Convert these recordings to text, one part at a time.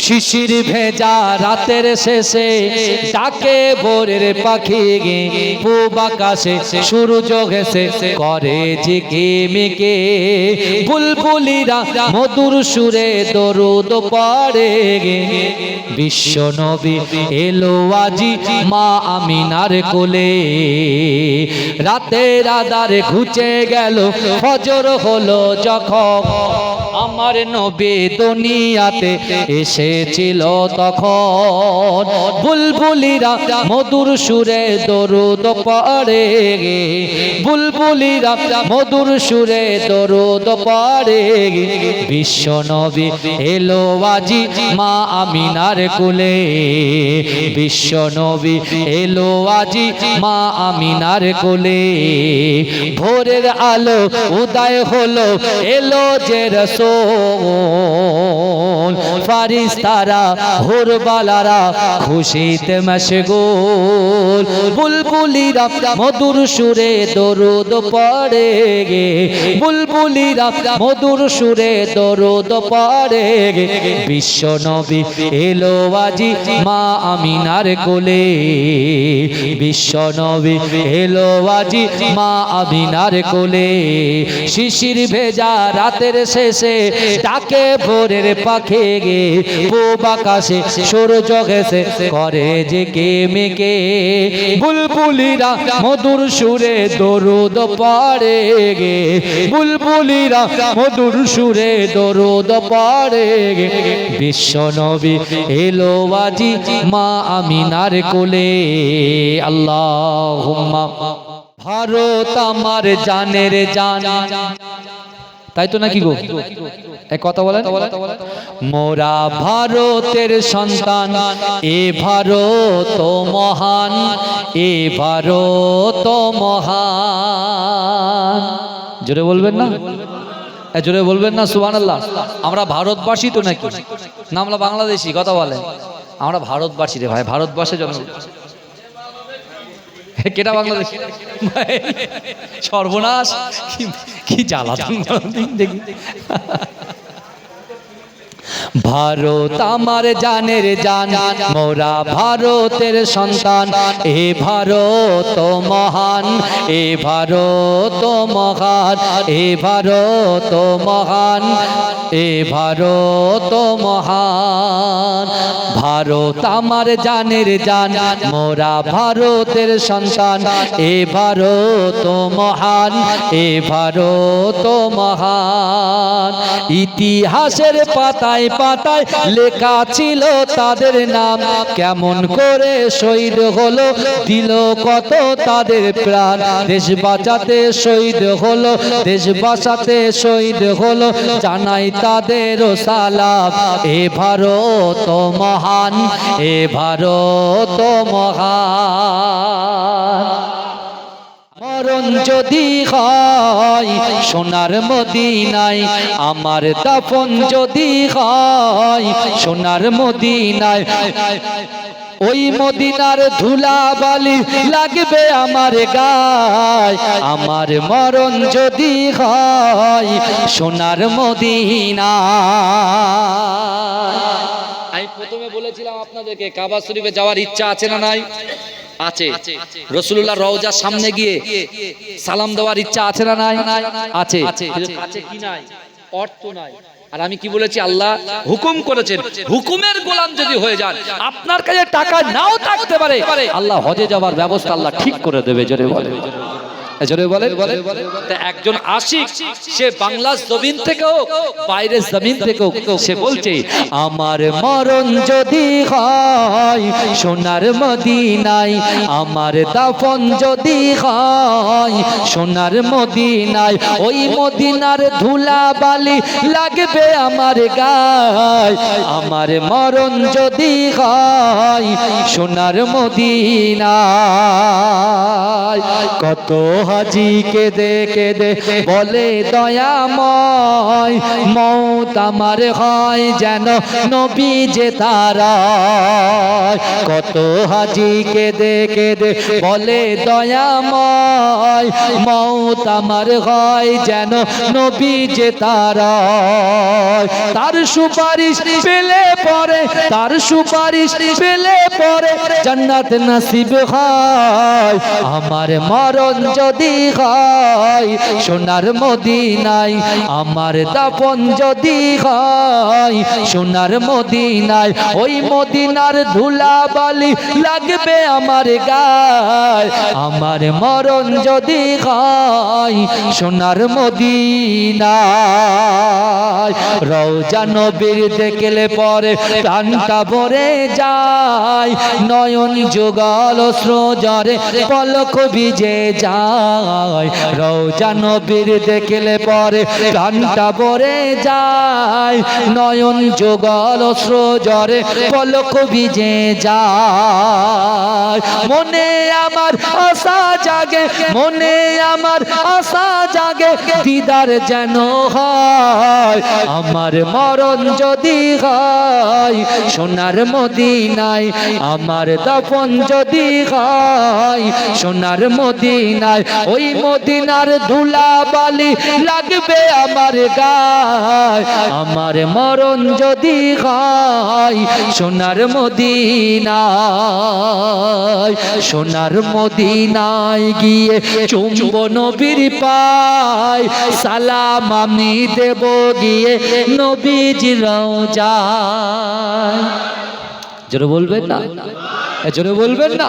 শিশির ভেজা রাতের শেষে ডাকে ভোরের পাখি গে, পূব আকাশে সূর্য ঘেঁষে করে ঝিকিমিকি, বুলবুলিরা মধুর সুরে দরুদ পড়ে গে। বিশ্ব নবী এলো আজি মা আমিনার কোলে, রাতের আধারে ঘুচে গেল ফজর হলো যখন, আমার নবী দুনিয়াতে এসেছিল তখন, বুলবুলিরা মধুর সুরে দরুদ পড়ে গে, বুলবুলিরা মধুর সুরে দরুদ পড়ে গে। বিশ্ব নবী এলো আজি মা আমিনার কোলে, বিশ্ব নবী এলো আজি মা আমিনার কোলে, ভোরের আলো উদয় হলো এলো যে রাসূল, ফারিস্তারা হুরবালারা খুশিতে মশগুল, বুলবুলিরা মধুর সুরে দরুদ পড়ে গে, বুলবুলিরা মধুর সুরে দরুদ পড়ে গে। বিশ্ব নবী এলো আজি মা আমিনার কোলে, বিশ্ব নবী এলো আজি মা আমিনার কোলে, শিশির ভেজা রাতের শেষে ডাকে ভোরের পাখি গে, পূব আকাশে সূর্য ঘেঁষে করে ঝিকিমিকি, বুলবুলিরা মধুর সুরে দরুদ পড়ে গে, বুলবুলিরা মধুর সুরে দরুদ পড়ে গে। বিশ্ব নবী এলো আজি মা আমিনার কোলে। আল্লাহুম্মা, ভারত আমার জানের জান, তাই তো নাকি গো, এক কথা বলেন, মোরা ভারতের সন্তান, এ ভারত মহান, এ ভারত মহান। জোরে বলবেন না, জোরে বলবেন না সুবহানাল্লাহ। আমরা ভারতবাসী তো নাকি না, আমরা বাংলাদেশি, কথা বলেন। আমরা ভারতবাসী রে ভাই, ভারতবর্ষে জন্ম, কেটা বাংলাদেশ, সর্বনাশ, কি জ্বালা দেখি। ভারত আমার জানের জান, মোরা ভারতের সন্তান, এ ভারত মহান, এ ভারত মহান, এ ভারত মহান, এ ভারত মহান। ভারত আমার জানের জান, মোরা ভারতের সন্তান, এ ভারত মহান, এ ভারত মহান। ইতিহাসের পাতায় পাতায় লেখা ছিল তাদের নাম, কেমন করে শহীদ হলো দিল কত তাদের প্রাণ, দেশ বাঁচাতে শহীদ হলো, দেশ বাঁচাতে শহীদ হলো, জানাই তাদের সালাম। এ ভারত মহান, এ ভারত মহান। মরণ যদি হয় সোনার মদিনায়, আমার দাফন যদি হয় সোনার মদিনায়, ওই মদিনার ধুলা বালি লাগবে আমার গায়, আমার মরণ যদি হয় সোনার মদিনায়। আমি প্রথমে বলেছিলাম আপনাদেরকে, কাবা শরীফে যাওয়ার ইচ্ছা আছে না নাই? আছে। রাসূলুল্লাহ রওজার সামনে গিয়ে সালাম দেওয়ার ইচ্ছা আছে না নাই? আছে। আছে কি নাই? অর্থ নাই। আর আমি কি বলেছি, আল্লাহ হুকুম করেছেন, হুকুমের গোলাম যদি হয়ে যান, আপনার কাছে টাকা নাও থাকতে পারে, আল্লাহ হজে যাওয়ার ব্যবস্থা আল্লাহ ঠিক করে দেবে। জোরে বলে, জোরে বলে। একজন আশিক, সে বাংলার জমিন থেকে হোক বাইরের জমিন থেকে হোক, সে বলছে আমার মরণ যদি হয় সোনার মদিনায়, আমার দাফন যদি হয় সোনার মদিনায়, ওই মদিনার ধুলা বালি লাগবে আমার গায়, আমার মরণ যদি হয় সোনার মদিনায়। কত হাজি কেঁদে কেঁদে বলে দয়াময় মওত আমার হয় যেন নবী যে তারা। কত হাজি কেঁদে কেঁদে বলে দয়াময় মওত আমার হয় যেন নবী যে তারা। তার সুপারিশ পেলে পরে, তার সুপারিশ পেলে পরে জান্নাত নসিব হয়। আমার মরণ যদি হয় সোনার মদিনায়, আমার দাফন যদি হয় সোনার মদিনায়, ওই মদিনার ধুলাবালি লাগবে আমার গায়। আমার মরণ যদি হয় সোনার মদিনায়। রওজা নবীর দেখলে পরে প্রাণটা ভরে যায়, নয়ন যুগল অশ্রুজরে পলক ভিজে যায়। রওজা নবীর দেখলে পরে প্রাণটা ভরে যায়, নয়ন যুগল অশ্রুজরে পলক ভিজে যায়। মনে আমার আশা জাগে, মনে আমার আশা জাগে দিদার যেন হয়। আমার মরণ যদি হয় সোনার মদিনায়, আমার দাফন যদি হয় সোনার মদিনায়, ওই মদিনার ধুলাবালি লাগবে আমার গায়। আমার মরণ যদি হয় সোনার মদিনায়। সোনার মদিনায় গিয়ে চুম্ব নবীর পায়, সালাম আমি দেব গিয়ে নবীজির রওজায়। জোরে বলবেন না, জোরে বলবেন না।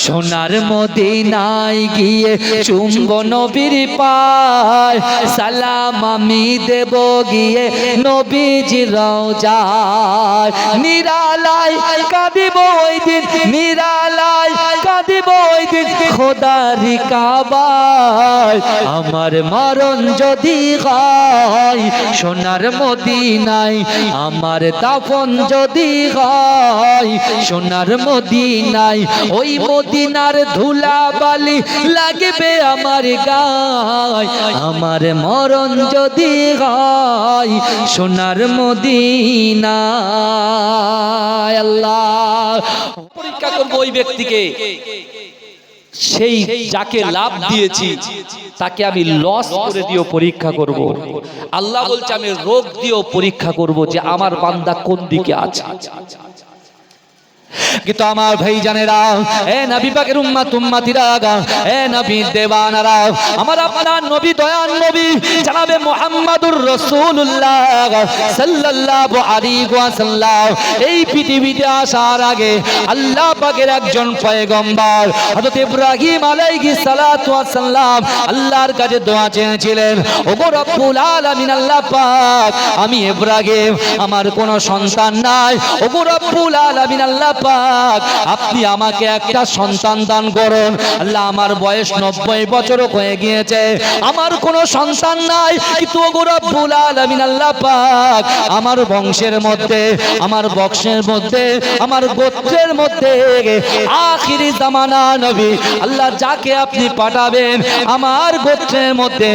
সোনার মদিনায় গিয়ে চুম্ব নবীর পায়, সালাম আমি দেব গিয়ে নবীজির রওজায়। নিরালায় কাঁদিব ওই দিন, নিরালায় কাঁদিব ওই দিন খোদার কাবায়। আমার মরণ যদি হয় সোনার মদিনায়, আমার দাফন যদি হয় সোনার মদিনায়, ওই মদিনার ধুলাবালি লাগবে আমার গায়। আমার মরণ যদি হয় সোনার মদিনায়। আল্লাহ পরীক্ষা করব ওই ব্যক্তিকে, সেই যাকে লাভ দিয়েছি তাকে আমি লস করে দিয়েও পরীক্ষা করব। আল্লাহ বলছে আমি রোগ দিয়েও পরীক্ষা করব যে আমার বান্দা কোন দিকে আছে। কিন্তু আমার ভাই জানেরা, এ নবী পাকের উম্মত উম্মতিরা, এ নবীর দেওয়ানারা, আমার আপনার নবী দয়ার নবী জনাবে মুহাম্মদুর রাসূলুল্লাহ সাল্লাল্লাহু আলাইহি ওয়াসাল্লাম এই পৃথিবীতে আসার আগে আল্লাহ পাকের একজন পয়গম্বর হযরত ইব্রাহিম আলাইহিস সালাতু ওয়াসাল্লাম আল্লাহর কাছে দোয়া চেয়েছিলেন, ওগো রব্বুল আলামিন আল্লাহ পাক, আমি ইব্রাহিম আমার কোনো সন্তান নাই, ওগো রব্বুল আলামিন আল্লাহ পাক আপনি আমাকে একটা সন্তান দান করুন। আল্লাহ আমার বয়স 90 বছর হয়ে গিয়েছে, আমার কোনো সন্তান নাই, কিন্তু ওগো রব্বুল আলামিন আল্লাহ পাক আমার বংশের মধ্যে, আমার বংশের মধ্যে, আমার গোত্রের মধ্যে আখিরি জামানা নবী আল্লাহ যাকে আপনি পাঠাবেন আমার গোত্রের মধ্যে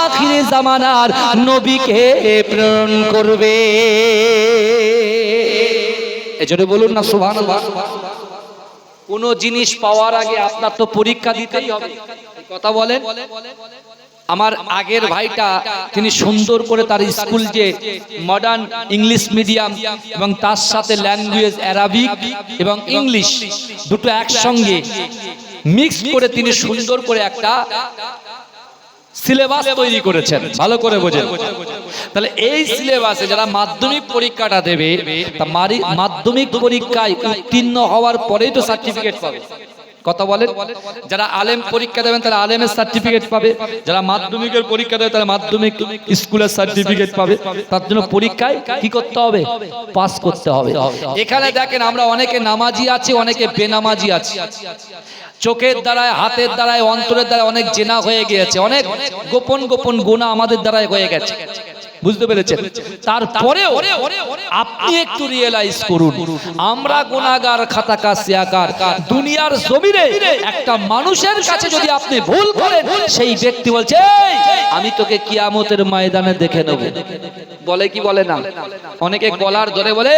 আখিরি জামানার নবীকে প্রেরণ করবে। এজন্য বলুন না সুবহানাল্লাহ। কোন জিনিস পাওয়ার আগে আপনার তো পরীক্ষা দিতেই হবে, কথা বলেন। আমার আগের ভাইটা তিনি সুন্দর করে তার স্কুল যে মডার্ন ইংলিশ মিডিয়াম এবং তার সাথে ল্যাঙ্গুয়েজ অ্যারাবিক এবং ইংলিশ দুটো একসঙ্গে মিক্স করে তিনি সুন্দর করে একটা সিলেবাস তৈরি করেছেন, ভালো করে বোঝেন। তাহলে এই সিলেবাসে যারা মাধ্যমিক পরীক্ষাটা দেবে, তা মাধ্যমিক পরীক্ষায় উত্তীর্ণ হওয়ার পরেই তো সার্টিফিকেট পাবে, কথা বলেন। যারা আলেম পরীক্ষা দেবেন তারা আলেমের সার্টিফিকেট পাবে, যারা মাধ্যমিকের পরীক্ষা দেবে তারা মাধ্যমিক স্কুলের সার্টিফিকেট পাবে। তার জন্য পরীক্ষায় কি করতে হবে? পাস করতে হবে। এখানে দেখেন আমরা অনেকে নামাজি আছি, অনেকে বেনামাজি আছি। চোখের দ্বারায়, হাতের দ্বারায়, অন্তরের দ্বারা অনেক জেনা হয়ে গিয়েছে, অনেক গোপন গোপন গুনাহ আমাদের দ্বারাই হয়ে গেছে। বুঝতে পেরেছেন? তারপরেও আপনি একটু রিয়েলাইজ করুন, আমরা গুনাহগার, খাতাকার, সিয়াকার। দুনিয়ার জমিনে একটা মানুষের কাছে যদি আপনি ভুল করেন, সেই ব্যক্তি বলছে আমি তোকে কিয়ামতের ময়দানে দেখে নেব। বলে কি বলে না? অনেকে গলার ধরে বলে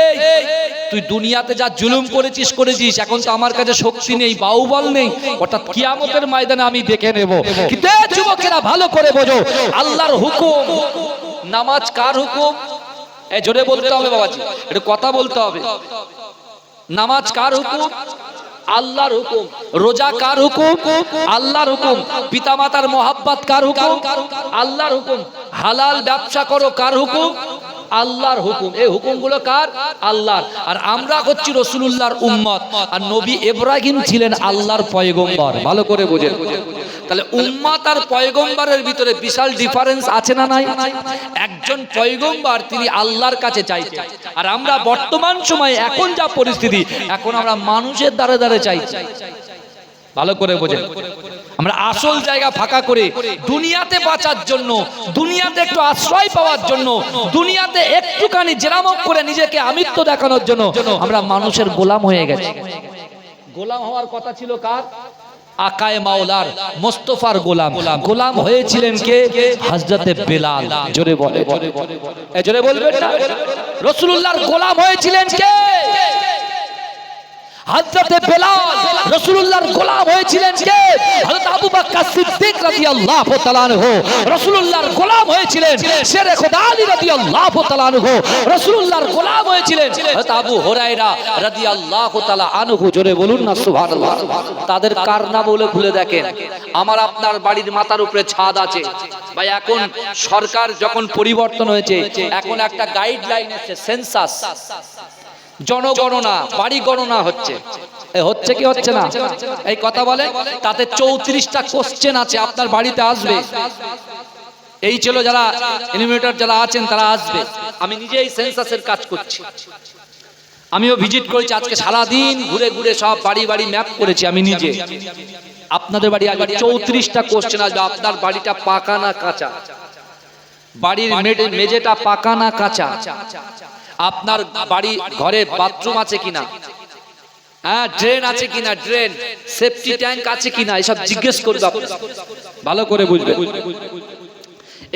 তুই দুনিয়াতে যা জুলুম করেছিস, এখন তো আমার কাছে শক্তি নেই, বাহুবল নেই, অর্থাৎ কিয়ামতের ময়দানে আমি দেখে নেব। কিন্তু যুবকেরা ভালো করে বোঝো, আল্লাহর হুকুম, নামাজ কার হুকুম? জোরে বলতে হবে বাবাজি, এটা কথা বলতে হবে। নামাজ কার হুকুম? আল্লাহর হুকুম। রোজা কার হুকুম? আল্লাহর হুকুম। পিতামাতার মহাব্বত কার হুকুম? আল্লাহর হুকুম। হালাল ব্যবসা করো কার হুকুম? আল্লাহর হুকুম। এই হুকুমগুলো কার? আল্লাহর। আর আমরা হচ্ছি রাসূলুল্লাহর উম্মত। আর নবী ইব্রাহিম ছিলেন আল্লাহর পয়গম্বর। ভালো করে বোঝেন। তাহলে উম্মত আর পয়গম্বরের ভিতরে বিশাল ডিফারেন্স আছে না নাই? একজন পয়গম্বর তিনি আল্লাহর কাছে চাইছেন, আর আমরা বর্তমান সময়ে এখন যা পরিস্থিতি, এখন আমরা মানুষের দ্বারে দ্বারে চাইছি। ভালো করে বোঝেন। আমরা আসল জায়গা ফাঁকা করে দুনিয়াতে বাঁচার জন্য, দুনিয়াতে একটু আশ্রয় পাওয়ার জন্য, দুনিয়াতে একটুখানি জেরামত করে নিজেকে আমিত্ব দেখানোর জন্য আমরা মানুষের গোলাম হয়ে গেছি। গোলাম হওয়ার কথা ছিল কার? আকায়ে মাওলার, মুস্তাফার গোলাম। গোলাম হয়েছিলেন কে? হযরতে বেলাল। জোরে বলে, জোরে বলবেন না? রাসূলুল্লাহর গোলাম হয়েছিলেন কে? হযরতে বেলাল। রাসূলুল্লাহর গোলাম হয়েছিলেন কে? হযরত আবু বকর সিদ্দিক রাদিয়াল্লাহু তাআলা আনহু। রাসূলুল্লাহর গোলাম হয়েছিলেন শেরে খোদা আলী রাদিয়াল্লাহু তাআলা আনহু। রাসূলুল্লাহর গোলাম হয়েছিলেন হযরত আবু হুরায়রা রাদিয়াল্লাহু তাআলা আনহু। জোরে বলুন না সুবহানাল্লাহ। তাদের কারনা বলে খুলে দেখেন। আমার আপনার বাড়ির মাথার উপরে ছাদ আছে ভাই, এখন সরকার যখন পরিবর্তন হয়েছে, এখন একটা গাইডলাইন আছে, সেন্সাস, জনগণনা, বাড়ি গণনা হচ্ছে। হচ্ছে কি হচ্ছে না? এই কথা বলে। তাতে 34টা কোশ্চেন আছে, আপনার বাড়িতে আসবে। এই ছিল যারা এনিমেটর যারা আছেন তারা আসবে। আমি নিজে এই সেন্সাসের কাজ করছি, আমিও ভিজিট করেছি। আজকে সারাদিন ঘুরে ঘুরে সব বাড়ি বাড়ি ম্যাপ করেছি আমি নিজে। আপনাদের বাড়ি আসবে 34টা কোশ্চেন আসবে। আপনার বাড়িটা পাকা না কাঁচা? বাড়ির মেঝেটা পাকা না কাঁচা? আপনার বাড়ি ঘরে বাথরুম আছে কিনা, হ্যাঁ ড্রেন আছে কিনা, ড্রেন সেফটি ট্যাঙ্ক আছে কিনা, এসব জিজ্ঞেস করবে। ভালো করে বুঝবে,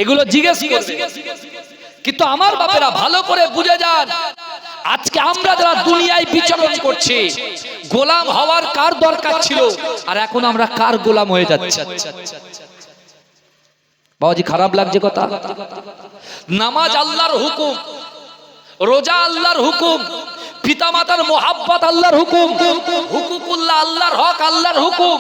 এগুলো জিজ্ঞেস করবে। কিন্তু আমার বাপেরা ভালো করে বুঝে যান, আজকে আমরা যারা দুনিয়ায় বিচরণ করছি, গোলাম হওয়ার কার দরকার ছিল, আর এখন আমরা কার গোলাম হয়ে যাচ্ছি? বাবাজি খারাপ লাগছে কথা। নামাজ আল্লাহর হুকুম, রোজা আল্লাহর হুকুম, পিতামাতার মোহাব্বত আল্লাহর হুকুম, হুকুকুল্লাহ আল্লাহর হক, আল্লাহর হুকুম,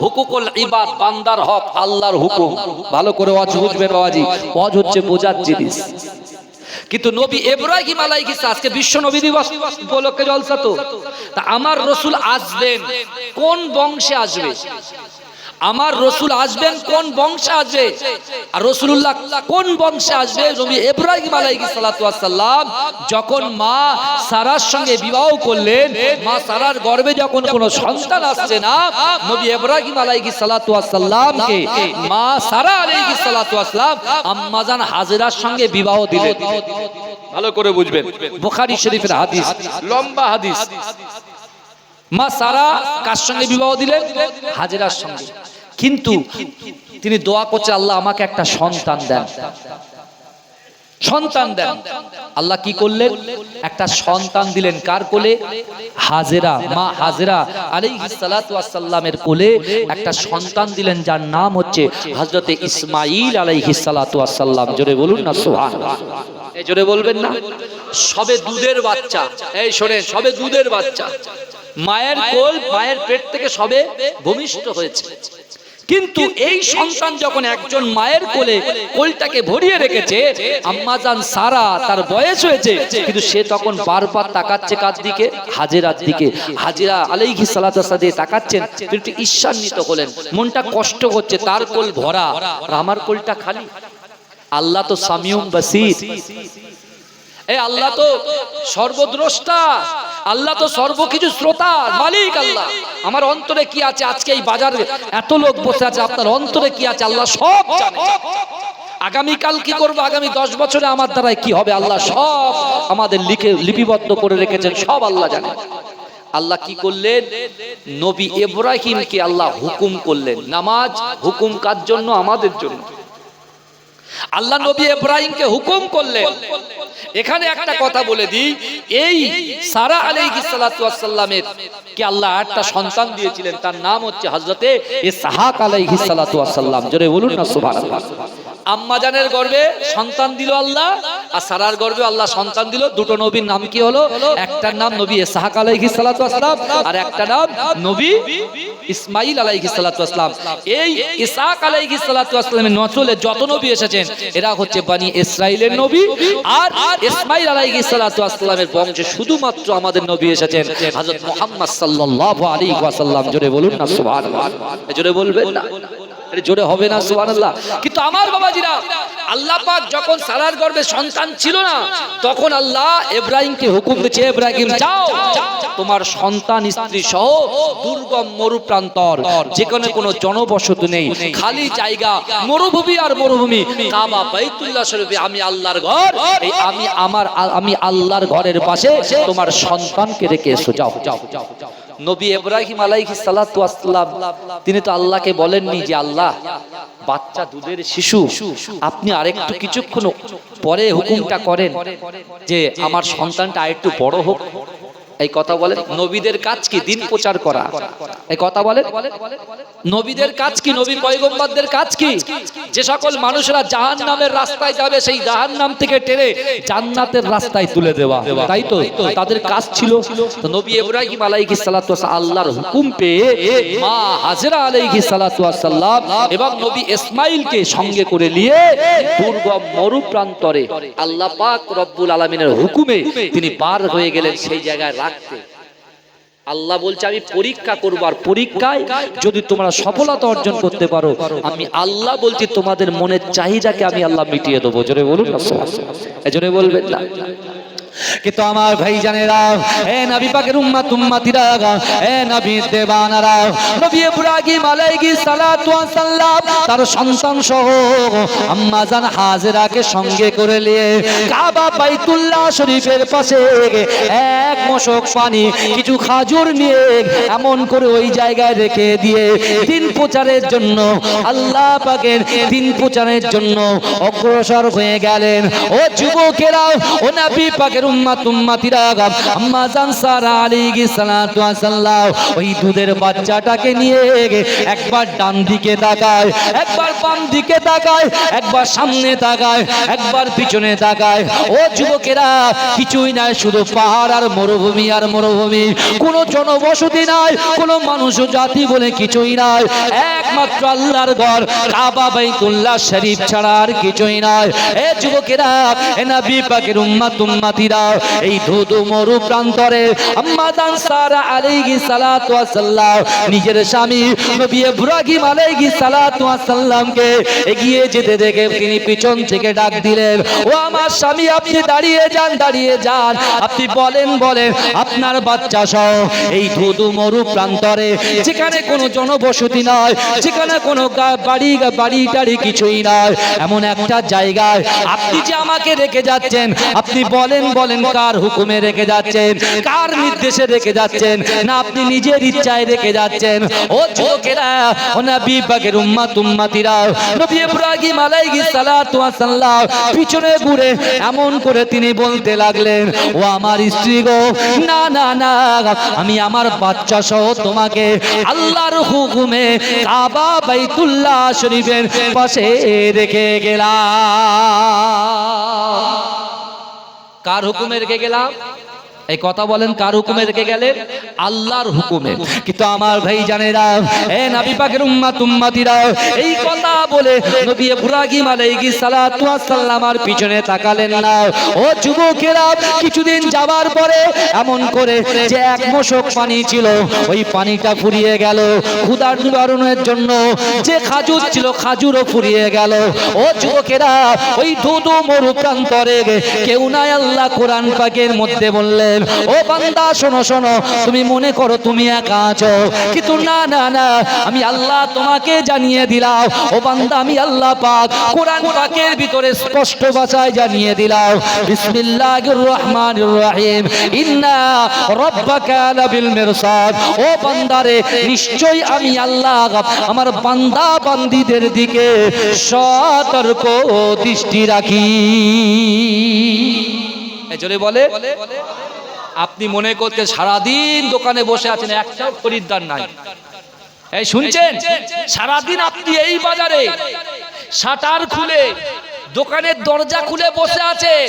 হুকুকুল ইবাদ বান্দার হক, আল্লাহর হুকুম। ভালো করে ওয়াজ বুঝবেন বাবাজি, ওয়াজ হচ্ছে বোঝার জিনিস। কিন্তু নবী ইব্রাহিম আলাইহিস সালাম, আজকে বিশ্ব নবী দিবস উপলক্ষে জলসা তো, তা আমার রাসূল আসবেন কোন বংশে আসবে? আমার রাসূল আসবেন কোন বংশে আসবে? আর রাসূলুল্লাহ কোন বংশে আসবে? নবী ইব্রাহিম আলাইহিস সালাতু ওয়াস সালাম যখন মা সারার সঙ্গে বিবাহ করলেন, মা সারার গর্ভে যখন কোনো সন্তান আসছে না, নবী ইব্রাহিম আলাইহিস সালাতু ওয়াস সালামকে মা সারা আলাইহিস সালাতু ওয়াস সালাম আম্মাজান হাজেরার সঙ্গে বিবাহ দিলেন। ভালো করে বুঝবেন, বুখারী শরীফের হাদিস, লম্বা হাদিস। মা সারা কার সঙ্গে বিবাহ দিলেন? হাজেরার সঙ্গে। কিন্তু তিনি দোয়া করছে, আল্লাহ আমাকে একটা সন্তান দেন, সন্তান দেন। আল্লাহ কি করলেন? একটা সন্তান দিলেন। কার কোলে? হাজেরা, মা হাজেরা আলাইহিস সালাতু ওয়াস সালামের কোলে একটা সন্তান দিলেন, যার নাম হচ্ছে হযরতে ইসমাঈল আলাইহিস সালাতু ওয়াস সালাম। জোরে বলুন না সুবহানাল্লাহ। এই জোরে বলবেন না? সবে দুধের বাচ্চা, এই শোনেন, সবে দুধের বাচ্চা, মায়ের কোল, মায়ের পেট থেকে সবে ভূমিষ্ঠ হয়েছে। কিন্তু এই সন্তান যখন একজন মায়ের কোলে কোলটাকে ভরিয়ে রেখেছে, আম্মাজান সারা তার বয়স হয়েছে, কিন্তু সে তখন বারবার তাকাচ্ছে কার দিকে? হাজেরার দিকে। হাজেরা আলাইহিস সালাতু ওয়াস সালাম দিয়ে তাকাচ্ছেন, তিনি একটু ঈর্ষান্বিত হলেন, মনটা কষ্ট হচ্ছে, তার কোল ভরা আর আমার কোলটা খালি। আল্লাহ তো সামিউম বাসীর, এই আল্লাহ তো সর্বদ্রষ্টা, আল্লাহ তো সর্বকিছু শ্রোতা, মালিক আল্লাহ। আমার অন্তরে কি আছে, আজকে এই বাজারে এত লোক বসে আছে, আপনার অন্তরে কি আছে আল্লাহ সব জানে। আগামীকাল কি করব, আগামী 10 বছরে আমার দ্বারাই কি হবে, আল্লাহ সব আমাদের লিপিবদ্ধ করে রেখেছেন, সব আল্লাহ জানেন। আল্লাহ কি করলেন, নবী ইব্রাহিমকে আল্লাহ হুকুম করলেন। নামাজ হুকুম কার জন্য? আমাদের জন্য। আল্লাহ নবী ইব্রাহিমকে হুকুম করলেন। এখানে একটা কথা বলে দিই, এই সারা আলাইহিস সালাতু ওয়াস সালামের কে আল্লাহ একটা সন্তান দিয়েছিলেন, তার নাম হচ্ছে হযরতে ইসহাক আলাইহিস সালাতু ওয়াস সালাম। জোরে বলুন না সুবহানাল্লাহ। আম্মা জানের গর্ভে সন্তান দিল আল্লাহ, আর সারার গর্ভে আল্লাহ সন্তান দিল। দুটো নবীর নাম কি হলো? একটার নাম নবী ইসহাক আলাইহিস সালাতু ওয়াস সালাম, আর একটা নাম নবী ইসমাঈল আলাইহিস সালাতু ওয়াস সালাম। এই ইসহাক আলাইহিস সালাতু ওয়াস সালামের নসলে যত নবী এসেছেন এরা হচ্ছে বনি ইসরাইলের নবী, আর ইসমাঈল আলাইহিস সালাতু ওয়াস সালামের বংশে শুধুমাত্র আমাদের নবী এসেছেন হযরত মুহাম্মদ সাল্লাল্লাহু আলাইহি ওয়াসাল্লাম। জোরে বলুন না সুবহানাল্লাহ। জোরে বলবেন না, জোরে হবে না সুবহানাল্লাহ। কিন্তু আমার বাবাজিরা, আল্লাহ পাক যখন সারার গর্ভে সন্তান ছিল না, তখন আল্লাহ ইব্রাহিমকে হুকুম দিয়েছে, ইব্রাহিম যাও, তোমার সন্তান স্ত্রী সহ দুর্গম মরুপ্রান্তর, যেখানে কোনো জনবসতি নেই, খালি জায়গা, মরুভূমি আর মরুভূমি, কাবা বাইতুল্লাহ শরীফে আমি আল্লাহর ঘর, এই আমি আল্লাহর ঘরের পাশে তোমার সন্তানকে রেখে এসো, যাও যাও যাও। নবী ইব্রাহিম আলাইহিস সালাতু ওয়াস সালাম তিনি তো আল্লাহকে বলেননি যে আল্লাহ বাচ্চা দুধের শিশু, আপনি আরেকটু কিছুক্ষণ পরে হুকুমটা করেন যে আমার সন্তানটা আরেকটু বড় হোক। এই কথা বলেন, নবীদের কাজ কি? দিন প্রচার করা। এই কথা বলেন, নবীদের কাজ কি? নবী পয়গম্বরদের কাজ কি? যে সকল মানুষরা জাহান্নামের রাস্তায় যাবে, সেই জাহান্নাম থেকে টেনে জান্নাতের রাস্তায় তুলে দেওয়া, তাই তো তাদের কাজ ছিল। তো নবী ইব্রাহিম আলাইহিস সালাতু ওয়াস সালাম আল্লাহর হুকুম পেয়ে মা হাজরা আলাইহিস সালাতু ওয়াস সালাম এবং নবী ইসমাঈলকে সঙ্গে করে নিয়ে দুর্গম মরুপ্রান্তরে আল্লাহ পাক রব্বুল আলামিনের হুকুমে তিনি পার হয়ে গেলেন সেই জায়গায় রাখতে। আল্লাহ বলছে আমি পরীক্ষা করব, আর পরীক্ষায় যদি তোমরা সফলতা অর্জন করতে পারো, আমি আল্লাহ বলছি তোমাদের মনের চাহিদাকে আমি আল্লাহ মিটিয়ে দেবো। জোরে বলুন না, জোরে বলবেন না। কিন্তু আমার ভাই জানেরা, এ নবী পাকের উম্মত উম্মতিরা, এ নবী দেবানারা, নবী ইব্রাহিম আলাইহিস সালাতু ওয়াস সালাম তার সন্তান সহ আম্মা জান হাজেরাকে সঙ্গে করে নিয়ে কাবা বাইতুল্লাহ শরীফের পাশে এক মশক পানি, কিছু খাজুর নিয়ে এমন করে ওই জায়গায় রেখে দিয়ে দিন প্রচারের জন্য, আল্লাহ পাকের দিন প্রচারের জন্য অগ্রসর হয়ে গেলেন। ও যুবকেরা, ও নবী পাকের উম্মত উম্মতিরা, আম্মা জান সারা আলাইহিস সালাতু ওয়াস সালাম ওই দুধের বাচ্চাটাকে নিয়ে একবার ডান দিকে তাকায়, একবার বাম দিকে তাকায়, একবার সামনে তাকায়, একবার পিছনে তাকায়। ও যুবকেরা, কিছুই নাই, শুধু পাহাড় আর মরুভূমি আর মরুভূমি, কোনো জনবসতি নাই, কোনো মানুষ জাতি বলে কিছুই নাই, একমাত্র আল্লাহর ঘর কাবা বাইতুল্লাহ শরীফ ছাড়া আর কিছুই নাই। এ যুবকেরা, এ নবী পাকের উম্মত উম্মতিরা, এই ধুধু মরু প্রান্তরে আম্মা জান সারা আলাইহিস সালাতু ওয়াস সালাম নিজের স্বামী নবী ইব্রাহিম আলাইহিস সালাতু ওয়াস সালামকে এগিয়ে যেতে দেখে তিনি পিছন থেকে ডাক দিলেন, ও আমার স্বামী, আপনি দাঁড়িয়ে যান, দাঁড়িয়ে যান, আপনি বলেন আপনার বাচ্চা সহ এই ধুধু মরু প্রান্তরে, যেখানে কোনো জনবসতি নয়, যেখানে কোনো বাড়ি টাড়ি কিছুই নয়, এমন একটা জায়গায় আপনি যে আমাকে রেখে যাচ্ছেন, আপনি বলেন কার হুকুমে রেখে যাচ্ছেন, কার নির্দেশে রেখে যাচ্ছেন, না আপনি নিজের ইচ্ছায় রেখে যাচ্ছেন? ও যুবকেরা, ও নবী পাকের উম্মত উম্মতিরা, নবী ইব্রাহিম আলাইহিস সালাতু ওয়াস সালাম পিছনে ঘুরে এমন করে তিনি বলতে লাগলেন, ও আমার স্ত্রী গো, না না না, আমি আমার বাচ্চা সহ তোমাকে আল্লাহর হুকুমে কাবা বাইতুল্লাহ শরীফের পাশে রেখে গেলাম। কার হুকুমে রেখে গেলাম? এই কথা বলেন, কার হুকুমে রেখে গেলেন? আল্লাহর হুকুমে। কিন্তু আমার ভাই জানেরা, এ নবী পাকের উম্মত উম্মতিরা, এই কথা বলে নবী ইব্রাহিম আলাইহিস সালাতু ওয়াস সালাম আর পিছনে তাকালেন না। ও যুবকেরা, কিছুদিন যাবার পরে এমন করে যে এক মশক পানি ছিল, ওই পানিটা ফুরিয়ে গেল। ক্ষুধার নিবারণের জন্য যে খাজুর ছিল, খাজুরও ফুরিয়ে গেল। ও যুবকেরা, ওই ধুধু মরু প্রান্তরে কেউ নাই, আল্লাহ কোরআন পাকের মধ্যে বললেন, বললেন, ও বান্দা শোনো শোনো, তুমি মনে করো তুমি একা আছো, কিন্তু না না না, আমি আল্লাহ তোমাকে জানিয়ে দিলাম, ও বান্দা আমি আল্লাহ পাক কোরআন পাকের ভিতরে স্পষ্ট ভাষায় জানিয়ে দিলাম, বিসমিল্লাহির রহমানির রহিম, ইন্না রাব্বাকা লাবিল মিরসাদ। ও বান্দারে, নিশ্চয়ই আমি আল্লাহ আমার বান্দা বান্দীদের দিকে সতর্ক দৃষ্টি রাখি। এজন্য বলে, আপনি মনে করতে সারাদিন দোকানে বসে আছেন, একটাও খরিদ্দার নাই। এই শুনছেন, সারাদিন আপনি এই বাজারে শাটার খুলে দোকানের দরজা খুলে বসে আছেন,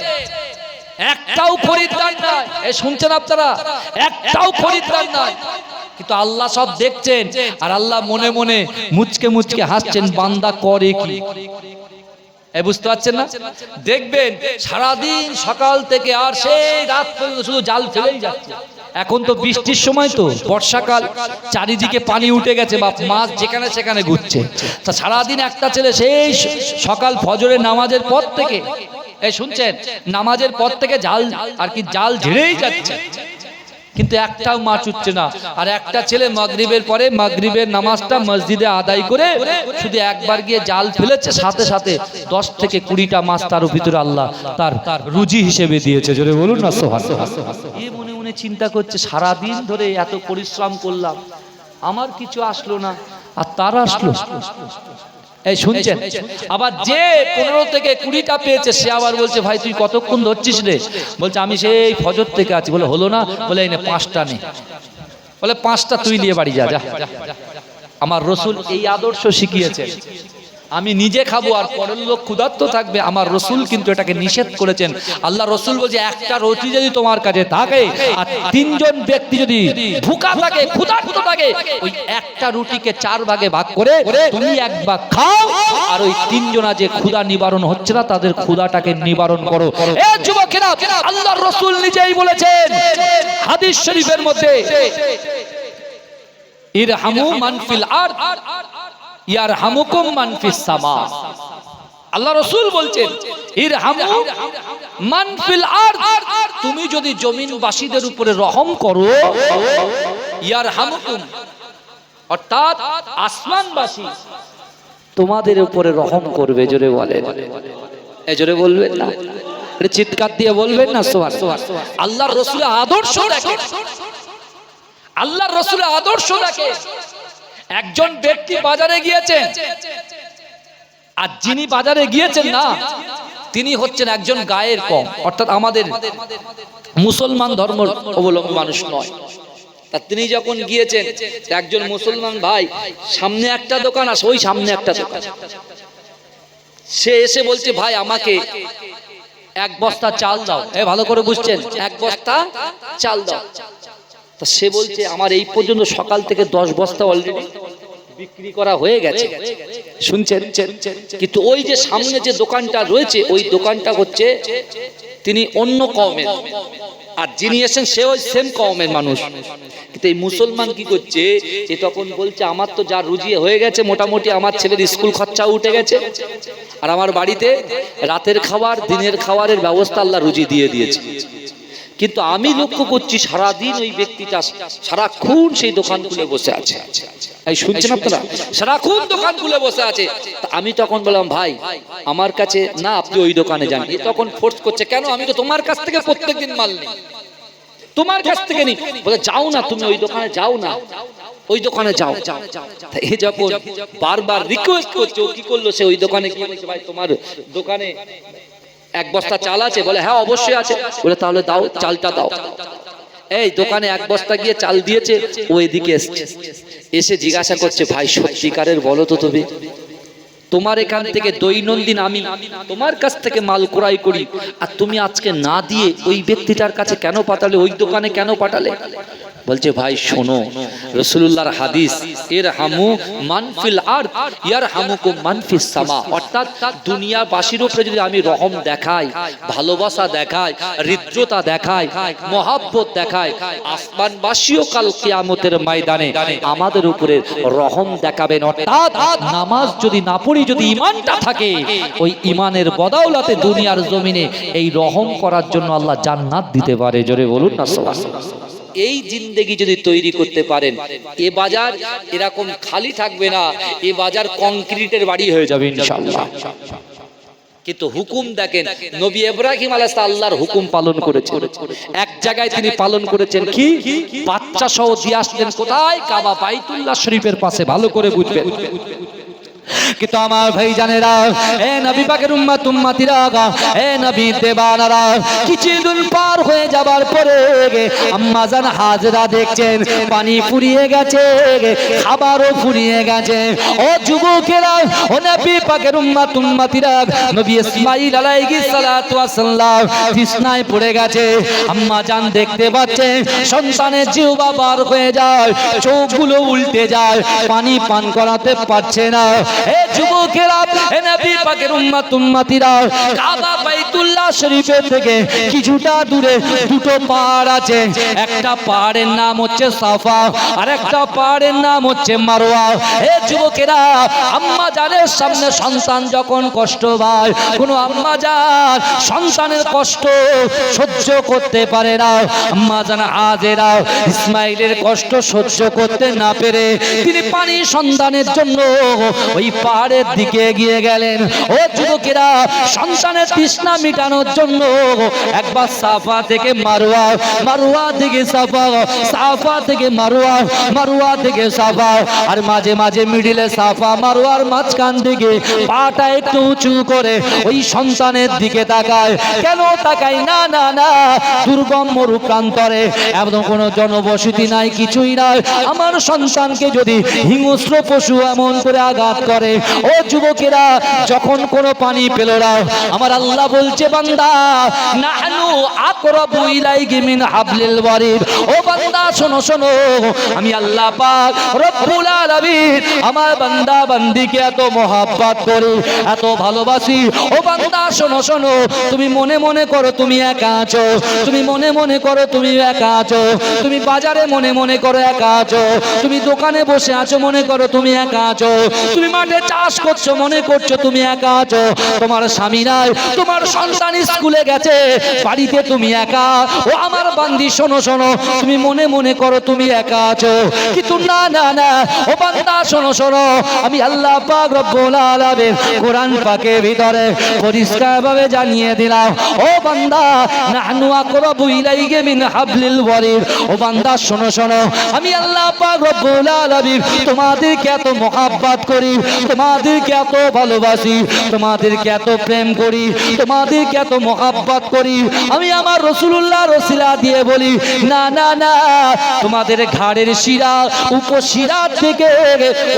একটাও খরিদ্দার নাই। এই শুনছেন আপনারা, একটাও খরিদ্দার নাই, কিন্তু আল্লাহ সব দেখছেন, আর আল্লাহ মনে মনে মুচকে মুচকে হাসছেন, বান্দা করে কি? বুঝতে পারছেন না? দেখবেন সারাদিন সকাল থেকে আর সেই রাত পর্যন্ত শুধু জাল ফেলেই যাচ্ছে। এখন তো বৃষ্টির সময়, তো বর্ষাকাল, চারিদিকে পানি উঠে গেছে, বা মাছ যেখানে সেখানে ঘুরছে। তা সারাদিন একটা ছেলে সেই সকাল ফজরের নামাজের পর থেকে, এই শুনছেন, নামাজের পর থেকে জাল আর কি জাল ঝেড়েই যাচ্ছে, কিন্তু একটাও মাছ উঠছে না। আর একটা ছেলে মাগরিবের পরে মাগরিবের নামাজটা মসজিদে আদায় করে শুধু একবার গিয়ে জাল ফেলেছে, সাথে সাথে 10 থেকে 20টা মাছ তার ভিতরে আল্লাহ তার রুজি হিসেবে দিয়েছে। জোরে বলুন না সুবহানাল্লাহ। এই মনে মনে চিন্তা করছে, সারাদিন ধরে এত পরিশ্রম করলাম, আমার কিছু আসলো না, আর তার আসলো। এই শুনছেন, আবার যে 15 থেকে 20টা পেয়েছে, সে আবার বলছে, ভাই তুই কতক্ষণ ধরছিস রে? বলছে আমি সেই ফজর থেকে আছি। বলে হলো না? বলে এই নে 5টা নে। বলে 5টা তুই নিয়ে বাড়ি যা। আমার রাসূল এই আদর্শ শিখিয়েছেন। আমি নিজে খাবো আর পরের লোক ক্ষুধার্ত থাকবে, আমার রাসূল কিন্তু এটাকে নিষেধ করেছেন। আল্লাহ রাসূল বলছে, একটা রুটি যদি তোমার কাছে থাকে আর 3 জন ব্যক্তি যদি ভুকা থাকে, ক্ষুধার্ত থাকে, ওই একটা রুটিকে 4 ভাগে ভাগ করে তুমি এক ভাগ খাও, আর ওই 3 জনা যে ক্ষুধা নিবারণ হচ্ছে না, তাদের ক্ষুধাটাকে নিবারণ করো। এ যুবকেরা, আল্লাহর রাসূল নিজেই বলেছেন হাদিস শরীফের মধ্যে, ইরহামু মান ফিল আরদ ইয়ারহামুকুম মান ফিস সামা। আল্লাহ রাসূল বলছেন, ইরহামু মান ফিল আরদ, তুমি যদি জমিনবাসীদের উপরে রহম করো, ইয়ারহামুকুম, অর্থাৎ আসমানবাসী তোমাদের উপরে রহম করবে। জোরে বলেন, এই জোরে বলবেন না, এটা চিৎকার দিয়ে বলবেন না সুবহানাল্লাহ। আল্লাহর রাসূলের আদর্শ দেখেন, আল্লাহর রাসূলের আদর্শ দেখেন। একজন ব্যক্তি বাজারে গিয়েছেন, আর যিনি বাজারে গিয়েছেন না, তিনি হচ্ছেন একজন গায়ের কম, অর্থাৎ আমাদের মুসলমান ধর্ম অবলম্বী মানুষ নয়। তা তিনি যখন গিয়েছেন, একজন মুসলমান ভাই, সামনে একটা দোকান আছে, ওই সামনে একটা দোকান, সে এসে বলছে, ভাই আমাকে 1 বস্তা চাল দাও। ভালো করে বুঝছেন, 1 বস্তা চাল দাও। তা সে বলছে, আমার এই পর্যন্ত সকাল থেকে 10 বস্তা অলরেডি বিক্রি করা হয়ে গেছে। শুনছেন, কিন্তু ওই যে সামনে যে দোকানটা রয়েছে, ওই দোকানটা হচ্ছে তিনি অন্য কওমের, আর যিনি এসেছেন সে ওই সেম কওমের মানুষ। কিন্তু এই মুসলমান কি করছে, যে তখন বলছে, আমার তো যা রুজি হয়ে গেছে, মোটামুটি আমার ছেলের স্কুল খরচা উঠে গেছে, আর আমার বাড়িতে রাতের খাবার দিনের খাবারের ব্যবস্থা আল্লাহ রুজি দিয়ে দিয়েছে। কিন্তু আমি লক্ষ্য করছি, সারাদিন ওই ব্যক্তিটা সারাক্ষণ সেই দোকান খুলে বসে আছে। এই শুনছেন আপনারা, সারাক্ষণ দোকান খুলে বসে আছে। আমি তখন বললাম, ভাই আমার কাছে না, আপনি ওই দোকানে যান। এ তখন ফোর্স করছে, কেন? আমি তো তোমার কাছ থেকে প্রত্যেকদিন মাল নিই, তোমার কাছ থেকে নিই। বলে, যাও না, তুমি ওই দোকানে যাও না, ওই দোকানে যাও। এ যখন বারবার রিকোয়েস্ট করছে, ও কি করলো, সে ওই দোকানে গিয়ে বলছে, ভাই তোমার দোকানে 1 বস্তা চাল আছে? বলে, হ্যাঁ অবশ্যই আছে। বলে, তাহলে দাও, চালটা দাও। এই দোকানে 1 বস্তা গিয়ে চাল দিয়েছে। ও এদিকে এসে জিজ্ঞাসা করছে, ভাই সত্যিকারের বলো তো, তুমি তোমার এখান থেকে দৈনন্দিন আমি তোমার কাছ থেকে মাল ক্রয় করি, আর তুমি আজকে না দিয়ে ওই ব্যক্তিটার কাছে কেন পাঠালে, ওই দোকানে কেন পাঠালে? বলছে, ভাই শোনো, রাসূলুল্লাহর হাদিস, ইরহামু মান ফিল আরদ ইয়ারহামুকুম মান ফিস সামা, অর্থাৎ দুনিয়াবাসীর উপরে যদি আমি রহম দেখাই, ভালোবাসা দেখাই, হৃদ্রতা দেখাই, মহব্বত দেখাই, আসমানবাসীও কাল কিয়ামতের ময়দানে আমাদের উপরে রহম দেখাবেন। অর্থাৎ নামাজ যদি না পড়ি আমরি যদি ঈমানটা থাকে, ওই ঈমানের বদৌলতে দুনিয়ার জমিনে এই রহম করার জন্য আল্লাহ জান্নাত দিতে পারে। জোরে বলুন না সুবহানাল্লাহ। এই জিন্দেগি যদি তৈরি করতে পারেন, এ বাজার এরকম খালি থাকবে না, এ বাজার কংক্রিটের বাড়ি হয়ে যাবে ইনশাআল্লাহ। কিন্তু হুকুম দেখেন, নবী ইব্রাহিম আলাইহিস সালাম আল্লাহর হুকুম পালন করেছেন। এক জায়গায় তিনি পালন করেছেন কি, বাচ্চা সহ দিয়ে আসলেন কোথায়, কাবা বাইতুল্লাহ শরীফের পাশে। ভালো করে বুঝবেন। কিন্তু আমার ভাই জানেরা, এ নবী পাকের উম্মত উম্মতিরা, এ নবী দেবানারা, কিছুদিন পার হয়ে যাবার পরে আম্মা জান হাজরা দেখছেন পানি ফুরিয়ে গেছে, খাবারও ফুরিয়ে গেছে। ও যুবকেরা, ও নবী পাকের উম্মত উম্মতিরা, নবী ইসমাঈল আলাইহিস সালাতু ওয়াস সালাম তৃষ্ণায় পড়ে গেছে। আম্মা জান দেখতে পাচ্ছে সন্তানের জিহ্বা বার হয়ে যায়, চোখগুলো উল্টে যায়, পানি পান করাতে পারছে না। হে যুবকেরা, হে নবী পাকের উম্মত উম্মতিরা, কাবা বাইতুল্লাহ শরীফের থেকে কিছুটা দূরে দুটো পাহাড় আছে। একটা পাহাড়ের নাম হচ্ছে সাফা, আর একটা পাহাড়ের নাম হচ্ছে মারওয়া। হে যুবকেরা, আম্মা জানের সামনে সন্তান যখন কষ্ট পায়, কোনো আম্মা জান সন্তানের কষ্ট সহ্য করতে পারে না। আম্মা জান হাজেরা ইসমাইলের কষ্ট সহ্য করতে না পেরে তিনি পানি সন্তানের জন্য ওই পাহাড়ের দিকে এগিয়ে গেলেন। ও যুবকেরা, সন্তানের তৃষ্ণা মিটানোর জন্য একবার সাফা থেকে মারওয়া, মারওয়া থেকে সাফা, সাফা থেকে মারওয়া, মারওয়া থেকে সাফা, আর মাঝে মাঝে মিডিলে সাফা মারওয়ার মাঝখান থেকে পাটা একটু উঁচু করে ওই সন্তানের দিকে তাকায়। কেন তাকায়? না না না, দুর্গম মরু প্রান্তরে, একদম কোনো জনবসতি নাই, কিছুই নাই। আমার সন্তানকে যদি হিংস্র পশু এমন করে আঘাত করে, ও যুবকেরা, যখন কোনো পানি পেল না, আমার আল্লাহ বলছে বান্দা, নাহনু আকরাবু ইলাইহি মিন হাবলিল ওয়ারিদ। ও বান্দা শোনো শোনো, আমি আল্লাহ পাক রব্বুল আলামিন আমার বান্দা বান্দিকে এত মহব্বত করি, এত ভালোবাসি। ও বান্দা শোনো শোনো, তুমি মনে মনে করো তুমি একা আছো, তুমি মনে মনে করো তুমি একা আছো, তুমি বাজারে মনে মনে করো একা আছো, তুমি দোকানে বসে আছো মনে করো তুমি একা আছো, তুমি মাঠে চাষ করছো মনে করছো তুমি একা আছো, তোমার স্বামী নাই, তোমার সন্তান স্কুলে গেছে, বাড়িতে তুমি একা। ও আমার বান্দি শোনো শোনো, তুমি মনে মনে করো তুমি একা আছো, কিন্তু না না না, ও বান্দা শোনো শোনো, আমি আল্লাহ পাক রব্বুল আলামিন কোরআন পাকের ভিতরে পরিষ্কারভাবে জানিয়ে দিলাম, ও বান্দা, নাহনু আকরাবু ইলাইহি মিন হাবলিল ওয়ারিদ। ও বান্দা শোনো শোনো, আমি আল্লাহ পাক রব্বুল আলামিন তোমাদেরকে এত মহব্বত করি, তোমাদেরকে এত ভালোবাসি, তোমাদেরকে এত প্রেম করি, তোমাদেরকে এত মহব্বত করি। আমি আমার রাসূলুল্লাহর ওসিলা দিয়ে বলি, না না না, তোমাদের ঘাড়ের শিরা উপশিরা থেকে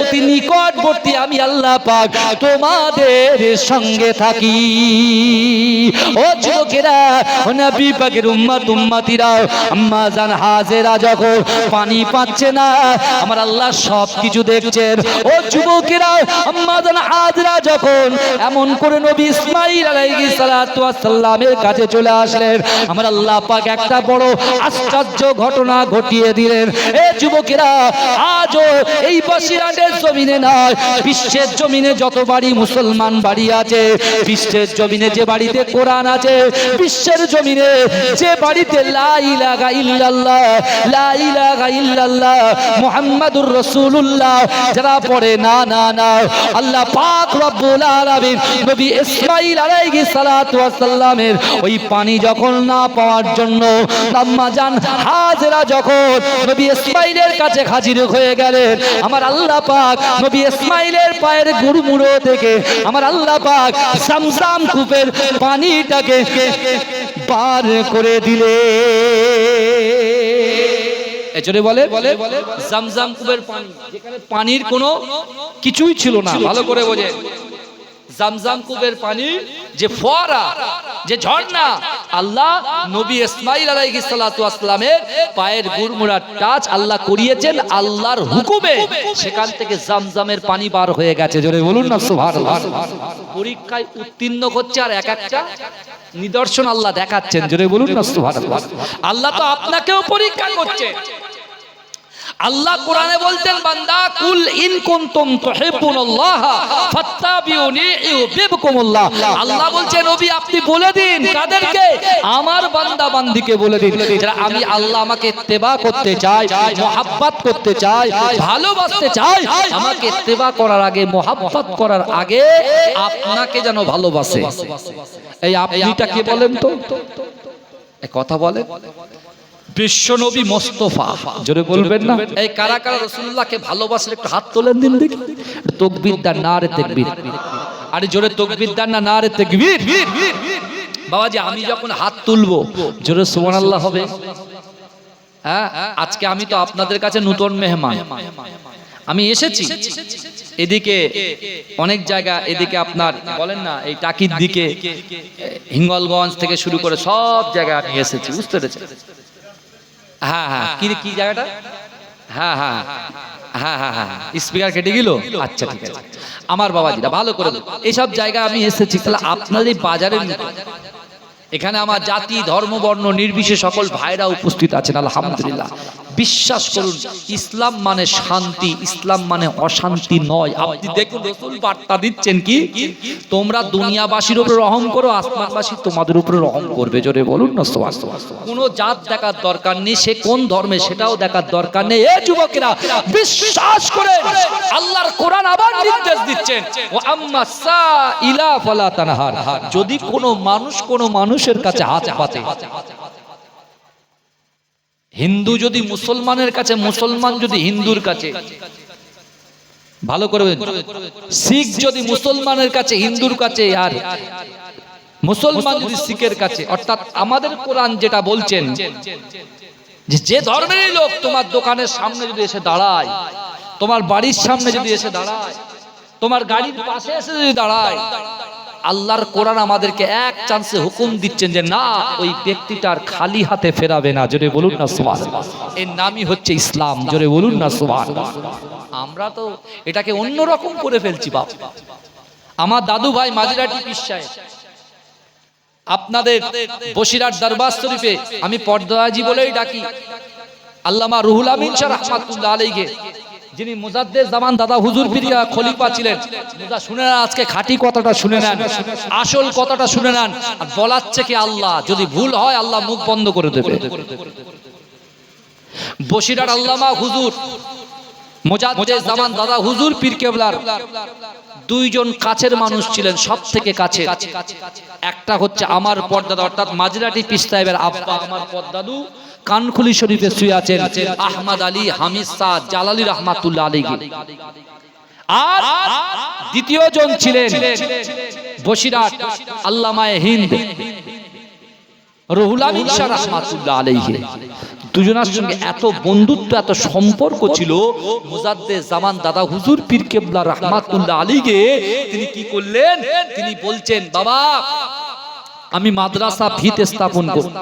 অতি নিকটবর্তী আমি আল্লাহ পাক তোমাদের সঙ্গে থাকি। ও যুবকেরা, ও নবী পাকের উম্মত উম্মতিরা, আম্মা জান হাজেরা যখন পানি পাচ্ছে না, আমার আল্লাহ সব কিছু দেখছেন। ও যুবকেরা, আম্মা জান হাজেরা যখন এমন করে নবী ইসমাঈল আলাইহিস সালাতু ওয়াস সালামের কাছে চলে আসলেন, আমার আল্লাহ পাক একটা বড় আশ্চর্য ঘটনা ঘটিয়ে দিলেন। এ যুবকেরা, আজও এই বসিরাটের জমিনে নয়, বিশ্বের জমিনে যত বাড়ি মুসলমান বাড়ি আছে, বিশ্বের জমিনে যে বাড়িতে কোরআন আছে, বিশ্বের জমিনে যে বাড়িতে লা ইলাহা ইল্লাল্লাহ, লা ইলাহা ইল্লাল্লাহ মুহাম্মাদুর রাসূলুল্লাহ যারা পড়ে, না না না, আল্লাহ পাক রব্বুল আলামিন নবী ইসমাঈল আলাইহিস সালাতু ওয়াস সালামের ওই পানি যখন না পাওয়ার জন্য আম্মা জান হাজেরা যখন নবী ইসমাঈলের কাছে হাজির হয়ে গেলেন, আমার আল্লাহ পাক নবী ইসমাঈলের পায়ের গুড়মুড়ো থেকে আমার আল্লাহ পাক zamzam কূপের পানিটাকে পার করে দিলে। এজন্য বলে zamzam কূপের পানি, যেখানে পানির কোনো কিছুই ছিল না। ভালো করে বোঝেন, zamzam কূপের পানি যে ফোয়ারা, যে ঝর্ণা, আল্লাহ নবী ইসমাঈল আলাইহিস সালাতু ওয়াস সালামের পায়ের গুড়মুড়ার টাচ আল্লাহ করিয়েছেন আল্লাহর হুকুমে, সেখান থেকে জামজামের পানি বার হয়ে গেছে। জোরে বলুন না সুবহানাল্লাহ। পরীক্ষায় উত্তীর্ণ হচ্ছে আর এক একটা নিদর্শন আল্লাহ দেখাচ্ছেন। জোরে বলুন না সুবহানাল্লাহ। আল্লাহ তো আপনাকেও পরীক্ষা করছে। আল্লাহ কোরআনে বলতেন বান্দা কুল ইন কুনতুম তুহিব্বুনাল্লাহ ফাত্তাবিউনি ইউহিব্বুকুমুল্লাহ। আল্লাহ বলছেন নবী আপনি বলে দিন কাদেরকে? আমার বান্দা বান্দিকে বলে দিন যারা আমি আল্লাহ আমাকে ইত্তেবা করতে চাই, মুহাব্বত করতে চাই, ভালোবাসতে চাই, আমাকে ইত্তেবা করার আগে মুহাব্বত করার আগে আপনাকে যেন ভালোবাসে। এই আপনিটা কে বলেন তো? এই কথা বলেন বিশ্ব নবী মোস্তফা, জোরে বলবেন না? এই কারা কারা রাসূলুল্লাহকে ভালোবাসেন একটু হাত তোলেন দিন দেখি। তাকবীর দান, নারে তাকবীর। আরে জোরে তাকবীর দান না, নারে তাকবীর। বাবাজি আমি যখন হাত তুলবো জোরে সুবহানাল্লাহ হবে। হ্যাঁ, আজকে আমি তো আপনাদের কাছে নতুন মেহমান। আমি এসেছি এদিকে অনেক জায়গা, এদিকে আপনার বলেন না এই টাকির দিকে, হিঙ্গলগঞ্জ থেকে শুরু করে সব জায়গায় আমি এসেছি, বুঝতে পেরেছেন? হ্যাঁ হ্যাঁ, কি জায়গাটা? হ্যাঁ হ্যাঁ হ্যাঁ হ্যাঁ হ্যাঁ, স্পিকার কেটে গেল। আচ্ছা ঠিক আছে, আমার বাবাজিরা ভালো করে এইসব জায়গায় আমি এসেছি। তাহলে আপনার এই বাজারের এখানে আমার জাতি ধর্ম বর্ণ নির্বিশেষে সকল ভাইরা উপস্থিত আছেন আলহামদুলিল্লাহ। বিশ্বাস করুন ইসলাম মানে শান্তি, ইসলাম মানে অশান্তি নয়। আপনি দেখুন রাসূল বার্তা দিচ্ছেন কি, তোমরা দুনিয়াবাসীর উপর রহম করো, আসমানবাসী তোমাদের উপর রহম করবে। জোরে বলুন না সুবহানাল্লাহ। কোনো জাত দেখার দরকার নেই, সে কোন ধর্মে সেটাও দেখার দরকার নেই। এই যুবকেরা বিশ্বাস করেন আল্লাহর কোরআন আবার নির্দেশ দিচ্ছেন ওয়া আম্মা সাইলা ফালা তানহার। যদি কোনো মানুষের কাছে হাত পাতে, হিন্দু যদি মুসলমানের কাছে, মুসলমান যদি হিন্দুর কাছে, ভালো করে শিখ যদি মুসলমানের কাছে হিন্দুর কাছে, আর মুসলমান যদি শিখের কাছে, অর্থাৎ আমাদের কোরআন যেটা বলছেন যে ধর্মেরই লোক তোমার দোকানের সামনে যদি এসে দাঁড়ায়, তোমার বাড়ির সামনে যদি এসে দাঁড়ায়, তোমার গাড়ির পাশে এসে যদি দাঁড়ায়, আল্লাহর কোরআন আমাদেরকে এক চান্সে হুকুম দিচ্ছেন যে না, ওই ব্যক্তিটার খালি হাতে ফেরাবে না। জোরে বলুন না সুবহানাল্লাহ। এর নামই হচ্ছে ইসলাম। জোরে বলুন না সুবহানাল্লাহ। আমরা তো এটাকে অন্যরকম করে ফেলছি বাপ। আমার দাদু ভাই মাজিরাটি পীর সাহেব আপনাদের বসিরহাট দরবার শরীফে আমি পর্দাজি বলেই ডাকি, আল্লামা রুহুল আমিন শাহ রাহমাতুল্লাহ আলাইহি, যিনি মুজাদ্দেদ জামান দাদা হুজুর পীরিয়া খলিফা ছিলেন। শুনে নেন আজকে খাঁটি কথাটা, শুনে নেন আসল কথাটা, শুনে নেন। আর বলাচ্ছে কি আল্লাহ, যদি ভুল হয় আল্লাহ মুখ বন্ধ করে দেবে। বসিরহাট আল্লামা হুজুর মুজাদ্দেদ জামান দাদা হুজুর পীর কেবলার দুইজন কাছের মানুষ ছিলেন, সব থেকে কাছে। একটা হচ্ছে আমার পর্দাদা, অর্থাৎ মাজিরাটি পীর সাহেবের আব্বা আমার পর্দাদু কানখুলি শরীফে শুয়ে আছেন আহমদ আলী হামিদ শাহ জালালি রাহমাতুল্লাহ আলাইহি। আর দ্বিতীয় জন ছিলেন বসিরহাট আল্লামায়ে হিন্দ রুহুল আমিন শাহ রাহমাতুল্লাহ আলাইহি। দুজনের সঙ্গে এত বন্ধুত্ব, এত সম্পর্ক ছিল। মুজাদ্দেদ জামান দাদা হুজুর পীর কেবলা রাহমাতুল্লাহ আলাইহি তিনি কি করলেন, তিনি বলছেন বাবা আমি মাদ্রাসা ভিত স্থাপন করব,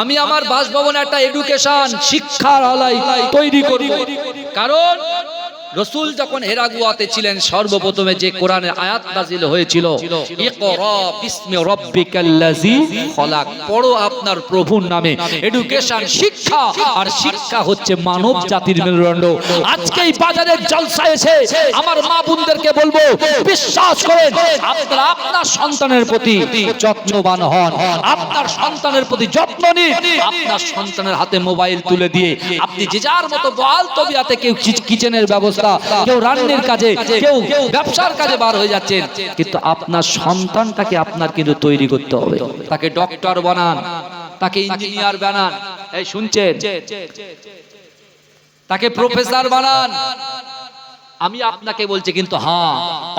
আমি আমার বাসভবনে একটা এডুকেশন শিক্ষার আলাই তৈরি করব। কারণ রাসূল যখন হেরাগুয়াতে ছিলেন সর্বপ্রথমে যে কোরআনের আয়াত নাযিল হয়েছিল, ইকরা বিসমি রাব্বিকাল্লাযী খলাক, পড়ো আপনার প্রভুর নামে। এডুকেশন শিক্ষা, আর শিক্ষা হচ্ছে মানব জাতির মেরুদণ্ড। আজকে এই বাজারের জলসা এসে আমার মা বোনদেরকে বলবো বিশ্বাস করেন আপনারা আপনার সন্তানের প্রতি যত্নবান হন, আপনার সন্তানের প্রতি যত্ন নিন। আপনার সন্তানের হাতে মোবাইল তুলে দিয়ে আপনি যে যার মতো বল তবিয়াতে, কেউ কিচেনের ব্যবস্থা, কেউ রান্নার কাজে, কেউ ব্যবসার কাজে বার হয়ে যাচ্ছেন, কিন্তু আপনার সন্তানটাকে আপনার কিন্তু তৈরি করতে হবে। তাকে ডক্টর বানান, তাকে ইঞ্জিনিয়ার বানান, এই শুনছেন, তাকে প্রফেসর বানান। আমি আপনাকে বলছি কিন্তু হ্যাঁ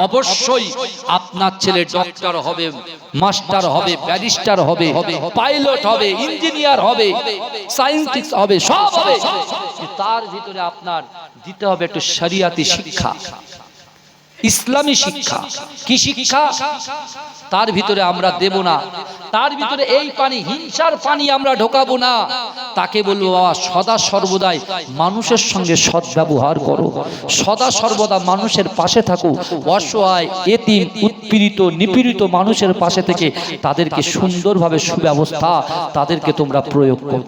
অবশ্যই আপনার ছেলে ডক্টর হবে, মাস্টার হবে, ব্যারিস্টার হবে, পাইলট হবে, ইঞ্জিনিয়ার হবে, সায়েন্টিস্ট হবে, সব হবে। তার ভিতরে আপনার দিতে হবে একটু শরিয়াতি শিক্ষা, ইসলামী শিক্ষা। কি শিক্ষা তার ভিতরে আমরা দেব না, তার ভিতরে এই পানি হিংসার পানি আমরা ঢোকাবো না। তাকে বলবো বাবা সদা সর্বদাই মানুষের সঙ্গে সদ্ব্যবহার করো, সদা সর্বদা মানুষের পাশে থাকো, অসহায় এতিম উৎপীড়িত নিপীড়িত মানুষের পাশে থেকে তাদেরকে সুন্দরভাবে সুব্যবস্থা তাদেরকে তোমরা প্রয়োগ করো।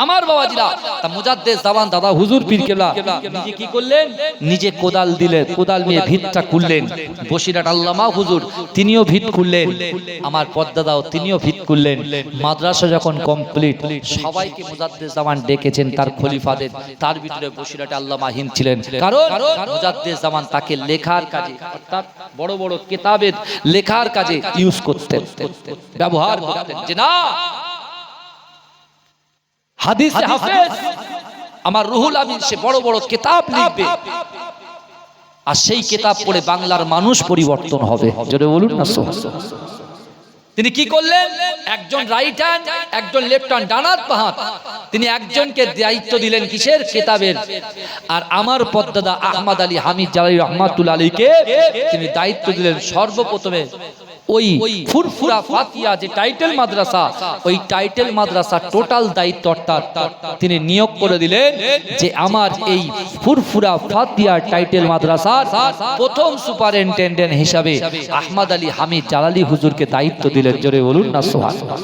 আমার বাবাজিরা, তা মুজাদ্দেদ জামান দাদা হুজুর পীর কেবলা নিজে কি করলেন, নিজে কোদাল দিলেন, কোদাল নিয়ে ভিতটা খুললেন। বসিরহাট আল্লামা হুজুর তিনিও ভিত খুললেন, আমার পদ্মাদাও তিনিও ভিত খুললেন। মাদ্রাসা যখন কমপ্লিট, সবাইকে মুজাদ্দেদ জামান ডেকেছেন তার খলিফাদের, তার ভিতরে বসিরহাট আল্লামা হিন্দ ছিলেন। কারণ মুজাদ্দেদ জামান তাকে লেখার কাজে, অর্থাৎ বড় বড় কিতাবের লেখার কাজে ইউজ করতেন, ব্যবহার করতেন। যে না, হাদিস হাফেজ আমার রুহুল আমিন সে বড় বড় কিতাব লিখবে, আর সেই কিতাব পড়ে বাংলার মানুষ পরিবর্তন হবে। জোরে বলুন না সুবহানাল্লাহ। তিনি কি করলেন, একজন রাইট হ্যান্ড, একজন লেফট হ্যান্ড, ডানাত পাহাত, তিনি একজনকে দায়িত্ব দিলেন কিসের, কিতাবের। আর আমার পদ্দাদা আহমদ আলী হামিদ জালালি রহমাতুল্লাহ আলাইহিকে তিনি দায়িত্ব দিলেন সর্বপ্রথমে ওই ফুরফুরা ফাতিয়া যে টাইটেল মাদ্রাসা, ওই টাইটেল মাদ্রাসা টোটাল দায়িত্ব অর্থাৎ তিনি নিয়োগ করে দিলেন যে আমার এই ফুরফুরা ফাতিয়া টাইটেল মাদ্রাসার প্রথম সুপারিনটেনডেন্ট হিসাবে আহমদ আলী হামিদ জালালি হুজুরকে দায়িত্ব দিলেন। জোরে বলুন না সুবহানাল্লাহ।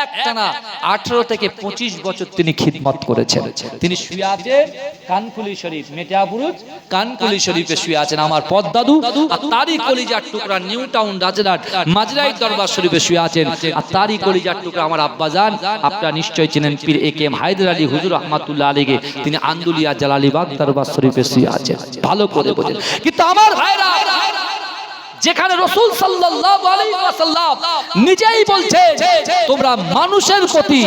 একটানা 18 থেকে 25 বছর তিনি খিদমত করেছেন। তিনি শুয়ে আছেন কানকুলি শরীফ, মেটাপুরুজ কানকুলি শরীফে শুয়ে আছেন আমার পদ্দাদু, আর তারই কলিজার টুকরা নিউ টাউন রাজরাট মাজরাই দরবার শরীফে শুয়ে আছেন। আর তারই কলিজার টুকরা আমার আব্বাজান, আপনারা নিশ্চয় চেনেন পীর এ কে এম হায়দার আলী হুজুর রহমাতুল্লাহ আলাইহি, তিনি আন্দুলিয়া জালালিবাগ দরবার শরীফে শুয়ে আছেন। ভালো করে বোঝেন। কিন্তু আমার ভাইরা, যেখানে রাসূল সাল্লাল্লাহু আলাইহি ওয়াসাল্লাম নিজেই বলছে তোমরা মানুষের প্রতি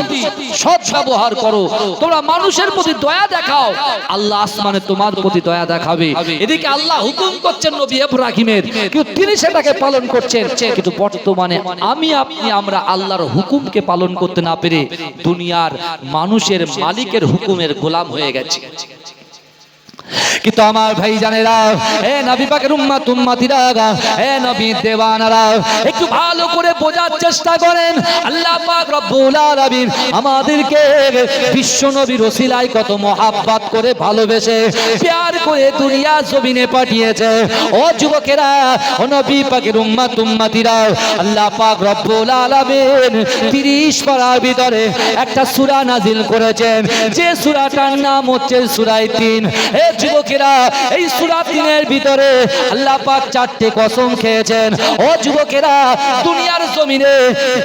সৎ ব্যবহার করো, তোমরা মানুষের প্রতি দয়া দেখাও, আল্লাহ আসমানে তোমার প্রতি দয়া দেখাবে। এদিকে আল্লাহ হুকুম করছেন নবী ইব্রাহিমের, কিন্তু তিনি সেটাকে পালন করছেন। কিন্তু বর্তমানে আমি আপনি আমরা আল্লাহর হুকুমকে পালন করতে না পেরে দুনিয়ার মানুষের মালিকের হুকুমের গোলাম হয়ে গেছি। কিন্তু আমার ভাই জানেরা, এ নবী পাকের উম্মত উম্মতিরা, এ নবী দেওয়ানারা, একটু ভালো করে বোঝার চেষ্টা করেন। আল্লাহ পাক রব্বুল আলামিন আমাদেরকে বিশ্ব নবীর ওসিলায় কত মহব্বত করে ভালোবেসে প্যার করে দুনিয়া জমিনে পাঠিয়েছে। ও যুবকেরা, ও নবী পাকের উম্মত উম্মতিরা, আল্লাহ পাক রব্বুল আলামিন 30 পারার ভিতরে একটা সূরা নাজিল করেছেন, যে সূরাটার নাম হচ্ছে সূরা 3। যুবকেরা, এই সূরা 3-এর ভিতরে আল্লাহ পাক 4টে কসম খেয়েছেন। ও যুবকেরা, দুনিয়ার জমিনে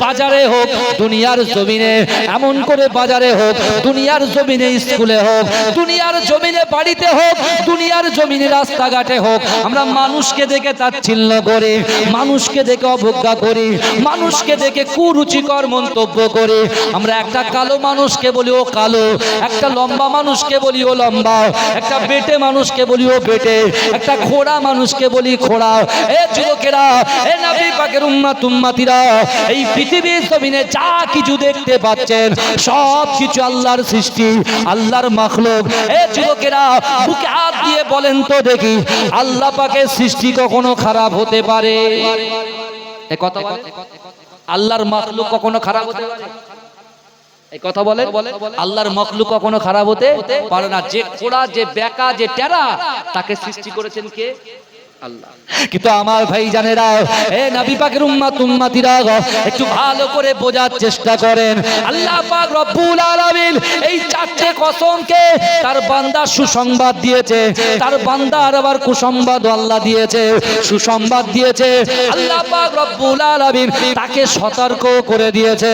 বাজারে হোক, দুনিয়ার জমিনে এমন করে বাজারে হোক, দুনিয়ার জমিনে স্কুলে হোক, দুনিয়ার জমিনে বাড়িতে হোক, দুনিয়ার জমিনে রাস্তাঘাটে হোক, আমরা মানুষকে দেখে তাচ্ছিল্য করি, মানুষকে দেখে অবজ্ঞা করি, মানুষকে দেখে কুরুচিকর মন্তব্য করি। আমরা একটা কালো মানুষকে বলি ও কালো, একটা লম্বা মানুষকে বলি ও লম্বা, একটা বেটে মানুষকে বলি ও বেটে, একটা খোড়া মানুষকে বলি খোড়া। এ যুবকেরা, এ নবী পাকের উম্মত উম্মতিরা, এই পৃথিবীর জমিনে যা কিছু দেখতে পাচ্ছেন সব কিছু আল্লাহর সৃষ্টি, আল্লাহর মাখলুক। এ যুবকেরা, বুকে হাত দিয়ে বলেন তো দেখি, আল্লাহ পাকের সৃষ্টি কখনো খারাপ হতে পারে? এ কথা বলে, আল্লাহর মাখলুক কখনো খারাপ হতে পারে? এই কথা বলে, আল্লাহর মাখলুক কখনো খারাপ হতে পারে না। যে খোড়া, যে বেকা, যে টেরা, তাকে সৃষ্টি করেছেন কে? আল্লাহ। কিন্তু আমার ভাই জানেরা, এ নবী পাকের উম্মত উম্মতিরা, একটু ভালো করে বোঝার চেষ্টা করেন। আল্লাহ পাক রব্বুল আলামিন এই 4টে কসমকে তার বান্দা সুসংবাদ দিয়েছে, তার বান্দার আবার কুসংবাদ আল্লাহ দিয়েছে, সুসংবাদ দিয়েছে। আল্লাহ পাক রব্বুল আলামিন তাকে সতর্ক করে দিয়েছে।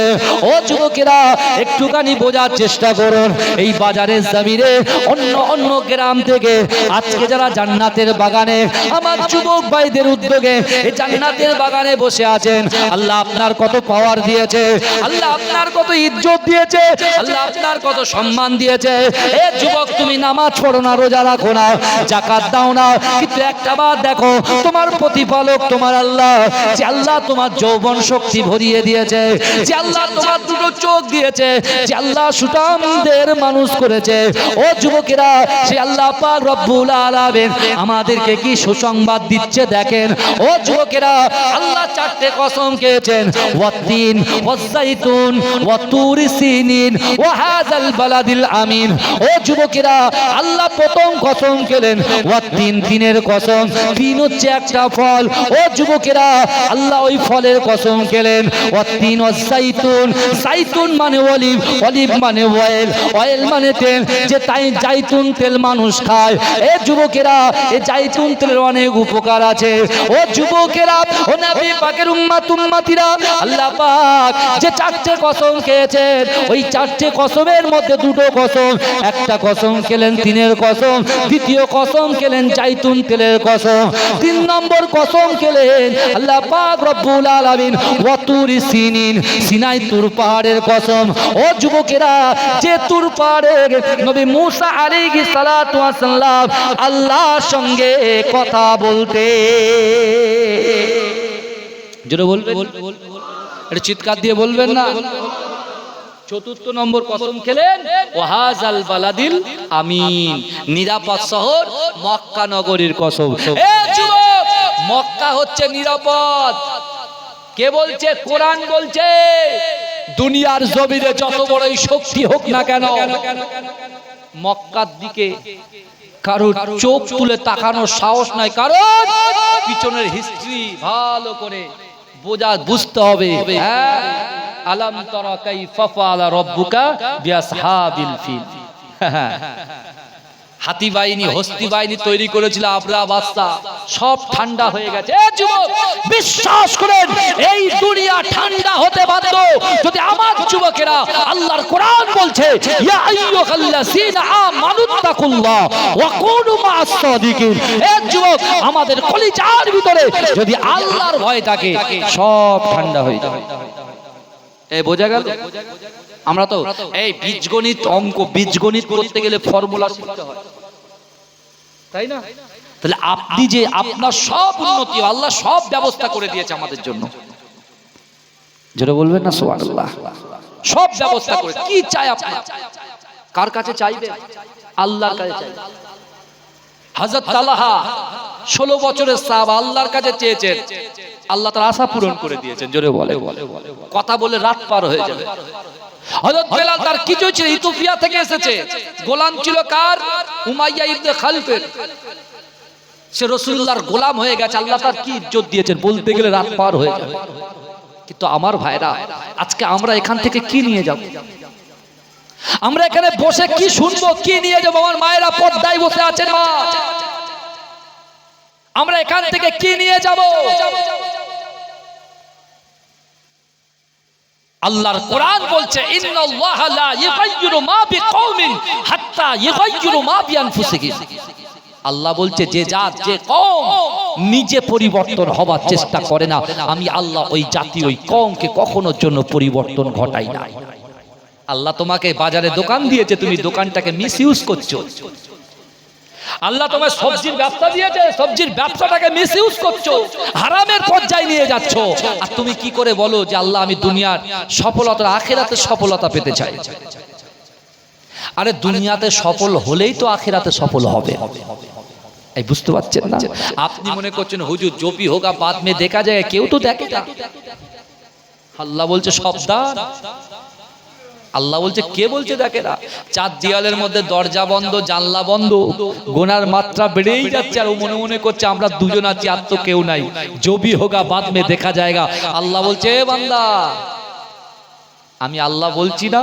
ও যুবকেরা, একটুখানি বোঝার চেষ্টা করুন। এই বাজারের জমিনে অন্য অন্য গ্রাম থেকে আজকে যারা জান্নাতের বাগানে, আমার যুবক ভাইদের উদ্যোগে এই জান্নাতের বাগানে বসে আছেন, আল্লাহ আপনার কত পাওয়ার দিয়েছে, আল্লাহ আপনার কত ইজ্জত দিয়েছে, আল্লাহ আপনার কত সম্মান দিয়েছে। এ যুবক, তুমি নামাজ পড়ো না, রোজা রাখো না, যাকাত দাও না, কিন্তু একটা বার দেখো, তোমার প্রতিপালক তোমার আল্লাহ, যে আল্লাহ তোমার যৌবন শক্তি ভরিয়ে দিয়েছে, যে আল্লাহ তোমার দুটো চোখ দিয়েছে, যে আল্লাহ সুঠামদের মানুষ করেছে। ও যুবকেরা, সে আল্লাহ পাক রব্বুল আলামিন আমাদেরকে কি সুসংবাদ সংবাদ দিচ্ছে দেখেন ও যুবকেরা আল্লাহ চারটে কসম খেয়েছেন ওয়াতিন ওয়াজাইতুন ওয়া তুরি সিনিন ওয়া হাযাল বালাদিল আমিন ও যুবকেরা আল্লাহ প্রথম কসম খেলেন ওয়াতিন তিনের কসম তিন হচ্ছে একটা ফল ও যুবকেরা আল্লাহ ওই ফলের কসম খেলেন ওয়াতিন ওয়াজাইতুন জাইতুন মানে অলিভ অলিভ মানে অয়েল অয়েল মানে তেল যে তাই জাইতুন তেল মানুষ খায় এ যুবকেরা এই জাইতুন তেলের অনেক উপকার আছে ও যুবকেরা ও নবী পাকের উম্মতিরা আল্লাহ পাক যে চারটে কসম খেয়েছেন ওই চারটে কসমের মধ্যে দুটো কসম একটা কসম খেলেন তিনের কসম দ্বিতীয় কসম খেলেন জাইতুন তেলের কসম তিন নম্বর কসম খেলেন আল্লাহ পাক রব্বুল আলামিন ওয়া তুরি সিনিন সিনাই তুর পাহাড়ের কসম ও যুবকেরা যে তুর পাহাড়ে নবী মুসা আলাইহিস সালাতু ওয়াস সালাম আল্লাহর সঙ্গে কথা বলতে জোরে বলবেন এটা চিৎকার দিয়ে বলবেন না চতুর্থ নম্বর কসম খেলেন ওয়াহাজাল বালাদিল আমিন নিরাপদ শহর মক্কা নগরীর কসম এ যুবক মক্কা হচ্ছে নিরাপদ কে বলছে কোরআন বলছে দুনিয়ার জমিনে যত বড়ই শক্তি হোক না কেন মক্কার দিকে কারোর চোখ তুলে তাকানোর সাহস নাই কারণ পিছনের হিস্ট্রি ভালো করে বুঝতে হবে হ্যাঁ আলাম তারা কাইফা ফাআলা রাব্বুকা বিআসহাবিল ফিল হাতি বাহিনী হস্তি বাহিনী তৈরি করেছিল আবরা বাদশা সব ঠান্ডা হয়ে গেছে এ যুবক বিশ্বাস করেন এই দুনিয়া ঠান্ডা হতে বাধ্য যদি আমার যুবকেরা আল্লাহর কোরআন বলছে ইয়া আইয়ুহাল্লাযীনা আমানুত্তাকুল্লাহ ওয়া কুনু মা'আস সাদিকিন এ যুবক আমাদের কলিজার ভিতরে যদি আল্লাহর ভয় থাকে সব ঠান্ডা হয়ে যাবে এই বোঝা গেল আমরা তো এই বীজগণিত অঙ্ক বীজগণিত করতে গেলে ফর্মুলা শিখতে হয় তাই না তাহলে আপনি যে আপনার সব উন্নতি আল্লাহ সব ব্যবস্থা করে দিয়েছে আমাদের জন্য যেটা বলবেন না সুবহানাল্লাহ সব ব্যবস্থা করে কি চাই আপনি কার কাছে চাইবেন আল্লাহর কাছে চাইবেন হযরত তালহা 16 বছরের সাহাবা আল্লাহর কাছে চেয়েছেন আল্লাহ তার আশা পূরণ করে দিয়েছেন জোরে বলে কথা বলে রাত পার হয়ে যাবে হযরত বেলাল তার কিছু ছিল ইথিওপিয়া থেকে এসেছে গোলাম ছিল কার উমাইয়া ইবনে খালিফের সে রাসূলুল্লাহর গোলাম হয়ে গেছে আল্লাহ তার কি ইজ্জত দিয়েছেন বলতে গেলে রাত পার হয়ে যাবে কিন্তু আমার ভাইরা আজকে আমরা এখান থেকে কি নিয়ে যাব আমরা এখানে বসে কি শুনবো কি নিয়ে যাব আমার মায়েরা পর্দায় বসে আছেন মা আমরা এখান থেকে কি নিয়ে যাব আল্লাহর কোরআন বলছে ইন্নাল্লাহা লা ইউগাইয়িরু মা বিকওমিন হাত্তা ইউগাইয়িরু মা বিআনফুসিহিম আল্লাহ বলছে যে জাত যে কওম নিজে পরিবর্তন হবার চেষ্টা করে না আমি আল্লাহ ওই জাতি ওই কওমকে কখনোর জন্য পরিবর্তন ঘটাই না আল্লাহ তোমাকে বাজারে দোকান দিয়েছে তুমি দোকানটাকে মিসইউজ করছো আল্লাহ তোমায় সবজির ব্যবসা দিয়েছে সবজির ব্যবসাটাকে মিসইউজ করছো হারামের পর্যায়ে নিয়ে যাচ্ছ আর তুমি কি করে বলো যে আল্লাহ আমি দুনিয়ার সফলতা আখিরাতে সফলতা পেতে চাই আরে দুনিয়াতে সফল হলেই তো আখিরাতে সফল হবে এই বুঝতে পারছেন না আপনি মনে করছেন হুজুর জবি হোগা বাদ মে দেখা যায় কেউ তো দেখে না আল্লাহ বলছে সাবধান আল্লাহ বলছে কে বলছে দেখে না চার দেয়ালের মধ্যে দরজা বন্ধ জানলা বন্ধ গোনার মাত্রা বেড়েই যাচ্ছে আর ও মনে মনে করছে আমরা দুজন আছি আর তো কেউ নাই জবি হোগা বাদ মে দেখা যায়গা আল্লাহ বলছে এ বান্দা আমি আল্লাহ বলছি না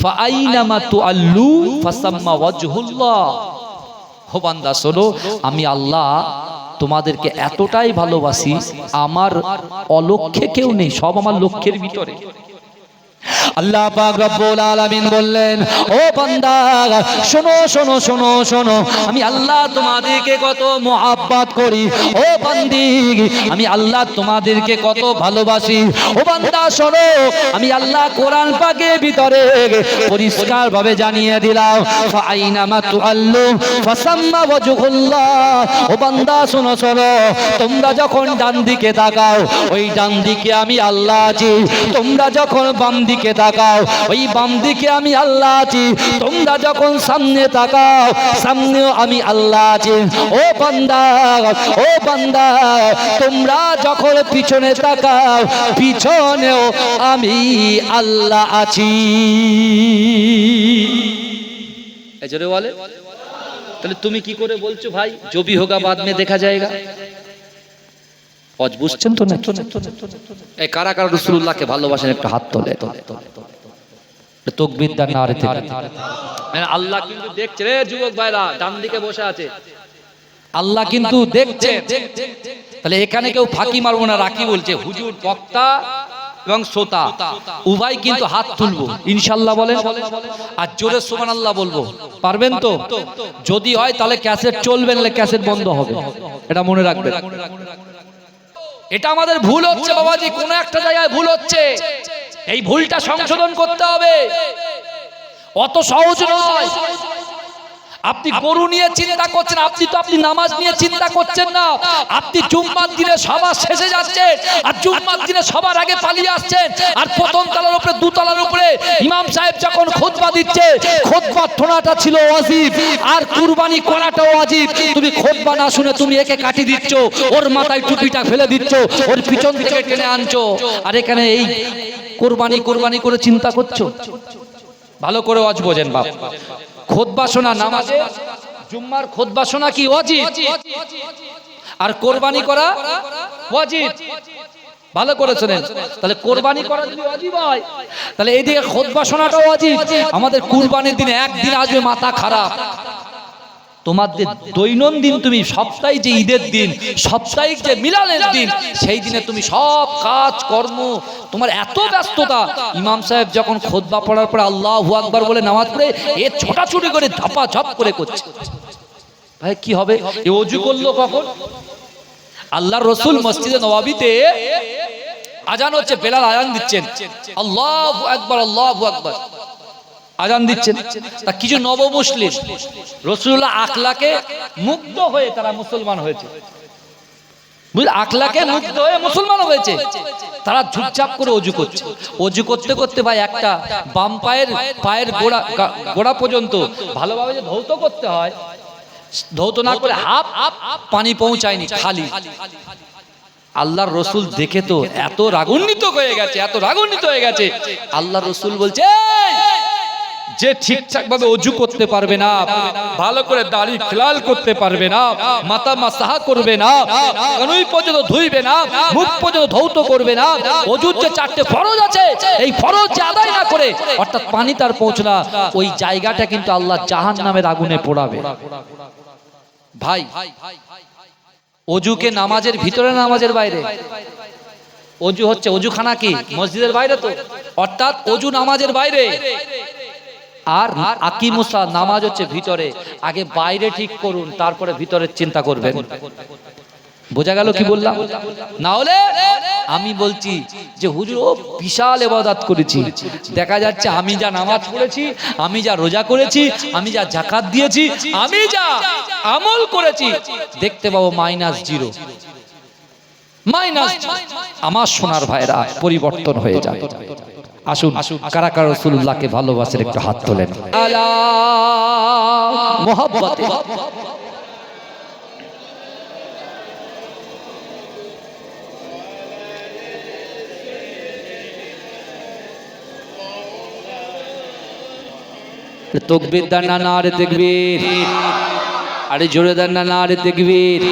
ফাআইনামা তুআল্লু ফাসাম্মা ওয়াজহুল্লাহ ও বান্দা শোনো আমি আল্লাহ তোমাদেরকে এতটাই ভালোবাসি আমার অলক্ষ্যে কেউ নেই সব আমার লক্ষ্যের ভিতরে আল্লাহ পাক রব্বুল আলামিন বললেন ও বান্দা শোনো শোনো শোনো শোনো আমি আল্লাহ তোমাদেরকে কত মহব্বত করি ও বান্দি আমি আল্লাহ তোমাদেরকে কত ভালোবাসি ও বান্দা শোনো আমি আল্লাহ কোরআন পাকের ভিতরে পরিষ্কার ভাবে জানিয়ে দিলাম ফাআইনামা তুআল্লু ফাসাম্মা ওয়াজহুল্লাহ ও বান্দা শোনো শোনো তোমরা যখন ডান দিকে তাকাও ওই ডান দিকে আমি আল্লাহ আছি তোমরা যখন বাম দিকে তাকাও, ওই বাম দিকে আমি আল্লাহ আছি। তোমরা যখন সামনে তাকাও, সামনেও আমি আল্লাহ আছি। ও বান্দা, ও বান্দা, তোমরা যখন পিছনে তাকাও, পিছনেও আমি আল্লাহ আছি। এই জোরে বলে। তাহলে তুমি কি করে বলছো ভাই जो भी होगा बाद में देखा जाएगा? আজ বুঝছেন তো না? এই কারা কারা রাসূলুল্লাহকে ভালোবাসেন একটু হাত তোলে। তাকবীর দান নারে থেকে। আল্লাহ কিন্তু দেখছে রে যুবক ভাইরা, ডান দিকে বসে আছে, আল্লাহ কিন্তু দেখছে। তাহলে এখানে কেউ ফাঁকি মারবো না। রাখি বলছে হুজুর বক্তা এবং শ্রোতা উভয় কিন্তু হাত তুলবো ইনশাআল্লাহ বলেন, আর জোরে সুবহানাল্লাহ বলবো। পারবেন তো? যদি হয় তাহলে ক্যাসেট চলবে, নাহলে ক্যাসেট বন্ধ হবে, এটা মনে রাখবেন। এটা আমাদের ভুল হচ্ছে বাবাজি, কোন একটা জায়গায় ভুল হচ্ছে, এই ভুলটা সংশোধন করতে হবে। অত সহজ নয়। আপনি গরু নিয়ে চিন্তা করছেন, আপনি নামাজ নিয়ে চিন্তা করছেন না। আপনি জুম্মার দিনে সবার শেষে যাচ্ছেন, আর জুম্মার দিনে সবার আগে পালিয়ে আসছেন, আর প্রথম তলার উপরে দুতলার উপরে ইমাম সাহেব যখন খুতবা দিচ্ছে, খুতবা শোনাটা ছিল ওয়াজিব, আর কুরবানি করাটাও ওয়াজিব। তুমি খুতবা না শুনে তুমি একে কাটি দিচ্ছ, ওর মাথায় টুপিটা ফেলে দিচ্ছ, ওর পিছন থেকে টেনে আনছো, আর এখানে এই কুরবানি করে চিন্তা করছো। ভালো করে ওয়াজ বোঝেন বাপ। খুতবা শোনা নামাজে, জুম্মার খুতবা শোনা কি ওয়াজিব, আর কুরবানি করা ওয়াজিব। ভালো করে শুনেন। তাহলে কুরবানি করা যদি ওয়াজিব হয়, তাহলে এইদিকে খুতবা শোনাটা ওয়াজিব। আমাদের কুরবানির দিনে একদিন আসবে মাথা খারাপ, তোমাদের দৈনন্দিন তুমি সপ্তাহে যে ঈদের দিন, সাপ্তাহিক যে মিলানের দিন, সেই দিনে তুমি সব কাজ কর্ম, তোমার এত ব্যস্ততা, ইমাম সাহেব যখন খুতবা পড়ার পরে আল্লাহু আকবার বলে নামাজ পড়ে এ ছোটাছুটি করে ঝাপাঝাপ করে করছে, ভাই কি হবে? এ ওযু করলো কখন? আল্লাহর রাসূল মসজিদে নববীতে আজান হচ্ছে, বেলাল আজান দিচ্ছেন, আল্লাহু আকবার আল্লাহু আকবার আজান দিচ্ছেন। তা কিছু নব মুসলিম রাসূলুল্লাহ আখলাকে মুগ্ধ হয়ে তারা মুসলমান হয়েছে, বুঝলে, আখলাকে মুগ্ধ হয়ে মুসলমান হয়েছে। তারা ঝুপঝাপ করে ওযু করছে। ওযু করতে করতে ভাই একটা বাম পায়ের গোড়া পর্যন্ত ভালোভাবে যে ধৌত করতে হয়, ধৌত না করে হাফ পানি পৌঁছায়নি, খালি। আল্লাহর রাসূল দেখে তো এত রাগান্বিত হয়ে গেছে, এত রাগান্বিত হয়ে গেছে। আল্লাহর রাসূল বলছে, যে ঠিকঠাক ভাবে ওযু করতে পারবে না, ভালো করে দাড়ি খেলাল করতে পারবে না, মাথা মাসাহা করবে না, কানুই পর্যন্ত ধুইবে না, মুখ পর্যন্ত ধৌত করবে না, ওযুর যে 4টে ফরজ আছে, এই ফরজ যে আদায় না করে, অর্থাৎ পানি তার পৌঁছনা, ওই জায়গাটা কিন্তু আল্লাহ জাহান্নামের আগুনে পোড়াবে। ভাই, ওযুকে নামাজের ভিতরে, নামাজের বাইরে? ওযু হচ্ছে, ওযুখানা কি মসজিদের বাইরে তো, অর্থাৎ ওযু নামাজের বাইরে, আর আকিমুসা নামাজ হচ্ছে ভিতরে। আগে বাইরে ঠিক করুন, তারপরে ভিতরের চিন্তা করবেন। বোঝা গেল কি বললাম? না হলে আমি বলছি যে হুজুর ও বিশাল ইবাদত করেছি, দেখা যাচ্ছে আমি যা নামাজ পড়েছি, আমি যা রোজা করেছি, আমি যা যাকাত দিয়েছি, আমি যা আমল করেছি, দেখতে পাবো -0, আমার সোনার ভাইরা পরিবর্তন হয়ে যায়। আসুন, কারা কারা রাসূলুল্লাহকে ভালোবাসেন একটু হাত তোলেন। আলা মুহাব্বতে। তাকবীর দেন না, নারে তাকবীর, আরে জোরে দেন না, নারে তাকবীর।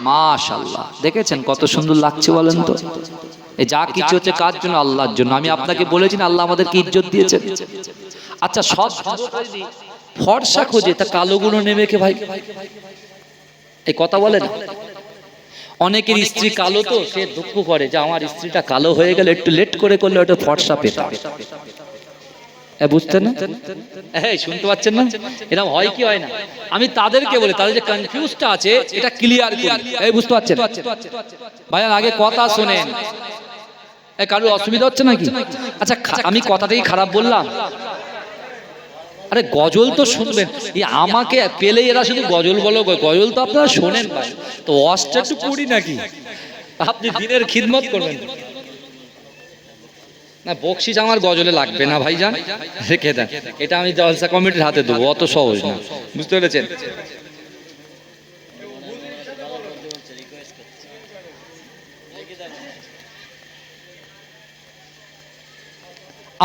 মাশাআল্লাহ, দেখেছেন কত সুন্দর লাগছে বলেন তো? এই যা কিছু হচ্ছে কার জন্য? আল্লাহর জন্য। আমি আপনাকে বলেছি না আল্লাহ আমাদেরকে ইজ্জত দিয়েছেন। আচ্ছা, সব ফর্সা খোঁজে, তা কালো গুলো নেবে কে ভাই? এই কথা বলে না? অনেকের স্ত্রী কালো, তো সে দুঃখ করে যে আমার স্ত্রীটা কালো হয়ে গেল, একটু লেট করে করলে ওটা ফর্সা পেতাম। বুঝতেন না? এই শুনতে পাচ্ছেন না? এরকম হয় কি হয় না? আমি তাদেরকে বলি, তাদের যে কনফিউজটা আছে এটা ক্লিয়ার করি। এই বুঝতে পারছেন ভাইয়া? আগে কথা শুনেন। কারোর অসুবিধা হচ্ছে নাকি? আচ্ছা, আমি কথাটাই খারাপ বললাম? আরে গজল তো শুনবেন, এই আমাকে পেলে এরা শুধু গজল বলো, গজল তো আপনারা শোনেন ভাই, তো ওয়াজটা একটু করি নাকি? আপনি দিনের খিদমত করবেন না বকশিস আমার গজলে লাগবে না ভাইজান, রেখে দেন, এটা আমি জলসা কমিটির হাতে দেবো, অত সহজ না, বুঝতে পেরেছেন?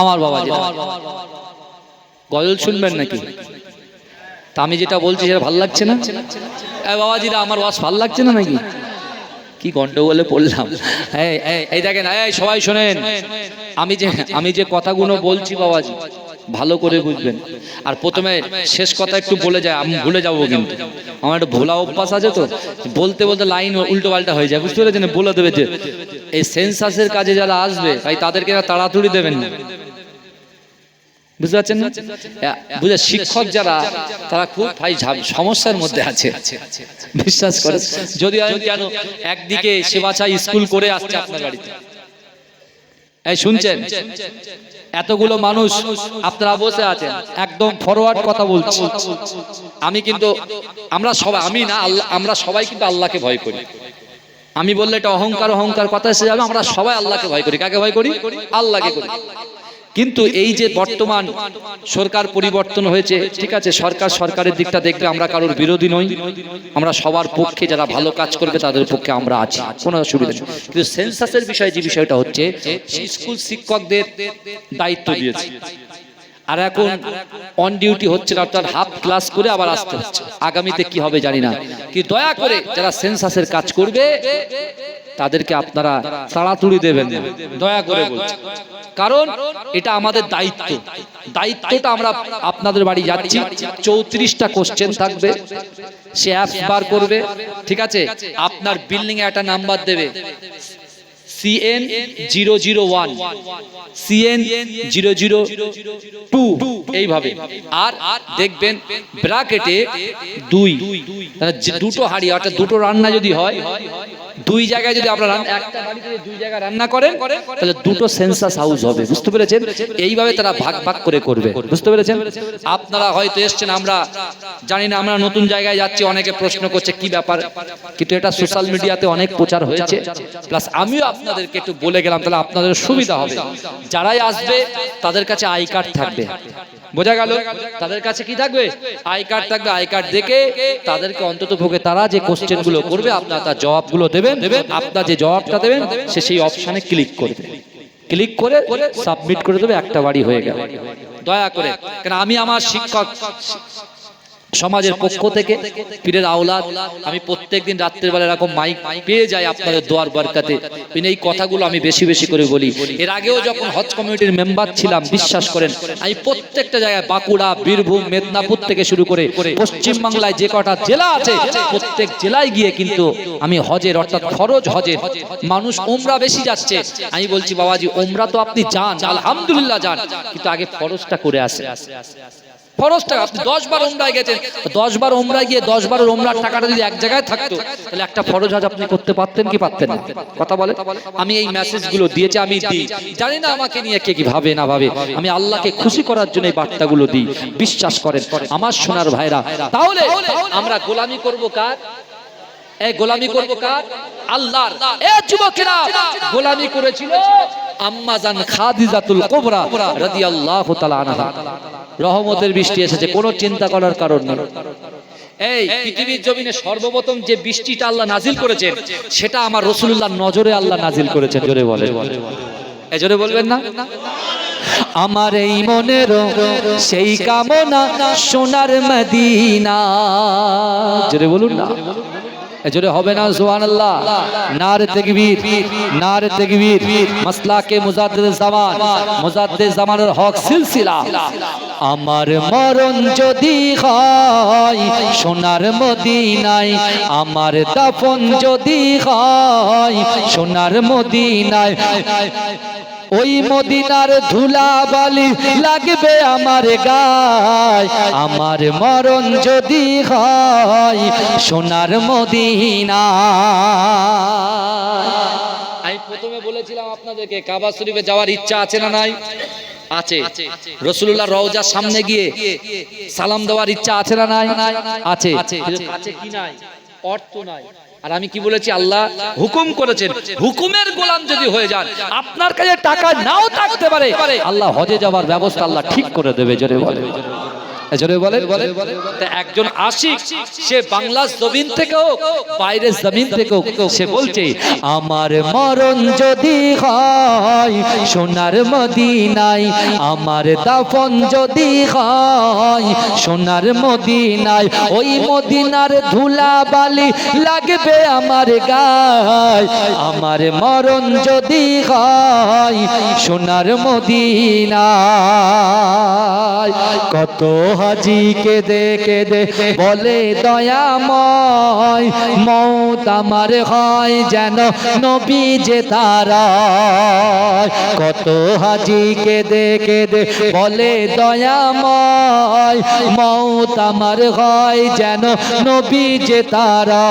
আমার বাবাজি গজল শুনবেন নাকি? তা আমি যেটা বলছি সেটা ভালো লাগছে না? বাবাজিরা আমার ওয়াজ ভালো লাগছে না নাকি? কি গন্ডগোলে পড়লাম। এই দেখেন, এই সবাই শোনেন, আমি যে কথাগুলো বলছি বাবাজি ভালো করে বুঝবেন। আর প্রথমে শেষ কথা একটু বলে যায়, আমি ভুলে যাবো, কিন্তু আমার একটা ভোলা অভ্যাস আছে, তো বলতে বলতে লাইন উল্টো পাল্টা হয়ে যায়, বুঝতে পেরেছেন? বলে দেবে যে এই সেন্সাসের কাজে যারা আসবে ভাই তাদেরকে তাড়াতাড়ি দেবেন না, বুঝতে পারছেন না? বুঝে শিক্ষক যারা তারা খুব ভাই সমস্যার মধ্যে আছে, বিশ্বাস করে। যদি কেন একদিকে সেবাচা স্কুল করে আসছে আপনার বাড়িতে, এই শুনছেন, এতগুলো মানুষ আপনারা বসে আছেন, একদম ফরওয়ার্ড কথা বলছি আমি, কিন্তু আমরা সবাই, আমি না আল্লাহ, আমরা সবাই কিন্তু আল্লাহকে ভয় করি। আমি বললে এটা অহংকার কথা এসে যাবে, আমরা সবাই আল্লাহকে ভয় করি। কাকে ভয় করি? আল্লাহকে করি। কিন্তু এই যে বর্তমান সরকার পরিবর্তন হয়েছে, ঠিক আছে, সরকারের দিকটা দেখলে আমরা কারোর বিরোধী নই, আমরা সবার পক্ষে, যারা ভালো কাজ করবে তাদের পক্ষে আমরা আছি, কোনো অসুবিধা নেই। কিন্তু সেন্সাসের বিষয়ে যে বিষয়টা হচ্ছে, স্কুল শিক্ষকদের দায়িত্ব দিয়েছে, আর এখন অন ডিউটি হচ্ছে না, অর্থাৎ হাফ ক্লাস করে আবার আসতে হচ্ছে। আগামীতে কি হবে জানি না, কি দয়া করে যারা সেন্সাসের কাজ করবে তাদেরকে আপনারা তাড়াতাড়ি দেবেন না, দয়া করে বলছি। কারণ এটা আমাদের দায়িত্বটা আমরা আপনাদের বাড়ি যাচ্ছি, 34টা কোশ্চেন থাকবে, সে অ্যাপস বার করবে, ঠিক আছে, আপনার বিল্ডিং এ একটা নাম্বার দেবে CN 001 CN 002 এইভাবে, আর দেখবেন ব্র্যাকেটে 2, দুটো হাঁড়ি, অর্থাৎ দুটো রান্না যদি হয়, দুই জায়গায় যদি আপনারা একটা বাড়িতে দুই জায়গায় রান্না করেন তাহলে দুটো সেন্সাস হাউস হবে, বুঝতে পেরেছেন? এইভাবে তারা ভাগ করে করবে, বুঝতে পেরেছেন? আপনারা হয়তো এসছেন, আমরা জানি না, আমরা নতুন জায়গায় যাচ্ছি, অনেকে প্রশ্ন করছে কি ব্যাপার, কিন্তু এটা সোশ্যাল মিডিয়াতে অনেক প্রচার হয়েছে, প্লাস আমিও আপনাদেরকে একটু বলে গেলাম, তাহলে আপনাদের সুবিধা হবে। যারাই আসবে তাদের কাছে আই কার্ড থাকবে, বোঝা গেল? তাদের কাছে কি থাকবে? আই কার্ড থাকবে। আই কার্ড দেখে তাদেরকে অন্তত পক্ষে তারা যে কোশ্চেন গুলো করবে আপনারা তার জবাবগুলো দেবেন, আপনার যে জবাবটা দেবেন সে সেই অপশনে ক্লিক করবে, ক্লিক করে সাবমিট করে দেবে, একটা বাড়ি হয়ে গেল। দয়া করে, কারণ আমি আমার শিক্ষক সমাজের পক্ষ থেকে, পীরের আওলাদ, আমি প্রত্যেকদিন রাত্রের বেলা এরকম মাইক পেয়ে যাই আপনাদের দোয়ার বরকতে, এই কথাগুলো আমি বেশি বেশি করে বলি। এর আগেও যখন হজ কমিটির মেম্বার ছিলাম, বিশ্বাস করেন আমি প্রত্যেকটা জায়গায়, বাঁকুড়া, বীরভূম, মেদিনীপুর থেকে শুরু করে পশ্চিম বাংলায় যে কটা জেলা আছে প্রত্যেক জেলায় গিয়ে কিন্তু আমি হজের, অর্থাৎ ফরজ হজের, মানুষ ওমরা বেশি যাচ্ছে, আমি বলছি বাবাজি ওমরা তো আপনি যান, আলহামদুলিল্লাহ যান, কিন্তু আগে ফরজটা করে আসে। ফরজটা আপনি 10 বার ওমরায় গেছেন, 10 বার ওমরায় গিয়ে 10 বারের ওমরার টাকাটা যদি এক জায়গায় থাকতো তাহলে একটা ফরজ হজ আপনি করতে পারতেন কি পারতেন না? কথা বলে। আমি এই মেসেজগুলো দিয়েছি, আমি দিই, জানি না আমাকে নিয়ে কে কি ভাবে না ভাবে, আমি আল্লাহকে খুশি করার জন্য এই বার্তাগুলো দিই, বিশ্বাস করেন আমার সোনার ভাইরা। তাহলে আমরা গোলামি করব কার? এই গোলামি করব কার? আল্লাহর। এ যুবকেরা, গোলামি করেছিল আম্মা জান খাদিজাতুল কুবরা রাদিয়াল্লাহু তাআলা আনহা। রহমতের বৃষ্টি এসেছে, কোনো চিন্তা করার কারণ নেই। এই পৃথিবীর জমিনে সর্বপ্রথম যে বৃষ্টিটা আল্লাহ নাজিল করেছেন সেটা আমার রাসূলুল্লাহর নজরে আল্লাহ নাজিল করেছেন। জোরে বলে, এই জোরে বলবেন না? আমার এই মনের সেই কামনা সোনার মদিনা, জোরে বলুন না, জোরে হবে না? সুবহানাল্লাহ, নারে তাকবীর, নারে তাকবীর। মাসলাকে মুজাদ্দিদ জামানের হক সিলসিলা। আমার মরণ যদি হয় সোনার মদিনায়, আমার দাফন যদি হয় সোনার মদিনায়, ওই মদিনার ধুলা বালি লাগবে আমার গায়, আমার মরণ যদি হয় সোনার মদিনা। আমি প্রথমে বলেছিলাম আপনাদেরকে কাবা শরীফে যাওয়ার ইচ্ছা আছে না নাই? আছে। রাসূলুল্লাহ রওজার সামনে গিয়ে সালাম দেওয়ার ইচ্ছা আছে না নাই? আছে। কাছে কি নাই? অর্থ নাই। আর আমি কি বলেছি, আল্লাহ হুকুম করেছেন, হুকুমের গোলাম যদি হয়ে যান, আপনার কাছে টাকা নাও থাকতে পারে, আল্লাহ হজে যাওয়ার ব্যবস্থা আল্লাহ ঠিক করে দেবে। জোরে বলে, জোরে বলে। তা একজন আশিক, সে বাংলার জমিন থেকে হোক, বাইরের জমিন থেকে হোক, সে বলছে আমার মরণ যদি হয় সোনার মদিনায়, আমার দাফন যদি হয় সোনার মদিনায়, ওই মদিনার ধুলা বালি লাগবে আমার গায়, আমার মরণ যদি হয় সোনার মদিনায়। কত হাজি কেঁদে কেঁদে বলে দয়াময়, মৌত আমার হয় যেন নবী যে তারা। কত হাজি কেঁদে কেঁদে বলে দয়াময়, মৌত আমার হয় যেন নবী যে তারা।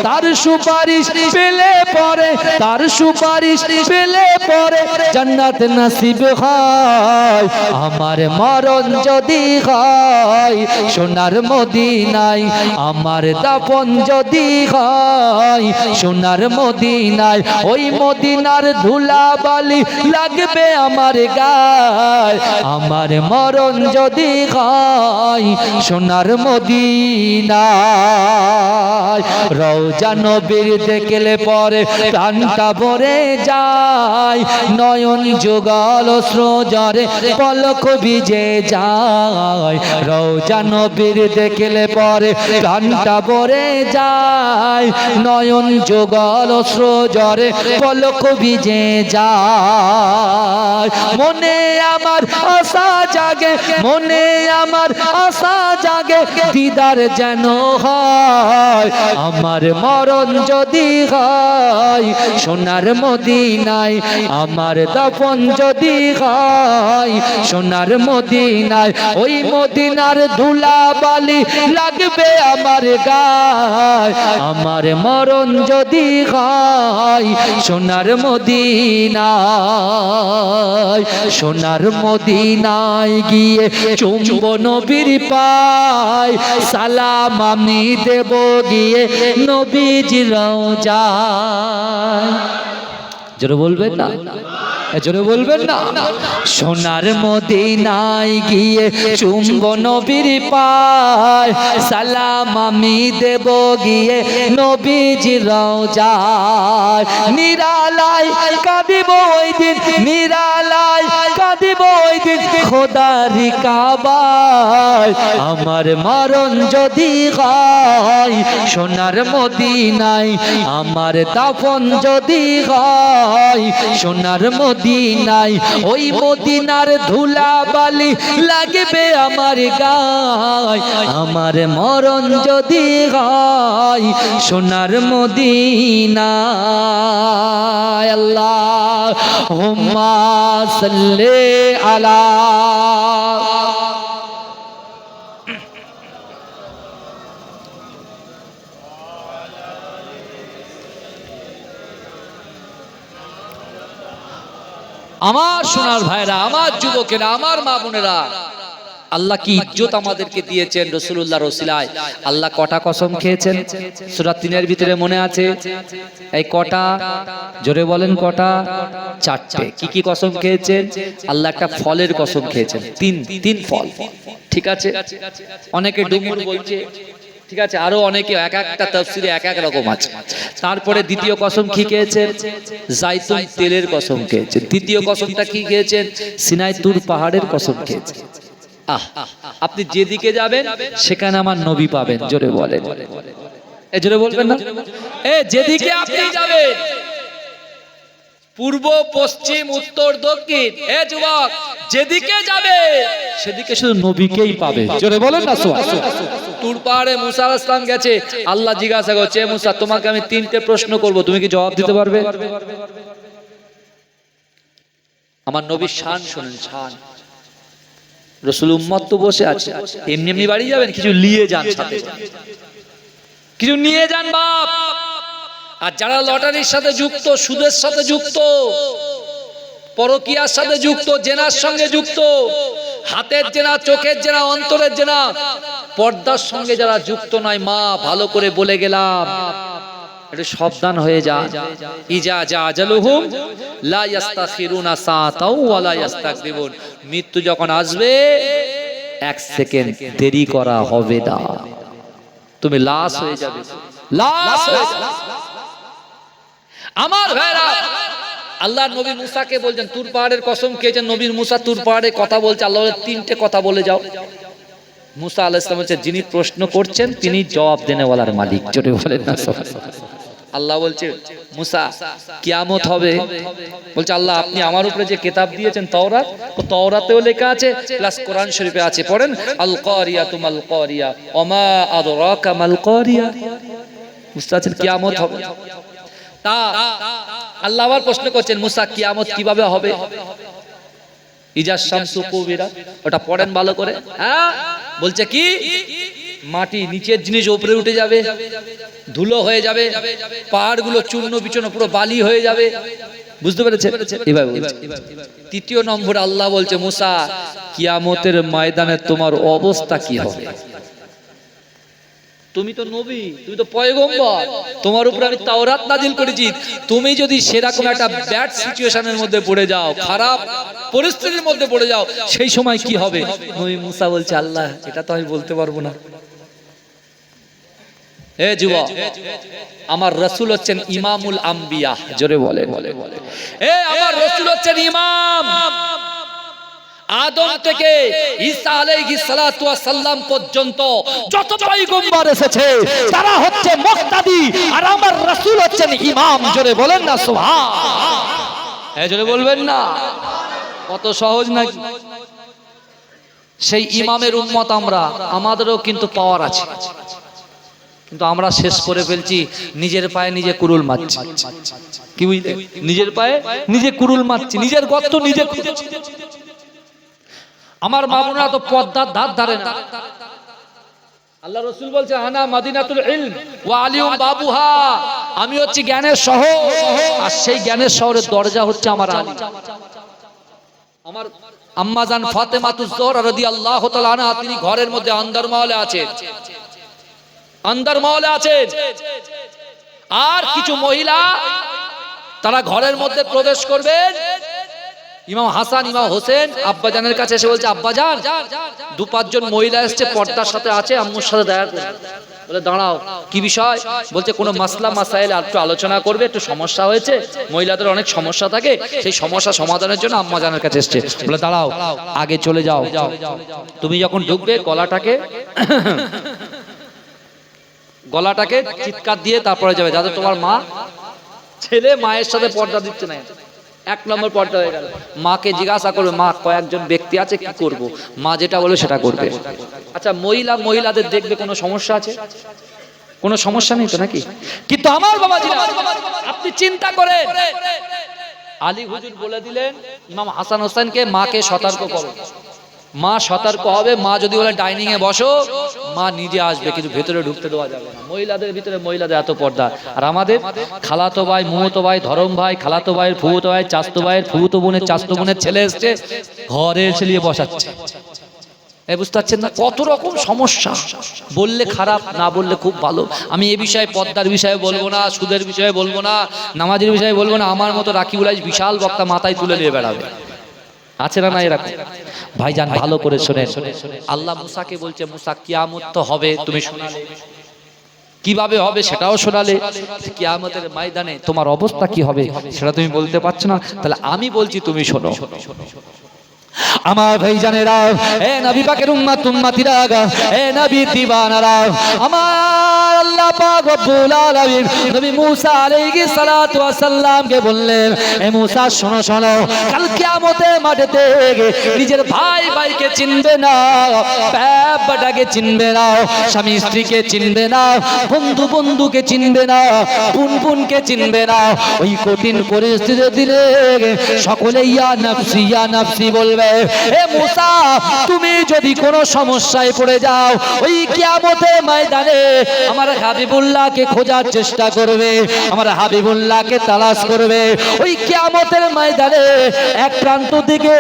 তার সুপারিশ পেলে পরে, তার সুপারিশ পেলে পরে জান্নাত নসিব হয়, আমার মরণ যদি হয় সোনার মদিনায়, আমার দাফন যদি হয় সোনার মদিনায়, ওই মদিনার ধুলা বালি লাগবে আমার গায়, আমার মরণ যদি হয় সোনার মদিনায়। রওজা নবীর দেখলে পরে প্রাণটা ভরে যায়, নয়ন যুগল অশ্রুজরে পলক ভিজে যায়। রওজা নবীর দেখলে পরে প্রাণটা ভরে যায়, নয়ন যুগল অশ্রুজরে পলক ভিজে যায়। মনে আমার আশা জাগে, মনে আমার আশা জাগে, দিদার যেন হয়, আমার মরণ যদি হয় সোনার মদিনায়, আমার দাফন যদি হয় সোনার মদিনায়, ওই মদিনার ধুলা বালি লাগবে আমার গায়, আমার মরণ যদি হয় সোনার মদিনায়। সোনার মদিনায় গিয়ে চুম্ব নবীর পায়, সালাম আমি দেব গিয়ে নবীজির রওজায়। জোরে বলবেন না, জোরে বলবেন না। সোনার মদিনায় গিয়ে চুম্ব নবীর পায়, সালাম আমি দেব গিয়ে নবীজির রওজায়। নিরালায় কাঁদিব ওই দিন, নিরালায় কাঁদিব ওই দিন খোদার কাবায়, আমার মরণ যদি হয় সোনার মদিনায়, আমার দাফন যদি হয় সোনার মদিনায়, ওই মদিনার ধুলা বালি লাগবে আমার গায়, আমার মরণ যদি হয় সোনার মদিনায়। আল্লাহুম্মা সাল্লি আলা। আমার সোনার ভাইরা, আমার যুবকেরা, আমার মা বোনেরা, আল্লাহ কি ইজ্জত আমাদেরকে দিয়েছেন রাসূলুল্লাহর ওসিলায়। আল্লাহ কটা কসম খেয়েছেন সূরা ৩-এর ভিতরে মনে আছে? এই কটা, জোরে বলেন কটা? ৪টে। কি কি কসম খেয়েছেন? আল্লাহ একটা ফলের কসম খেয়েছেন, তিন ফল। ঠিক আছে, অনেকে ডুমুর বলছে, ঠিক আছে, আরো অনেকে এক একটা তাফসীরে এক এক রকম আছে। তারপরে দ্বিতীয় কসম কি খেয়েছেন? জাইতুন তেলের কসম খেয়েছেন। তৃতীয় কসমটা কি খেয়েছেন? সিনাই তুর পাহাড়ের কসম খেয়েছেন। আপনি যেদিকে যাবেন সেখানে আমার নবী পাবেন। জোরে বলেন, জোরে বলবেন না? যেদিকে আপনি যাবেন, পূর্ব পশ্চিম উত্তর দক্ষিণ, যুবক যেদিকে যাবে সেদিকে শুধু নবীকেই পাবে। জোরে বলেন না? তুর পাহাড়ে মুসা আলাইহিস সালাম গেছে, আল্লাহ জিজ্ঞাসা করছে, মুসা তোমাকে আমি 3টে প্রশ্ন করব, তুমি কি জবাব দিতে পারবে? আমার নবীর শান শুনেন, শান। রাসূল উম্মত তো বসে আছে, এমনি এমনি বাড়ি যাবেন? কিছু নিয়ে যান সাথে, কিছু নিয়ে যান বাপ। আর যারা লটারির সাথে যুক্ত, সুদের সাথে যুক্ত, পরকীয়ার সাথে যুক্ত, জেনার সঙ্গে যুক্ত, হাতের জেনা, চোখের জেনা, অন্তরের জেনা, পর্দার সঙ্গে যারা যুক্ত নয়, মা ভালো করে বলে গেলাম, একটু সাবধান হয়ে যা। ইজা জা আজালুহুম লা ইস্তাখিরুনা সাআতাও ওয়া লা ইস্তাকদিমুন। মৃত্যু যখন আসবে 1 সেকেন্ড দেরি করা হবে না, তুমি লাশ হয়ে যাবে, লাশ হয়ে যাবে। আমার ভাইরা, আল্লাহর নবী মুসাকে বলছেন তুর পাহাড়ের কসম খেয়েছেন, নবী মুসা তুর পাহাড়ে কথা বলছে, আল্লাহ বলে 3টে কথা বলে যাও। মুসা আলাইহিস সালাম বলছে যিনি প্রশ্ন করছেন তিনি জবাব দেনেওয়ালার মালিক, জোরে বলেন না সুবহানাল্লাহ। আল্লাহ বলছে মুসা কিয়ামত হবে, বলছে আল্লাহ আপনি আমার উপরে যে কিতাব দিয়েছেন তাওরাত, ও তাওরাতেও লেখা আছে প্লাস কোরআন শরীফে আছে, পড়েন আল কারিয়াতু মাল কারিয়া ওমা আদরাকা মাল কারিয়া। মুসা বলছেন কিয়ামত হবে। তা আল্লাহ আবার প্রশ্ন করছেন মুসা কিয়ামত কিভাবে হবে? ইজা শামসু কুবিরাত, ওটা পড়েন ভালো করে। হ্যাঁ, বলছে কি মাটি নিচের জিনিস উপরে উঠে যাবে, ধুলো হয়ে যাবে, পাহাড়গুলো চূর্ণ বিচূর্ণ পুরো বালি হয়ে যাবে, বুঝতে পেরেছেন? এভাবে বলছে। 3য় নম্বর আল্লাহ বলছে মুসা কিয়ামতের ময়দানে তোমার অবস্থা কি হবে? তুমি তো নবী, তুমি তো পয়গম্বর, তোমার উপর আমি তাওরাত নাজিল করেছি, তুমি যদি সেরকম একটা ব্যাড সিচুয়েশনের মধ্যে পড়ে যাও, খারাপ পরিস্থিতির মধ্যে পড়ে যাও, সেই সময় কি হবে? নবী মুসা বলছে আল্লাহ এটা তো আমি বলতে পারবো না। হে যুবক, আমার রাসূল হচ্ছেন ইমামুল আম্বিয়া, জোরে বলে। এ আমার রাসূল হচ্ছেন ইমাম। আদম থেকে ঈসা আলাইহিস সালাতু ওয়াস সালাম পর্যন্ত যত পয়গম্বর এসেছে তারা হচ্ছে মুক্তাদি, আর আমার রাসূল হচ্ছেন ইমাম, জোরে বলেন না সুবহানাল্লাহ। এই জোরে বলবেন না, কত সহজ নাকি? সেই ইমামের উম্মত আমরা, আমাদেরও কিন্তু পাওয়ার আছে, কিন্তু আমরা শেষ করে ফেলছি, নিজের পায়ে নিজে কুরুল মারছি। কি বুঝলে? নিজের পায়ে নিজে কুরুল মারছি, নিজের গর্ত নিজে খুঁড়ছি। আমার মামুনা তো পদ্মার ধার ধারে না। আল্লাহ রাসূল বলছে আনা মাদিনাতুল ইলম ওয়া আলিউম বাবুহা, আমি হচ্ছি জ্ঞানের শহর, আর সেই জ্ঞানের শহরের দরজা হচ্ছে আমার আলী। আমার আম্মা জান ফাতেমাতুজ জোহরা রাদিয়াল্লাহু তাআলা আনহা, তিনি ঘরের মধ্যে আন্দার মহলে আছেন, আন্দার মহলে আছেন, আর কিছু মহিলা তারা ঘরের মধ্যে প্রবেশ করবেন। ইমাম হাসান ইমাম হোসেন আব্বাজানের কাছে এসে বলছে আব্বাজান 2-5 জন মহিলা এসেছে, পর্দার সাথে আছে, আম্মুর সাথে দেখা করবে। বলে দাঁড়াও, কি বিষয়? বলছে কোনো মাসলা মাসাইল একটু আলোচনা করবে, একটু সমস্যা হয়েছে, মহিলাদের অনেক সমস্যা থাকে, সেই সমস্যা সমাধানের জন্য আম্মাজানের কাছে এসেছে। বলে দাঁড়াও, আগে চলে যাও, তুমি যখন ঢুকবে গলাটাকে চিৎকার দিয়ে তারপরে যাবে, যাতে তোমার মা ছেলে মায়ের সাথে পর্দা দিচ্ছে না। 1 নম্বর পর্দা হয়ে গেল। মাকে জিজ্ঞাসা করবে মা কয়েকজন ব্যক্তি আছে কি করব, মা যেটা বলে সেটা করবে। আচ্ছা মহিলাদের দেখবে কোনো সমস্যা আছে? কোনো সমস্যা নেই তো নাকি? কিন্তু আমার বাবাজি আপনি চিন্তা করেন, আলী হুজুর বলে দিলেন ইমাম হাসান হোসেনকে মাকে সতর্ক করো, মা সতর্ক হবে। মা যদি বলে ডাইনিং এ বসো, মা নিজে আসবে, কিন্তু ভেতরে ঢুকতে দেওয়া যাবে না। মহিলাদের ভিতরে মহিলাদের এত পর্দা। আর আমাদের খালাতো ভাই, মুহতো ভাই, ধরম ভাই, খালাতো ভাইয়ের ফুফুতো ভাই, চাচতো ভাইয়ের ফুফুতো বোনের, চাচতো বোনের ছেলে এসছে, ঘরে এসে নিয়ে বসাচ্ছে। বুঝতে পারছেন না কত রকম সমস্যা? বললে খারাপ, না বললে খুব ভালো। আমি এ বিষয়ে পর্দার বিষয়ে বলবো না, সুদের বিষয়ে বলবো না, নামাজের বিষয়ে বলবো না। আমার মতো রাকিবুল আইজ বিশাল বক্তা মাথায় তুলে নিয়ে বেড়াবে, আছে না না এরকম? ভাইজান ভালো করে শোনেন, আল্লাহ মুসাকে বলছে মুসা কিয়ামত তো হবে, তুমি শোনালে, কিভাবে হবে সেটাও শোনালে, কিয়ামতের ময়দানে তোমার অবস্থা কি হবে সেটা তুমি বলতে পারছো না, তাহলে আমি বলছি তুমি শোনো। আমার ভাইজানেরা, এ নবী পাকের উম্মত উম্মতিরা, এ নবী দিওয়ানারা, আমার আল্লাহ পাক রব্বুল আলামিন নবী মুসা আলাইহিস সালাতু ওয়াস সালামকে বললেন, এ মুসা শোনো শোনো, কাল কিয়ামতের মাঠেতে নিজের ভাই ভাইকে চিনবে না, বাপ বেটাকে চিনবে না, স্বামী স্ত্রীকে চিনবে না, বন্ধু বন্ধুকে চিনবে না, বোন বোনকে চিনবে না। ওই কঠিন পরিস্থিতিতে দিলে সকলে ইয়া নাফসি বলবে। এ মুসা, তুমি যদি কোনো সমস্যায় পড়ে যাও, ওই কিয়ামতের ময়দানে আমার হাবিবুল্লাহকে খোঁজার চেষ্টা করবে, আমার হাবিবুল্লাহকে তালাশ করবে। ওই কিয়ামতের ময়দানে এক প্রান্ত থেকে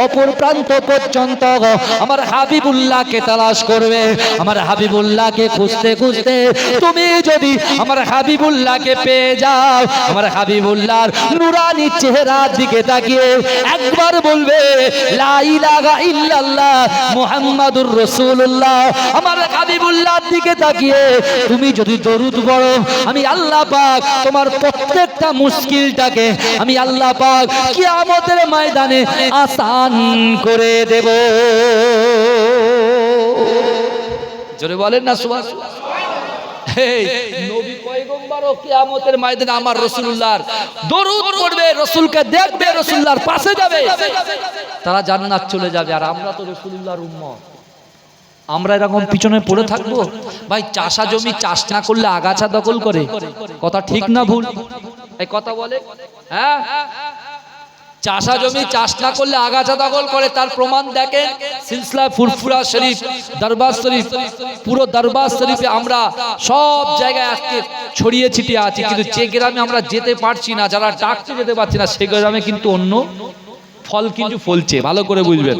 অপর প্রান্ত পর্যন্ত পর্যন্ত আমার হাবিবুল্লাহকে তালাশ করবে। আমার হাবিবুল্লাহকে খুঁজতে খুঁজতে তুমি যদি আমার হাবিবুল্লাহকে পেয়ে যাও, আমার হাবিবুল্লাহর নুরানি চেহারার দিকে তাকিয়ে একবার বলবে লা ইলাহা ইল্লাল্লাহ মুহাম্মাদুর রাসূলুল্লাহ। আমার হাবিবুল্লাহর দিকে তাকিয়ে তুমি যদি দরুদ পড়ো, আমি আল্লাহ পাক তোমার প্রত্যেকটা মুশকিলটাকে আমি আল্লাহ পাক কিয়ামতের ময়দানে আসান করে দেব। জোরে বলেন না সুবহানাল্লাহ। নবী পয়গম্বরও কিয়ামতের ময়দানে আমার রাসূলুল্লাহর দরুদ পড়বে, রাসূলকে দেখবে, রাসূলুল্লাহর পাশে যাবে, তারা জান্নাত চলে যাবে। আর আমরা তো রাসূলুল্লাহর উম্মত, আমরা এরকম পিছনে পড়ে থাকবো? ভাই চাষা জমি চাষ না করলে আগাছা দখল করে, কথা ঠিক না ভুল? এই কথা বলে, হ্যাঁ, চাষা জমি চাষ না করলে আগাছা দখল করে। তার প্রমাণ দেখেন সিলসিলা ফুরফুরা শরীফ, দরবার শরীফ, পুরো দরবার শরীফে আমরা সব জায়গায় আজকে ছড়িয়ে ছিটিয়ে আছি, কিন্তু যে গ্রামে আমরা যেতে পারছি না, যারা ডাকতে যেতে পারছি না, সে গ্রামে কিন্তু অন্য ফল কিন্তু ফলছে। ভালো করে বুঝবেন।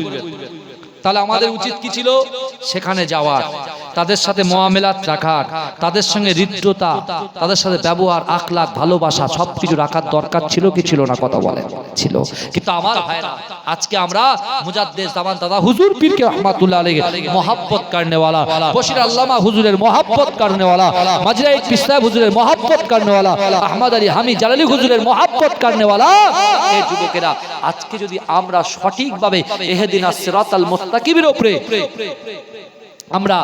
তাহলে আমাদের উচিত কি ছিল? সেখানে যাওয়ার, তাদের সাথে মুআমেলাত রাখার, তাদের সঙ্গে হৃদ্রতা, তাদের সাথে ব্যবহার, আখলাক, ভালোবাসা সবকিছু রাখার দরকার ছিল কি ছিল না? কথা বলে ছিল। কিন্তু আমার ভাইরা, আজকে আমরা মুজাদ্দেদ জামান দাদা হুজুর পীরকে রহমাতুল্লাহ আলাইহি মোহাব্বত করনে वाला, বশির আল্লামা হুজুরের মোহাব্বত করনে वाला, মাজরাই পিসলাম হুজুরের মোহাব্বত করনে वाला, আহমদ আলী হামিদ জালালি হুজুরের মোহাব্বত করনে वाला এই যুবকেরা আজকে যদি আমরা সঠিকভাবে ইহদিনাস সিরাতাল মুস্তাকিমের উপরে আমরা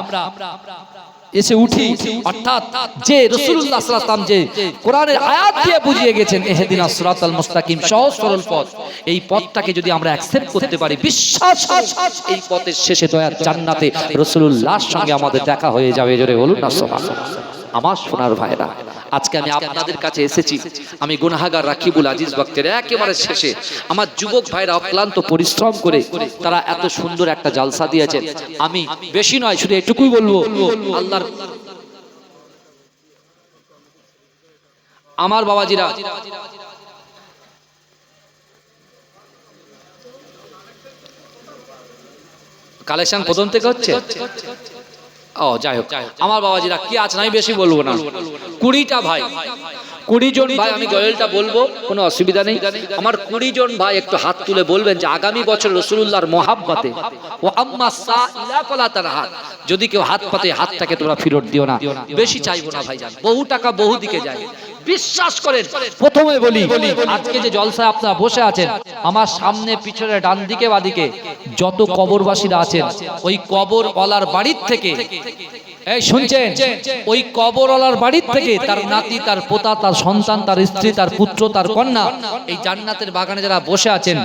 এসে উঠি, অর্থাৎ যে রাসূলুল্লাহ সাল্লাল্লাহু আলাইহি ওয়াসাল্লাম যে কোরআনের আয়াত দিয়ে বুঝিয়ে গেছেন ইহদিনাস সিরাতাল মুস্তাকিম, সহজ সরল পথ, এই পথটাকে যদি আমরা অ্যাকসেপ্ট করতে পারি, বিশ্বাস এই পথের শেষে দয়ার জান্নাতে রাসূলুল্লাহর সঙ্গে আমাদের দেখা হয়ে যাবে। জোরে বলুন না সুবহানাল্লাহ। আমার সোনার ভাইরা, আজকে আমি আপনাদের কাছে এসেছি, আমি গুনাহগার রাকিবুল আজিজ বক্তের একেবারে শেষে আমার যুবক ভাইরা অক্লান্ত পরিশ্রম করে তারা এত সুন্দর একটা জালসা দিয়েছেন। আমি বেশি নয়, শুধু এটুকুই বলবো, আল্লাহর আমার বাবাজিরা, কালেকশন প্রথম থেকে হচ্ছে। ও যাই হোক, আমার বাবাজিরা কি আছেন, আমি বেশি বলবো না, 20টা ভাই, 20 জন ভাই, আমি গয়েলটা বলবো, কোনো অসুবিধা নেই। আমার 20 জন ভাই একটু হাত তুলে বলবেন যে আগামী বছর রাসূলুল্লাহর মহাব্বতে ও আম্মা সাইলা ফালা তারহা, যদি কেউ হাত পাতে হাতটাকে তোমরা ফেরত দিও না। বেশি চাইবো না ভাইজান, বহু টাকা বহু দিকে যায়, বিশ্বাস করেন। প্রথমে বলি, আজকে যে জলসায় আপনারা বসে আছেন, আমার সামনে পিছনে ডান দিকে বাদিকে যত কবরবাসীরা আছেন, ওই কবরওয়ালার বাড়ির থেকে, এই শুনছেন, ওই কবরওয়ালার বাড়ির থেকে তার নাতি, তার পোতা, তার সন্তান, তার স্ত্রী, তার পুত্র, তার কন্যা, এই জান্নাতের বাগানে যারা বসে আছেন,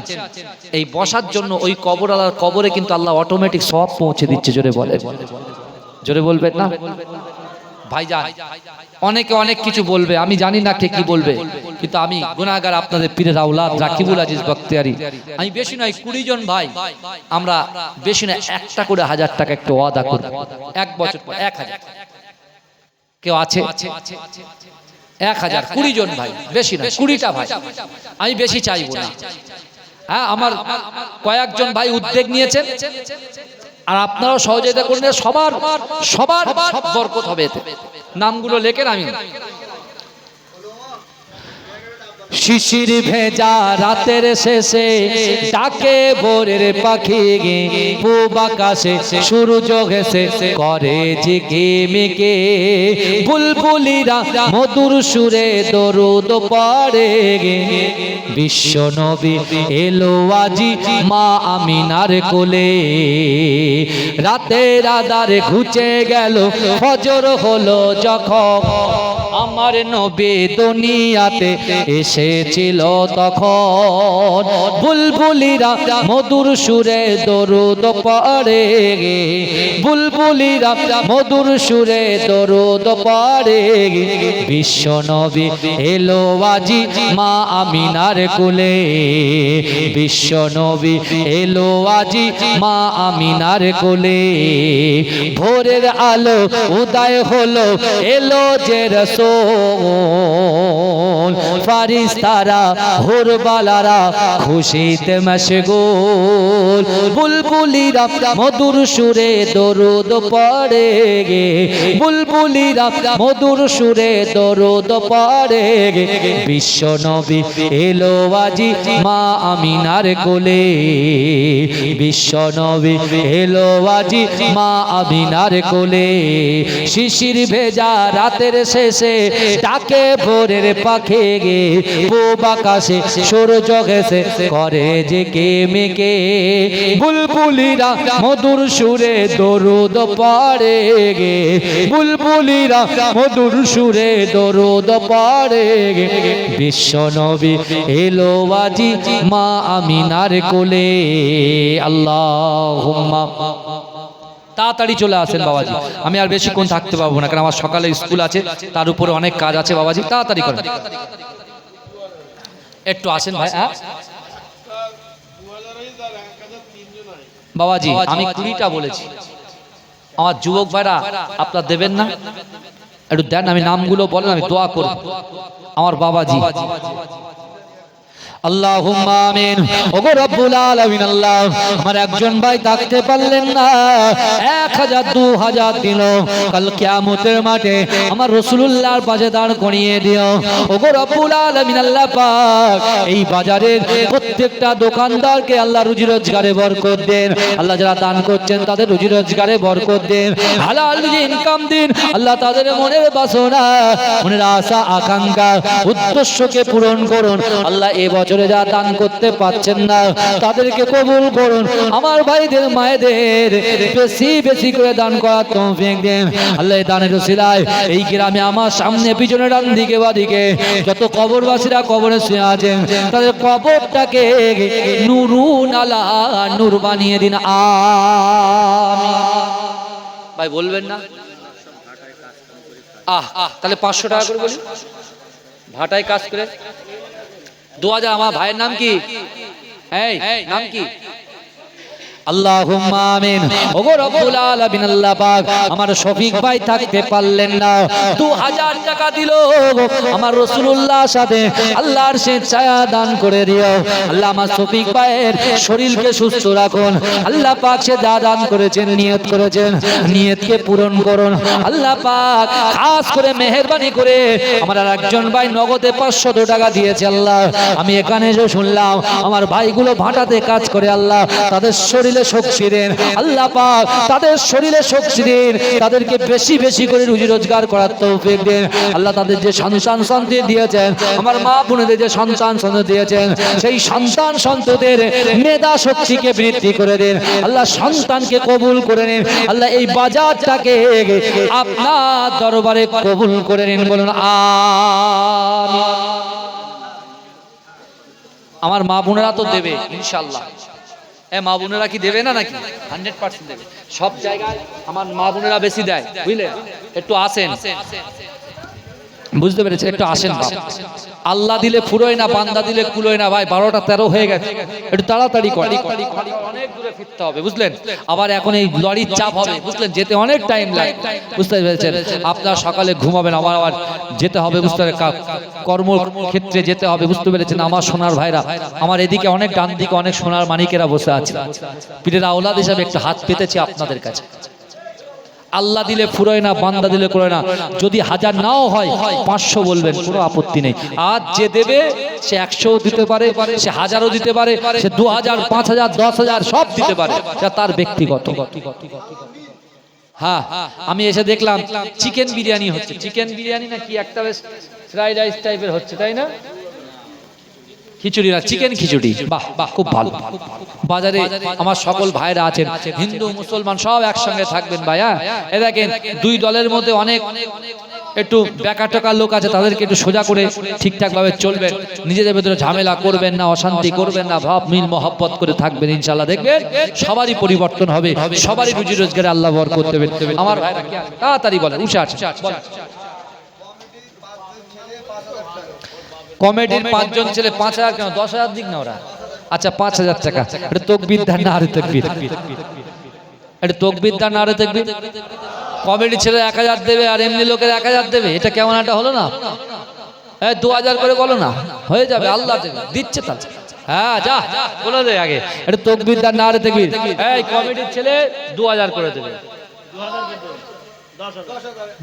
এই বসার জন্য ওই কবরওয়ালার কবরে কিন্তু আল্লাহ অটোমেটিক সব পৌঁছে দিচ্ছে। জোরে বলে, জোরে বলবেন না ভাইজান? অনেকে অনেক কিছু বলবে, আমি জানি না কে কি বলবে, কিন্তু আমি গুনাহগার আপনাদের পীরের আওলাদ রাকিবুল আজিজ বখতিয়ারি, আমি বেশি নয় 20 জন ভাই, আমরা বেশি না একটা করে 1000 টাকা একটু ওয়াদা করব, এক বছর পর 1000। কেউ আছে? 1000, 20 জন ভাই, বেশি না 20টা ভাই, আমি বেশি চাইবো না। হ্যাঁ, আমার কয়েকজন ভাই উদ্যোগ নিয়েছেন, আর আপনারাও সহযোগিতা করুন, সবার সবার সব বরকত হবে এতে। নামগুলো লেখেন। আমি শিশির ভেজা রাতের শেষে ডাকে ভোরের পাখি গে, পূব আকাশে সূর্য ঘেঁষে করে ঝিকিমিকি, বুলবুলিরা মধুর সুরে দরুদ পড়ে গে, বিশ্ব নবী এলো আজি মা আমিনার কোলে, রাতের আধারে ঘুচে গেল ফজর হলো যখন, আমার নবী দুনিয়াতে এসেছিল তখন, বুলবুলিরা মধুর সুরে দরুদ পড়ে গে, বুলবুলিরা মধুর সুরে দরুদ পড়ে গে, বিশ্ব নবী এলো আজি মা আমিনার কোলে, বিশ্ব নবী এলো আজি মা আমিনার কোলে, ভোরের আলো উদয় হলো এলো যে রাসূল, ফারিস ফারিস্তারা হোর বালারা খুশিতে মশগুল বুলবুলিরা মধুর সুরে দরুদ পড়ে গে বুলবুলিরা মধুর সুরে দরুদ পড়ে গে বিশ্ব নবী এলো আজি মা আমিনার কোলে বিশ্ব নবী এলো আজি মা আমিনার কোলে শিশির ভেজা রাতের শেষে ডাকে ভোরের পাখি গে পূব আকাশে সূর্য গেছে করে যে কে মেকে বুলবুলিরা মধুর সুরে দরুদ পড়ে গে বুলবুলিরা মধুর সুরে দরুদ পড়ে গে বিশ্ব নবী এলো আজি মা আমিনার কোলে আল্লাহুম্মা তাড়াতাড়ি চলে আসেন বাবাজি আমি আর বেশিক্ষণ থাকতে পারবো না কারণ আমার সকালে স্কুল আছে তার উপরে অনেক কাজ আছে বাবাজি তাড়াতাড়ি করেন একটু আসেন ভাই হ্যাঁ বাবাজি আমি 20টা বলেছি আমার যুবক ভাইরা আপনারা দেবেন না একটু দেন আমি নামগুলো বলেন আমি দোয়া করব আমার বাবাজি আল্লাহুম্মা আমিন ওগো রব্বুল আলামিন আল্লাহ আমার একজন ভাই থাকতে পারলেন না 1000 2000 দিল কাল কিয়ামতের মাঠে আমার রাসূলুল্লাহর পাশে দাঁড় করিয়ে দিও ওগো রব্বুল আলামিন আল্লাহ পাক এই বাজারের প্রত্যেকটা দোকানদারকে আল্লাহ রুজি রোজগারে বরকত দেন আল্লাহ যারা দান করছেন তাদের রুজি রোজগারে বরকত দেন হালাল রুজি ইনকাম দিন আল্লাহ তাদের মনের বাসনা মনের আশা আকাঙ্ক্ষা উদ্দেশ্যকে পূরণ করুন আল্লাহ এই বছরে যা দান করতে পারছেন না তাদেরকে কবুল করুন আমার ভাইদের মায়েদের বেশি বেশি করে দান করার তৌফিক দেন আল্লাহ দানের উসিলায় এই গ্রামে আমার সামনে পিছনে ডান দিকে বাদিকে যত কবরবাসীরা কবরে শুয়ে আছেন তাদের কবরটাকে নূরুন আলা নূর বানিয়ে দিন আমিন ভাই বলবেন না তাহলে 500 টাকা করে বলি ভাটায় কাজ করে 2000 আমার ভাইয়ের নাম কি এই নাম কি আল্লাহুম্মা আমিন ওগো রব্বুল আলামিন আল্লাহ পাক আমার শফিক ভাই থাকতে পারলেন না 2000 টাকা দিল আমার রাসূলুল্লাহর সাথে আল্লাহর সে ছায়া দান করে দিও আল্লাহ আমার শফিক ভাইয়ের শরীরকে সুস্থ রাখুন আল্লাহ পাক সে যা দান করেছেন নিয়ত করেছেন নিয়তকে পূরণ করুন আল্লাহ পাক খাস করে মেহেরবানি করে আমার আরেকজন ভাই নগদে 500 টাকা দিয়েছে আল্লাহ আমি এখানে এসে শুনলাম আমার ভাইগুলো ভাটাতে কাজ করে আল্লাহ তাদের শরীরে শক্তি দেন আল্লাহ পাক তাদের শরীরে শক্তি দেন তাদেরকে বেশি বেশি করে রুজি রোজগার করার তৌফিক দেন আল্লাহ তাদের যে সন্তান সন্ততি দিয়েছেন আমার মা বোনদের যে সন্তান সন্ততি দিয়েছেন সেই সন্তান সন্ততিদের মেধা শক্তিকে বৃদ্ধি করে দেন আল্লাহ সন্তানকে কবুল করে নেন আল্লাহ এই বাজারটাকে আপনার দরবারে কবুল করে নেন বলুন আমিন আমার মা বোনেরা তো দেবে ইনশাআল্লাহ মা বোনেরা কি দেবে না নাকি 100% দেবে সব জায়গায় আমার মা বোনেরা বেশি দেয় বুঝলেন একটু আসেন বুঝতে পেরেছেন একটু আসেন আল্লাহ দিলে ফুরোয় না বান্দা দিলে কুলোয় না ভাই 12টা 13 হয়ে গেছে একটু তাড়াতাড়ি কর অনেক দূরে ফিরতে হবে বুঝলেন আবার এখন এই লরির চাপ হবে বুঝলেন যেতে অনেক টাইম লাগে বুঝতে পেরেছেন আপনারা সকালে ঘুমাবেন আবার যেতে হবে বুঝতে কর্মক্ষেত্রে যেতে হবে বুঝতে পেরেছেন আমার সোনার ভাইরা আমার এদিকে অনেক ডান দিকে অনেক সোনার মানিকেরা বসে আছে পীরের আওলাদ হিসাবে একটা হাত পেতেছি আপনাদের কাছে আল্লাহ দিলে ফুরোয় না বান্দা দিলে কুলোয় না যদি 1000 নাও হয় 500 বলবেন কোনো আপত্তি নেই আজ যে দেবে সে 100 দিতে পারে সে 1000ও দিতে পারে সে 2000 5000 10000 সব দিতে পারে এটা তার ব্যক্তিগত হ্যাঁ আমি এসে দেখলাম চিকেন বিরিয়ানি হচ্ছে চিকেন বিরিয়ানি না কি একটা বেশ ফ্রাইড রাইস টাইপের হচ্ছে তাই না খিচুড়ি না চিকেন খিচুড়ি বাহ বাহ খুব ভালো বাজারে আমার সকল ভাইরা আছেন হিন্দু মুসলমান সব একসঙ্গে থাকবেন ভাইয়া এ দেখেন দুই দলের মধ্যে অনেক একটু বেকার টাকার লোক আছে তাদেরকে একটু সোজা করে ঠিকঠাক ভাবে চলবেন নিজেদের ভেতরে ঝামেলা করবেন না অশান্তি করবেন না ভাব মিল মহব্বত করে থাকবেন ইনশাআল্লাহ দেখবেন সবারই পরিবর্তন হবে সবারই রুজি রোজগারে আল্লাহ বরকত দেবেন আমার ভাইরা তাড়াতাড়ি বলেন উঠে আসেন কমিটির 5 জন ছেলে 5000 কেন 10000 দিক না ওরা আচ্ছা 5000 টাকা এটা তাকবীর দান না আরে তাকবীর এটা তাকবীর দান না আরে তাকবীর কমিটির ছেলে 1000 দেবে আর এমনি লোকের 1000 দেবে এটা কেমন একটা হলো না 2000 করে বলো না, হয়ে যাবে, আল্লাহ দেবে, দিচ্ছে তা। হ্যাঁ যা বলে দে আগে এটা তাকবীর দান, নারে তাকবীর। এই কমিটির ছেলে 2000 করে দেবে,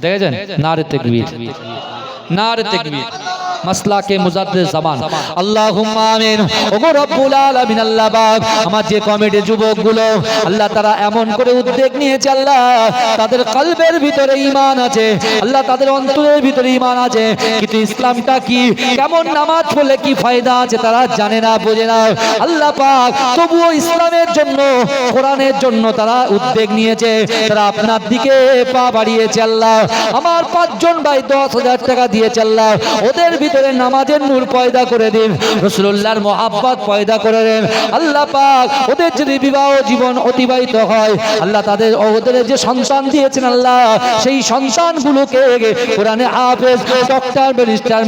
দেখেছেন? নারে তাকবীর, নারে তাকবীর, মাসলা কে মুজাদ্দিদ জামান। আল্লাহুম্মা আমিন। ওগো রব্বুল আলামিন, আল্লাহ পাক আমার যে কমিটির যুবকগুলো আল্লাহ তারা এমন করে উদ্যোগ নিয়েছে, আল্লাহ তাদের কলবের ভিতরে ঈমান আছে, আল্লাহ তাদের অন্তরের ভিতরে ঈমান আছে, কিন্তু ইসলামটা কি, কেমন নামাজ পড়লে কি ফায়দা আছে তারা জানে না, বোঝে না। আল্লাহ পাক তবুও ইসলামের জন্য, কোরআনের জন্য তারা উদ্যোগ নিয়েছে, তারা আপনার দিকে পা বাড়িয়েছে। আল্লাহ আমার 5 জন ভাই 10,000 টাকা দিয়েছে, আল্লাহ ওদের ভিতরে নামাজের নূর পয়দা করে দিন, রাসূলুল্লাহর মহব্বত পয়দা করে দেন। আল্লাহ পাক ওদের যদি বিবাহ জীবন অতিবাহিত হয়, আল্লাহ তাদের ওদের যে সন্তান দিয়েছেন, আল্লাহ সেই সন্তানগুলোকে কোরআনে হাফেজ, ডক্টর, ব্যারিস্টার,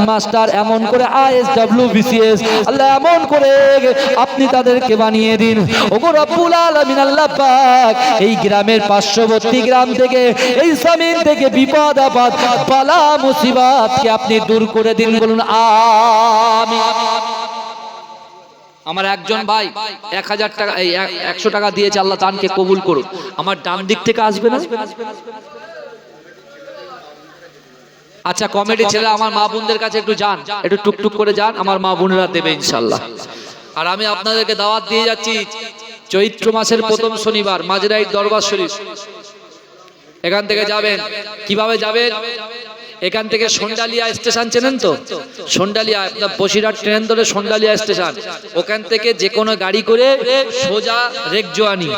মাস্টার, এমন করে ISW, BCS, আল্লাহ এমন করে আপনি তাদেরকে বানিয়ে দিন। ওগো রব্বুল আলামিন, আল্লাহ পাক এই গ্রামের পার্শ্ববর্তী গ্রাম থেকে, এই জমিন থেকে বিপদ আপদ বালা মুসিবতকে আপনি দূর করে দিন, বলুন আমিন। আমার একজন ভাই 1000 টাকা, এই 100 টাকা দিয়েছে, আল্লাহ দানকে কবুল করুন। আমার ডান দিক থেকে আসবে না? আচ্ছা কমিটি ছেলে আমার মা বোনদের কাছে একটু যান, একটু টুকটুক করে যান, আমার মা বোনেরা দেবে ইনশাআল্লাহ। আর আমি আপনাদেরকে দাওয়াত দিয়ে যাচ্ছি, চৈত্র মাসের প্রথম শনিবার মাঝরাইট দরবার শরীফ, এখান থেকে যাবেন। কিভাবে যাবেন? এখান থেকে সন্ডালিয়া স্টেশন চেনেন তো? সন্ডালিয়া আপনার বসিরহাট ট্রেন ধরে সন্ডালিয়া স্টেশন, ওখান থেকে যে কোনো গাড়ি করে সোজা রেকজোয়ানি,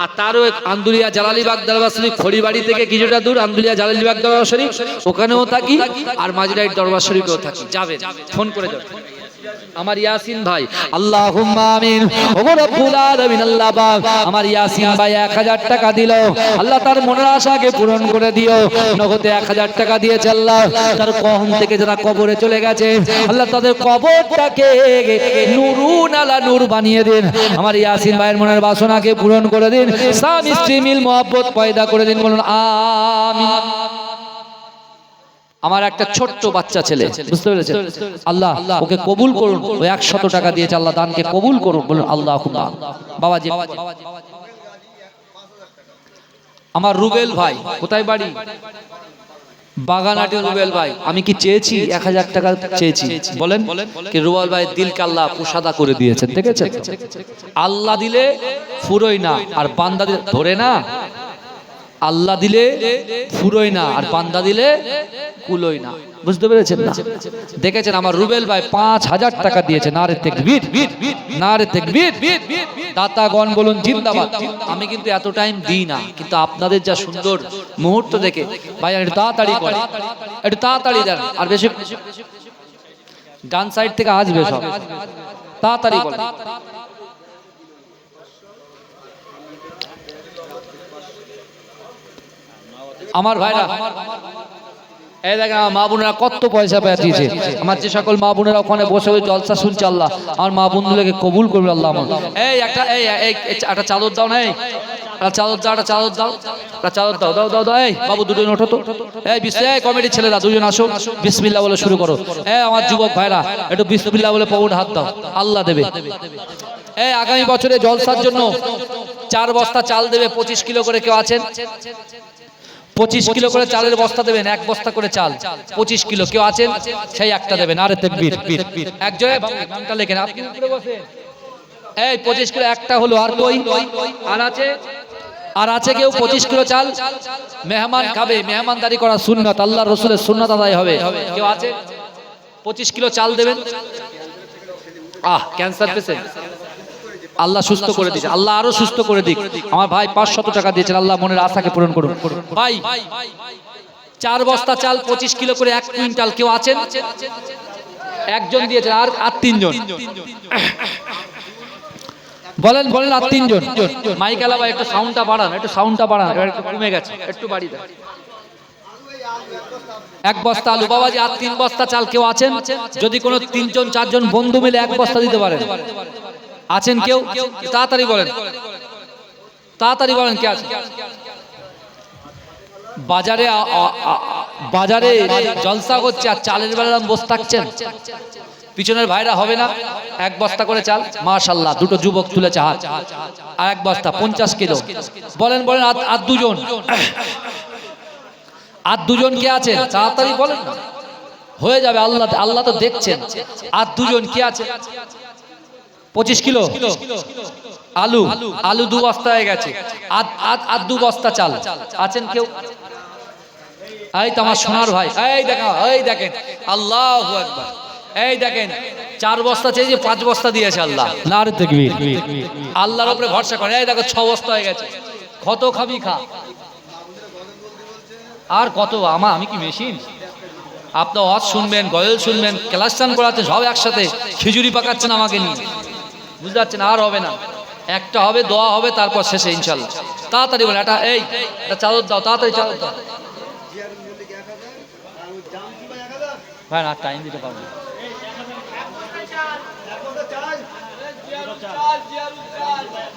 আর তারও আন্দুলিয়া জালালিবাগ দরবার শরীফ, খড়িবাড়ি থেকে কিছুটা দূর আন্দুলিয়া জালালিবাগ দরবার শরীফ, ওখানেও থাকি, আর মাঝরাইট দরবার শরীফেও থাকি। যাবেন, ফোন করে যাবেন। আমার ইয়াসিন ভাই, আল্লাহুম্মা আমিন। ওগো রব্বুল আলামিন, আল্লাহ পাক আমার ইয়াসিন ভাই 1000 টাকা দিল, আল্লাহ তার মনের আশাকে পূরণ করে দিও। নগদে 1000 টাকা দিয়েছে, আল্লাহ তার কখন থেকে যারা কবরে চলে গেছে, আল্লাহ তাদের কবরটাকে নূরুন আলা নূর বানিয়ে দিন। আমার ইয়াসিন ভাইয়ের মনের বাসনাকে পূরণ করে দিন, স্বামী স্ত্রী মিল মহব্বত পয়দা করে দিন, বলুন আমিন। আমার একটা ছোট্ট বাচ্চা ছেলে, বুঝতে পেরেছেন? আল্লাহ ওকে কবুল করুন, ও 100 টাকা দিয়েছে, আল্লাহ দানকে কবুল করুন, বলুন আল্লাহুম্মা। বাবাজি আমার রুবেল ভাই, কোথায় বাড়ি? বাগানহাটি রুবেল ভাই। আমি কি চেয়েছি? 1000 টাকা চেয়েছি, বলেন কি রুবেল ভাই দিলকে আল্লাহ পুশাদা করে দিয়েছেন, দেখেছেন? আল্লাহ দিলে ফুরোয় না, আর বান্দা দিলে ধরে না। আল্লাহ দিলে ফুরোয় না, আর বান্দা দিলে কুলোয় না, বুঝতে পেরেছেন না? দেখেছেন আমার রুবেল ভাই 5000 টাকা দিয়েছে, নারে তাকবীর, নারে তাকবীর। দাতাগণ বলুন জিন্দাবাদ। আমি কিন্তু এত টাইম দিই না, কিন্তু আপনাদের যা সুন্দর মুহূর্ত দেখে ভাই একটু তাড়াতাড়ি করে, একটু তাড়াতাড়ি দেন, আর বেশি ডান সাইড থেকে আসবে সব, তাড়াতাড়ি বলেন। আমার ভাইরা, এই দেখেন আমার মা বোনেরা কত পয়সা পেয়েছে। আমার যে সকল মা বোনেরা ওখানে বসে ওই জলসা শুনছে, আল্লাহ আমার মা বোনগুলোকে কবুল করবে আল্লাহ। এই একটা চাদর দাও, নাই চাদর দাও, একটা চাদর দাও, একটা চাদর দাও, দাও দাও দাও। এই বাবু দুজন ওঠো তো, এই কমিটির ছেলেরা দুজন আসো, বিসমিল্লাহ বলে শুরু করো। আমার যুবক ভাইরা একটু বিসমিল্লাহ বলে পকেটে হাত দাও, আল্লাহ দেবে। আগামী বছরে জলসার জন্য 4 বস্তা চাল দেবে, 25 কিলো করে। কেউ আছেন? 25 কিলো করে চালের বস্তা দেবেন, 1 বস্তা করে চাল 25 কিলো। কেউ আছেন? সেই একটা দেবেন। আরে তাকবীর, একজনে নামটা লেখেন, আপনি উপরে বসেন। এই 25 কিলো একটা হলো, আর কই? আর আছে কেউ? 25 কিলো চাল মেহমান খাবে, মেহমানদারি করা সুন্নাত, আল্লাহর রাসূলের সুন্নাত আদায় হবে। কেউ আছে? 25 কিলো চাল দেবেন। ক্যান্সার পেশেন্ট, আল্লাহ সুস্থ করে দিয়েছে, আল্লাহ আরো সুস্থ করে দিক। আমার ভাই 500 টাকা দিয়েছেন, আল্লাহ মনের আশাকে পূরণ করুন। ভাই 4 বস্তা চাল 25 কিলো করে 1 কুইন্টাল। কেউ আছেন? একজন দিয়েছেন, আর 3 জন বলেন, আর 3 জন। মাইকালা ভাই একটু সাউন্ডটা বাড়ান, একটু সাউন্ডটা বাড়ান, একটু কমে গেছে, একটু বাড়িয়ে দেন। 1 বস্তা আলু। বাবাজি আর 3 বস্তা চাল। কেউ আছেন? যদি কোনো 3 জন 4 জন বন্ধু মিলে 1 বস্তা দিতে পারেন। আছেন কেউ? তাড়াতাড়ি বলেন, তাড়াতাড়ি বলেন কে আছে? বাজারে বাজারে জলসা করছে আর চালের বেলা বসে থাকছেন, পিছনের ভাইরা হবে না? 1 বস্তা করে চাল, মাশাআল্লাহ, দুটো যুবক তুলেছে হাত, আর 1 বস্তা 50 কিলো। বলেন বলেন, আর দুজন, আর দুজন কে আছে? তাড়াতাড়ি বলেন না, হয়ে যাবে, আল্লাহ আল্লাহ তো দেখছেন। আর দুজন কে আছে? 25 কিলো আলু, আলু 2 বস্তা হয়ে গেছে। আর 2 বস্তা চাল আছেন কেউ? এই তো আমার সোনার ভাই, এই দেখেন, এই দেখেন, আল্লাহু আকবার, এই দেখেন 4 বস্তা চেয়েছে, 5 বস্তা দিয়েছে আল্লাহ। নারে তাকবীর, আল্লাহর উপরে ভরসা করে। এই দেখো 6 বস্তা হয়ে গেছে। কত খাবি খা, আর কত? আমি কি মেশিন? আপনার ওয়াজ শুনবেন, গজল শুনবেন, ক্লাস চান করাচ্ছেন, সব একসাথে খিচুড়ি পাকাচ্ছেন আমাকে নিয়ে, বুঝতে পারছেন? আর হবে না, একটা হবে, দোয়া হবে, তারপর শেষে ইনশাল্লাহ। তাড়াতাড়ি বলে, এটা এই এটা চাদর দাও, তাড়াতাড়ি চাদর দাও ভাই, না টাইম দিতে পারবো।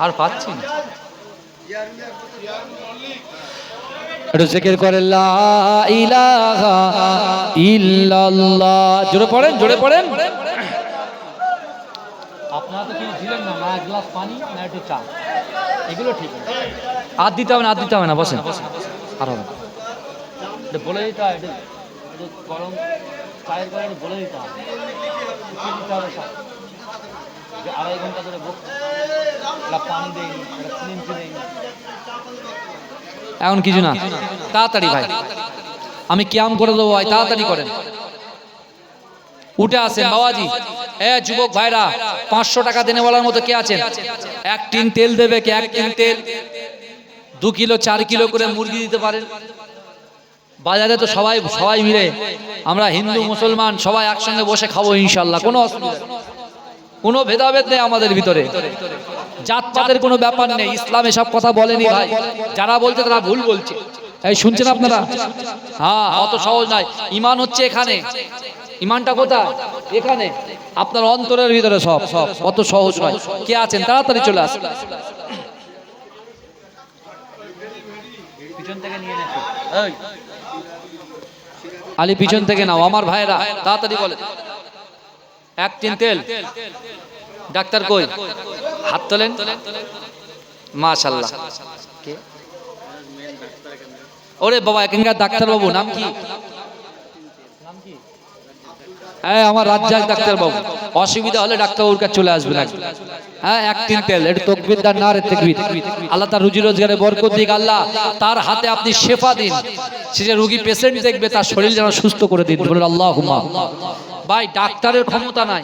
আর পাচ্ছি না, একটু জিকির করে লা ইলাহা ইল্লাল্লাহ। জোরে পড়েন, জোরে পড়েন। আপনারা তো কিছু দিলেন না, না 1 গ্লাস পানি, না একটু চা, এগুলো ঠিক আছে। আর দিতে হবে না, আর দিতে হবে না, বসেন। আর হবে এটা বলে দিতে হয়, এটা গরম চায়ের গরম বলে দিতে হবে, দিতে হবে সব। 2.5 ঘন্টা ধরে পানি দেয়নি, চিনি দেয়নি, এখন কিছু না। তাড়াতাড়ি ভাই, আমি কিয়াম করে দেবো ভাই, তাড়াতাড়ি করেন, উঠে আসেন বাবাজি। যুবক ভাইরা, 500 টাকা দেনে বলার মতো কে আছেন? 1 টিন তেল দেবে কে? 1 টিন তেল, 2 কিলো 4 কিলো করে মুরগি দিতে পারেন। বাজারে তো সবাই মিলে, আমরা হিন্দু মুসলমান সবাই একসঙ্গে বসে খাবো ইনশাল্লাহ, কোনো অসুবিধা, কোনো ভেদাভেদ নেই আমাদের ভিতরে, জাতপাতের কোনো ব্যাপার নেই। ইসলাম এসব কথা বলেনি ভাই, যারা বলছে তারা ভুল বলছে। এই শুনছেন আপনারা? হ্যাঁ, অত সহজ নয়। ঈমান হচ্ছে এখানে, ঈমানটা কোথায়? এখানে, আপনার অন্তরের ভিতরে সব, অত সহজ নয়। কে আছেন? তাড়াতাড়ি চলে আসুন। পিছন থেকে নিয়ে নেন, এই আলী পিছন থেকে নাও, আমার ভাইরা তাড়াতাড়ি বলে। 1 টিন তেল, ডাক্তার কই? হাত তোলেন, মাশাআল্লাহ। কে? ওরে বাবা, এখানকার ডাক্তার বাবু নাম কি? আমার রাজ্জাক ডাক্তার বাবু, অসুবিধা হলে ডাক্তারবাবুর কাছে চলে আসবেন। হ্যাঁ, 1 টিন তেল, এটা তাকবীর দান, নারে তাকবীর। আল্লাহ তার রুজি রোজগারে বরকত দিক, আল্লাহ তার হাতে আপনি শেফা দিন, সে যে রোগী পেশেন্ট দেখবে তার শরীর যেন সুস্থ করে দিন, বলুন আল্লাহুম্মা। ভাই, ডাক্তারের ক্ষমতা নাই,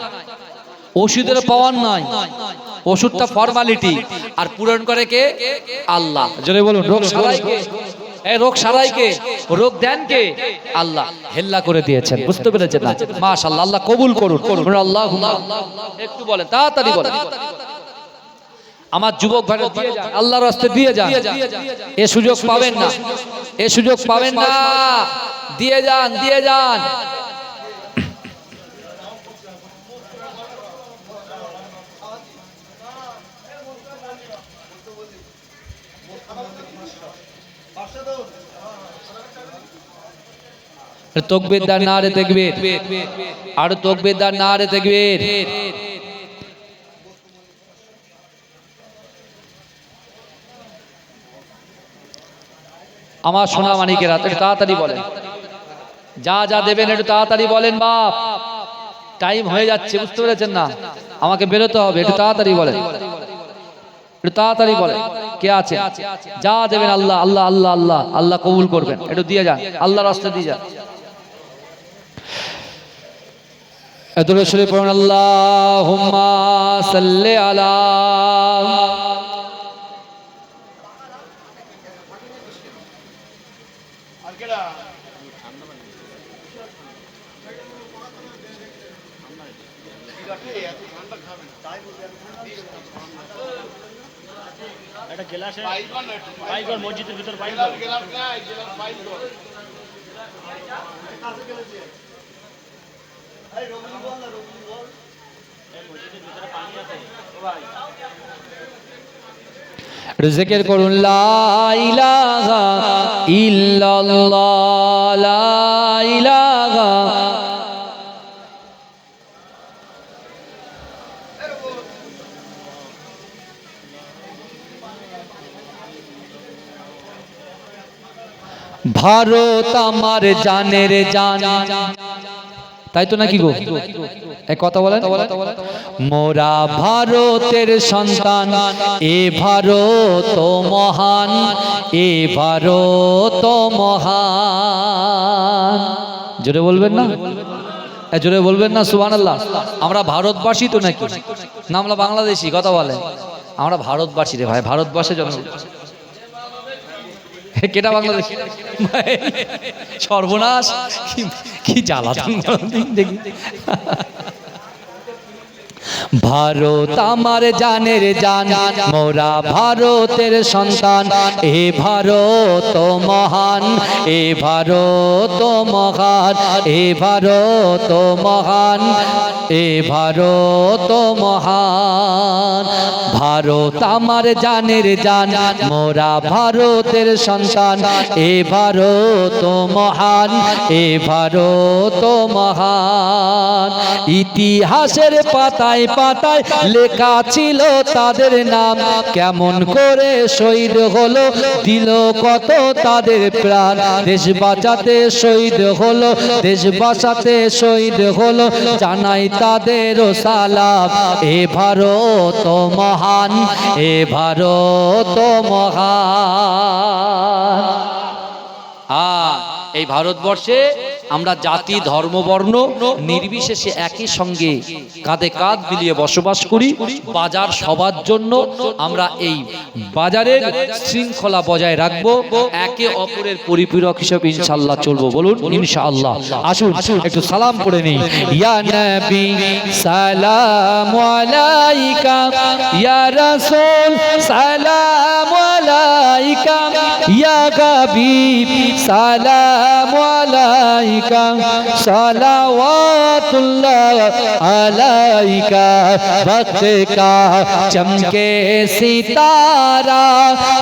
ওষুধের পাওয়ার নাই, ওষুধটা ফর্মালিটি, আর পূরণ করে কে? আল্লাহ। জোরে বলুন, রোগ সারাই কে? রোগ সারাই কে? রোগ দেন কে? আল্লাহ। হেল্লা করে দিয়েছেন, বুঝতে পেরেছেন না? মাশাআল্লাহ, আল্লাহ কবুল করুন, আল্লাহুম্মা। একটু বলেন, তাড়াতাড়ি বলেন। আমার যুবক ভাইরা দিয়ে যান, আল্লাহর রাস্তে দিয়ে যান, এ সুযোগ পাবেন না, এ সুযোগ পাবেন না, দিয়ে যান, দিয়ে যান। তাকবীর দান, নারে তাকবীর, আর তাকবীর দান, নারে তাকবীর। আমার সোনা মানিকেরা, একটু তাড়াতাড়ি বলেন, যা যা দেবেন একটু তাড়াতাড়ি বলেন বাপ, টাইম হয়ে যাচ্ছে, বুঝতে পেরেছেন না? আমাকে বেরোতে হবে, একটু তাড়াতাড়ি বলেন, একটু তাড়াতাড়ি বলেন। কে আছে? যা দেবেন আল্লাহ আল্লাহ আল্লাহ আল্লাহ আল্লাহ কবুল করবেন, একটু দিয়ে যান, আল্লাহর রাস্তা দিয়ে যান। এদরুদ শরীফ পড়ুন, আল্লাহুম্মা সাল্লি আলা। একটা গ্লাসে পাই কর, মসজিদের ভিতর পাই কর, গ্লাস নাই, গ্লাস পাই কর। এই রবি বল না, রবি বল, এই মসজিদের ভিতরে পানি আছে ও ভাই। জিকির করুন লা ইলাহা ইল্লাল্লাহ, লা ইলাহা। ভারত আমার জানের জান, তাই তো নাকি গো? এক কথা বলেন, মোরা ভারতের সন্তান, এ ভারত মহান, এ ভারত মহান। জোরে বলবেন না, জোরে বলবেন না সুবহানাল্লাহ। আমরা ভারতবাসী তো নাকি না? আমরা বাংলাদেশি, কথা বলেন। আমরা ভারতবাসী রে ভাই, ভারতবর্ষে জন্ম। কেটা বাংলাদেশ? সর্বনাশ, কি জ্বালাতন দেখি। ভারত আমার জানের জান, মোরা ভারতের সন্তান, এ ভারত মহান, এ ভারত মহান, এ ভারত মহান, এ ভারত মহান। ভারত আমার জানের জান, মোরা ভারতের সন্তান, এ ভারত মহান, এ ভারত মহান। ইতিহাসের পাতায় পাতায় লেখা ছিল তাদের নাম, কেমন করে শহীদ হলো, দিল কত তাদের প্রাণ। দেশ বাঁচাতে শহীদ হলো, দেশ বাঁচাতে শহীদ হলো, জানাই তাদের সালাম। এ ভারত মহান, এ ভারত মহান। এই ভারতবর্ষে আমরা জাতি ধর্ম বর্ণ নির্বিশেষে একই সঙ্গে কাঁধে কাঁধ মিলিয়ে বসবাস করি। বাজার সবার জন্য আমরা এই বাজারের শৃঙ্খলা বজায় রাখবো, একে অপরের পরিপূরক হিসেবে ইনশাআল্লাহ চলবো। বলুন ইনশাআল্লাহ। আসুন একটু সালাম করে নেই। ইয়া নবী সালাম আলাইকা, ইয়া রাসূল সালাম আলাইকা, ইয়া হাবিব সালাম আলাইকা, सलावतुल्लाह अलैका। वक्त का चमके सितारा,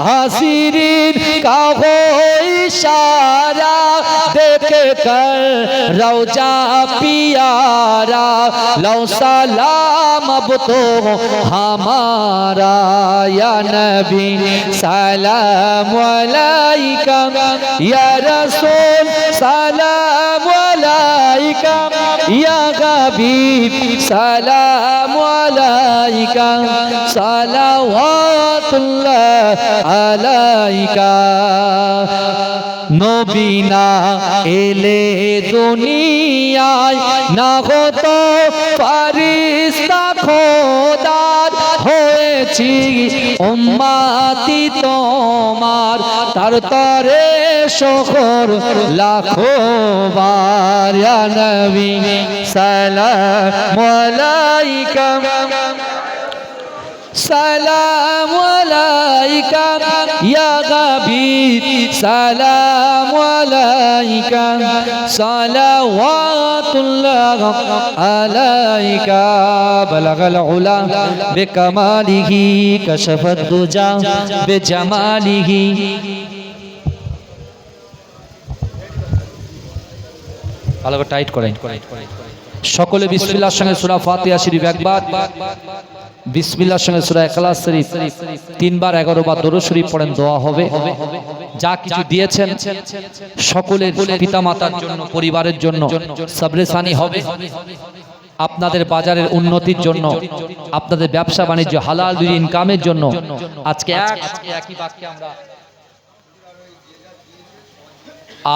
हसीरीन का हो इशारा, देख कर रौजा पियारा, लो सलाम अब तो हमारा। या नबी सलाम अलैका, या रसूल सलाम अलैका, या हबीब सलाम अलैका, सलावतुल्लाह अलैका। नबी ना एले दुनियाয় না হতো ফারিস্তা খোদার, হয়েছি উম্মতি তোমার, তার তরে শকর লাখো বার। ইয়া নবী সালাম আলাইকা, সালাম আলাইকা, ইয়া হাবিব সালাম আলাইকা, সালাওয়াতুল্লাহ আলাইকা। বালাগাল উলা বিকামালিহি, কাশাফাত দুজা বিজামালিহি। ভালো করে টাইট করেন। সকলে বিসমিল্লাহর সঙ্গে সূরা ফাতিহা শরীফ একবার, বিসমিল্লাহর সঙ্গে সূরা ইখলাস শরীফ তিনবার 11 বার দরুদ শরীফ পড়েন, দোয়া হবে। যা কিছু দিয়েছেন সকলের পিতামাতার জন্য, পরিবারের জন্য সবরেসানি হবে, আপনাদের বাজারের উন্নতির জন্য, আপনাদের ব্যবসা বাণিজ্য হালাল ইনকামের জন্য। আজকে একই বাক্যে আমরা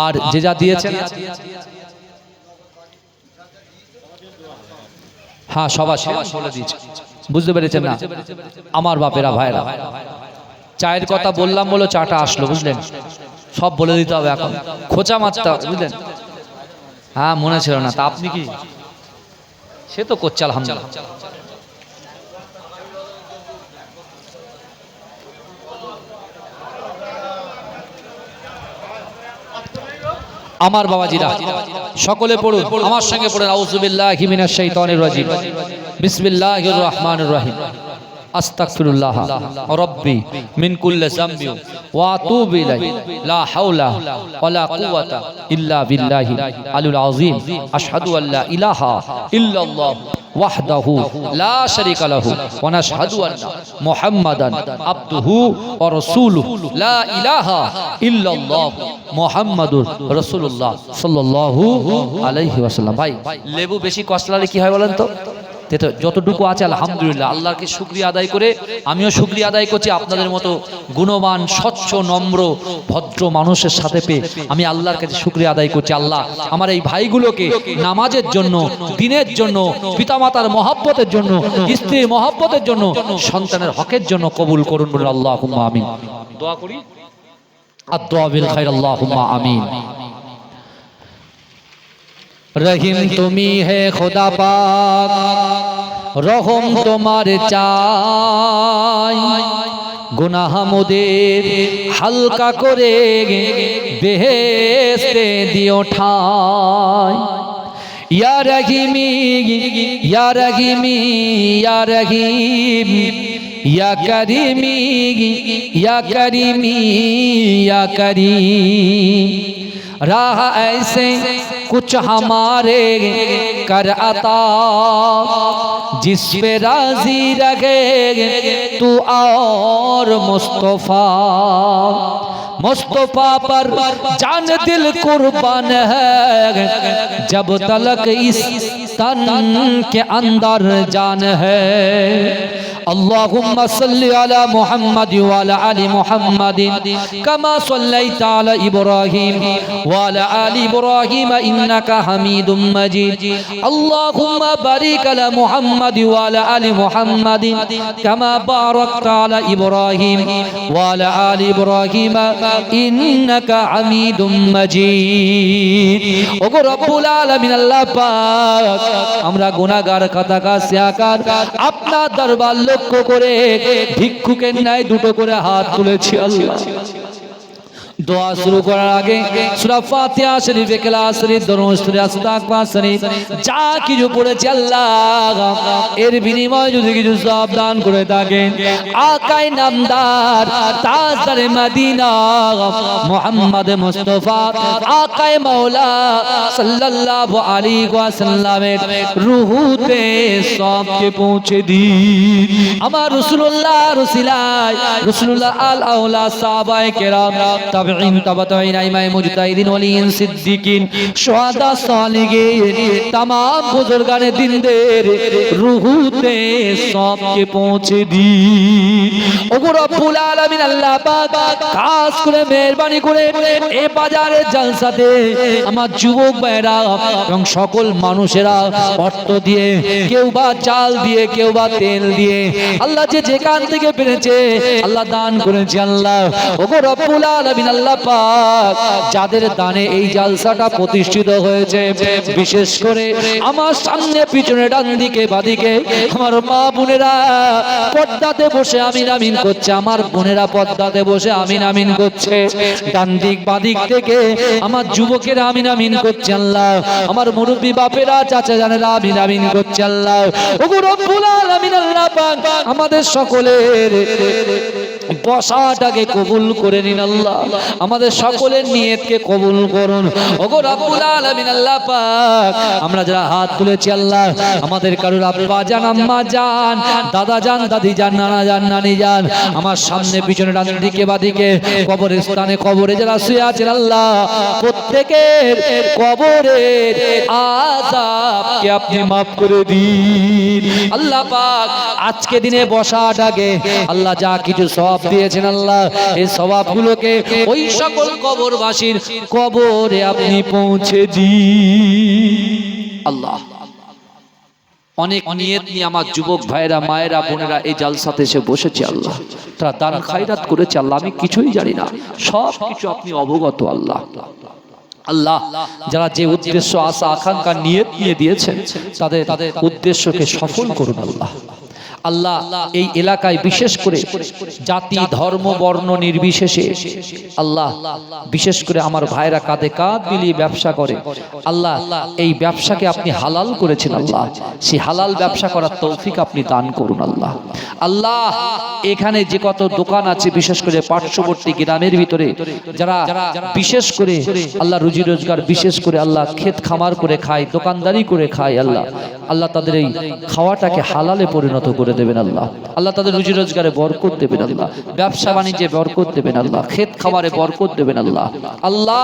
আর যে যা দিয়েছেন, হ্যাঁ সবার বলে দিয়েছে, বুঝতে পেরেছেন না আমার বাপেরা ভাইরা? চায়ের কথা বললাম বলে চাটা আসলো, বুঝলেন? সব বলে দিতে হবে এখন, খোঁচা মারতে হবে, বুঝলেন? হ্যাঁ মনে ছিল না, তা আপনি কি সে তো করছে আলহামদুলিল্লাহ। আমার বাবাজিরা সকলে পড়ুন, আমার সঙ্গে পড়ুন। আউযু বিল্লাহি মিনাশ শাইতানির রাজিম, বিসমিল্লাহির রহমানির রহিম। আস্তাগফিরুল্লাহ রাব্বি মিন কুল্লি যামবি ওয়া আতুবু ইলাইহি লা হাওলা ওয়ালা কুওয়াতা ইল্লা বিল্লাহিল আলিয়্যিল আযীম আশহাদু আল্লা ইলাহা ইল্লাল্লাহ ওয়াহদাহু লা শারীকা লাহু ওয়া নাশহাদু আন্না মুহাম্মাদান আবদুহু ওয়া রাসূলুহু লা ইলাহা ইল্লাল্লাহ মুহাম্মাদুর রাসূলুল্লাহ সাল্লাল্লাহু আলাইহি ওয়াসাল্লাম। ভাই লেবু বেশি কষ্ট লাগলে কি হয় বলেন তো? যতটুকু আছে আলহামদুলিল্লাহ, আল্লাহকে শুকরিয়া আদায় করে আমিও শুকরিয়া আদায় করছি। আপনাদের মতো গুণবান স্বচ্ছ নম্র ভদ্র মানুষের সাথে পেয়ে আমি আল্লাহর কাছে শুকরিয়া আদায় করছি। আল্লাহ আমার এই ভাইগুলোকে নামাজের জন্য, দিনের জন্য, পিতামাতার মহব্বতের জন্য, স্ত্রীর মহব্বতের জন্য, সন্তানের হকের জন্য কবুল করুন বলে আল্লাহুম্মা আমিন। দোয়া করি, আদ-দুআ বিল খাইর, আল্লাহুম্মা আমিন। রহিম তুমি হে খোদা পাক, রহম তোমার চাই, গুনাহ মোদের হালকা করে বেহেশতে দিও ঠাই। ইয়া রহিমি ইয়া রহিমি ইয়া রহিম ইয়া করিমি ইয়া করিমি ইয়া করিম। राह ऐसे कुछ हमारे कर अता, जिस पे राजी रखे तू और मुस्तफा। मुस्तफा पर जान दिल कुर्बान है, जब तलक इस तन के अंदर जान है। अल्लाहुम्मा सल्लि अला मुहम्मद व अला आलि मुहम्मद कमा सल्लैता अला इब्राहीम व अला आलि इब्राहीम इन्नका हमीदुम मजीद। अल्लाहुम्मा बारिक अला मुहम्मद व अला आलि मुहम्मद कमा बारकता अला इब्राहीम व अला आलि इब्राहीम इन्नका हमीदुम मजीद। ओगो रब्बुल आलामीन আল্লাহ পাক, আমরা গুনাহগার খাতাকার সিয়াকার আপনার দরবার লক্ষ্য করে ভিক্ষুকের ন্যায় দুটো করে হাত তুলেছি। আল্লাহ দোয়া শুরু করার আগে সূরা ফাতিহা শরীফ, ইখলাস শরীফ, দরুদ শরীফ, ইস্তিগফার শরীফ যা কিছু পড়েছি আল্লাহ এর বিনিময়ে যদি কিছু সওয়াব দান করে থাকেন, আকায়ে নামদার তাজদারে মদিনা মুহাম্মদ মুস্তাফা আকায়ে মাওলা সাল্লাল্লাহু আলাইহি ওয়াসাল্লামের রূহতে সবকে পৌঁছে দিন। আমার রাসূলুল্লাহ রসিলায় রাসূলুল্লাহ আল আওলা সাহাবায়ে কেরাম তাবেঈন তাবাতাঈন আইমায়ে মুজতাহিদিন ওয়ালিয়িন সিদ্দিকিন শুহাদা সালিহিন तमाम বুজুর্গানে দিনদের রূহতে সবকে পৌঁছে দিন। ওগো রব্বুল আলামিন আল্লাহ পাক খাস করে মেহেরবানি করে এই বাজারের জলসাতে আমার যুবক ভাইরা এবং সকল মানুষেরা অর্থ দিয়ে, কেউ বা চাল দিয়ে, কেউ বা তেল দিয়ে, আল্লাহ যে যেখান থেকে পেরেছে আল্লাহ দান করেছে। আল্লাহ ওগো রব্বুল আলামিন আল্লাহ পাক যাদের দানে এই জালসাটা প্রতিষ্ঠিত হয়েছে, বিশেষ করে আমার সামনে পিছনে ডান দিকে বাদিকে আমার মা বোনেরা পর্দাতে বসে আমিন আমিন করছে, আমার বোনেরা পর্দাতে বসে আমিন আমিন করছে, ডান দিক বাদিক থেকে আমার যুবকেরা আমিন আমিন করছে। আল্লাহ আমার মুরব্বী বাপেরা চাচা জানেরা আমিন আমিন করছে। আল্লাহ ওগো রব্বুল আলামিন আল্লাহ পাক আমাদের সকলের বসাটাকে কবুল করে নিন। আল্লাহ আমাদের সকলের নিয়তকে কবুল করুন। ওগো রব্বুল আলামিন আল্লাহ পাক আমরা যারা হাত তুলেছি আল্লাহ আমাদের কারোর আব্বা জান, আম্মা জান, দাদা জান, দাদি জান, নানা জান, নানি জান, আমার সামনে পিছনে ডান দিকে বাদিকে কবরস্থানে কবরে যারা শুয়ে আছেন আল্লাহ প্রত্যেকের কবরের আযাবকে আপনি মাফ করে দিন। আল্লাহ পাক আজকে দিনে বসাটাকে আল্লাহ যা কিছু সওয়াব দিয়েছেন আল্লাহ এই সওয়াবগুলোকে ওই সকল কবরবাসীর কবরে আপনি পৌঁছে দিন। আল্লাহ অনেক নিয়ত নিয়ে আমার যুবক ভাইরা, মায়েরা, বোনেরা এই জালসাতে এসে বসেছে আল্লাহ, তারা দান খায়রাত করেছে আল্লাহ, আমি কিছুই জানি না, সব কিছু আপনি অবগত। আল্লাহ আল্লাহ যারা যে উদ্দেশ্য আশা আকাঙ্ক্ষা নিয়ত নিয়ে দিয়েছেন তাদের উদ্দেশ্যকে সফল করুন। আল্লাহ আল্লাহ এই এলাকায় বিশেষ করে জাতি ধর্ম বর্ণ নির্বিশেষে আল্লাহ বিশেষ করে আমার ভাইরা কাঁধে কাঁধ মিলিয়ে ব্যবসা করে আল্লাহ এই ব্যবসাকে আপনি হালাল করেছেন আল্লাহ সেই হালাল ব্যবসা করার তৌফিক আপনি দান করুন আল্লাহ আল্লাহ এখানে যে কত দোকান আছে বিশেষ করে পার্শ্ববর্তী গ্রামের ভিতরে যারা বিশেষ করে আল্লাহ রুজি রোজগার বিশেষ করে আল্লাহ ক্ষেত খামার করে খায় দোকানদারি করে খায় আল্লাহ আল্লাহ তাদের এই খাওয়াটাকে হালালে পরিণত করে দেবেন আল্লাহ আল্লাহ তাদের রুজি রোজগারে বরকত দেবেন আল্লাহ ব্যবসা বাণিজ্যে বরকত দেবেন আল্লাহ ক্ষেত খামারে বরকত দেবেন আল্লাহ আল্লাহ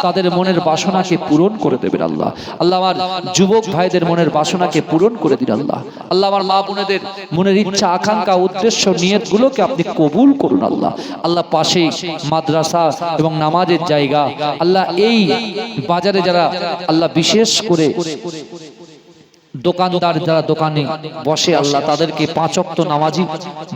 তাদের মনের বাসনাকে পূরণ করে দেবেন আল্লাহ আল্লাহ আমার যুবক ভাইদের মনের বাসনাকে পূরণ করে দিন আল্লাহ আল্লাহ আমার মা বোনেদের মনের ইচ্ছা আকাঙ্ক্ষা উদ্দেশ্য নিয়তগুলোকে আপনি কবুল করুন আল্লাহ আল্লাহ পাশেই মাদ্রাসা এবং নামাজের জায়গা আল্লাহ এই বাজারে যারা আল্লাহ বিশেষ করে দোকানদার যারা দোকানে বসে আল্লাহ তাদেরকে 5 ওয়াক্ত নামাজি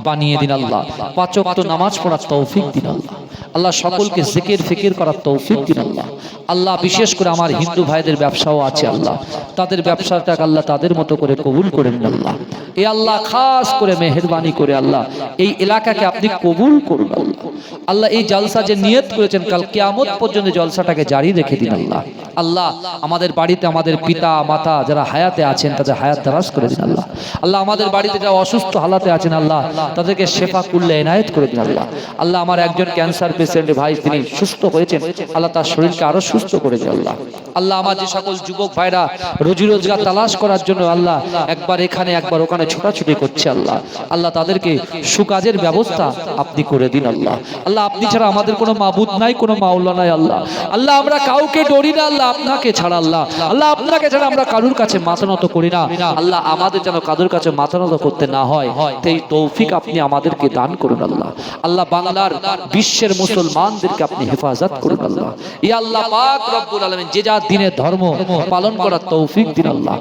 বানিয়ে দিন আল্লাহ 5 ওয়াক্ত নামাজ পড়ার তৌফিক দিন আল্লাহ আল্লাহ সকলকে জিকির ফিকির করার তৌফিক দিন আল্লাহ আল্লাহ বিশেষ করে আমার হিন্দু ভাইদের ব্যবসাও আছে আল্লাহ তাদের ব্যবসাটাকে আল্লাহ তাদের মতো করে কবুল করে নিন আল্লাহ এই আল্লাহ খাস করে মেহেরবানি করে আল্লাহ এই এলাকাকে আপনি কবুল করুন আল্লাহ আল্লাহ এই জলসা যে নিয়ত করেছেন কাল কিয়ামত পর্যন্ত জলসাটাকে জারি রেখে দিন আল্লাহ আল্লাহ আমাদের বাড়িতে আমাদের পিতা মাতা যারা হায়াতে আছেন তাদের হায়াত দারাজ করে দিন আল্লাহ আল্লাহ আমাদের বাড়িতে যারা অসুস্থ হালাতে আছেন আল্লাহ তাদেরকে শেফা কুল্লে এনায়েত করে দিন আল্লাহ আল্লাহ আমার একজন ক্যান্সার পেশেন্ট ভাই তিনি সুস্থ হয়েছেন আল্লাহ তার শরীরকে আরো সুস্থ করে দিন আল্লাহ আল্লাহ আমার যে সকল যুবক ভাইরা রুজি রোজগার তালাশ করার জন্য আল্লাহ একবার এখানে একবার ওখানে ছোটাছুটি করছে আল্লাহ আল্লাহ তাদেরকে সুকাজের ব্যবস্থা আপনি করে দিন আল্লাহ আল্লাহ আপনি ছাড়া আমাদের কোনো মাবুদ নাই কোনো মাওলা নাই আল্লাহ আল্লাহ আমরা কাউকে ডরি না আল্লাহ আপনাকে ছাড়া আল্লাহ আল্লাহ আপনাকে ছাড়া আমরা কারুর কাছে মাথা নত করি না আল্লাহ আমাদের যেন কারুর কাছে মাথা নত করতে না হয় সেই তৌফিক আপনি আমাদেরকে দান করুন আল্লাহ আল্লাহ বাংলার বিশ্বের মুসলমানদেরকে আপনি হেফাজত করুন আল্লাহ ইয়া আল্লাহ পাক রব্বুল আলামিন যে যা দ্বীনের ধর্ম পালন করার তৌফিক দিন আল্লাহ।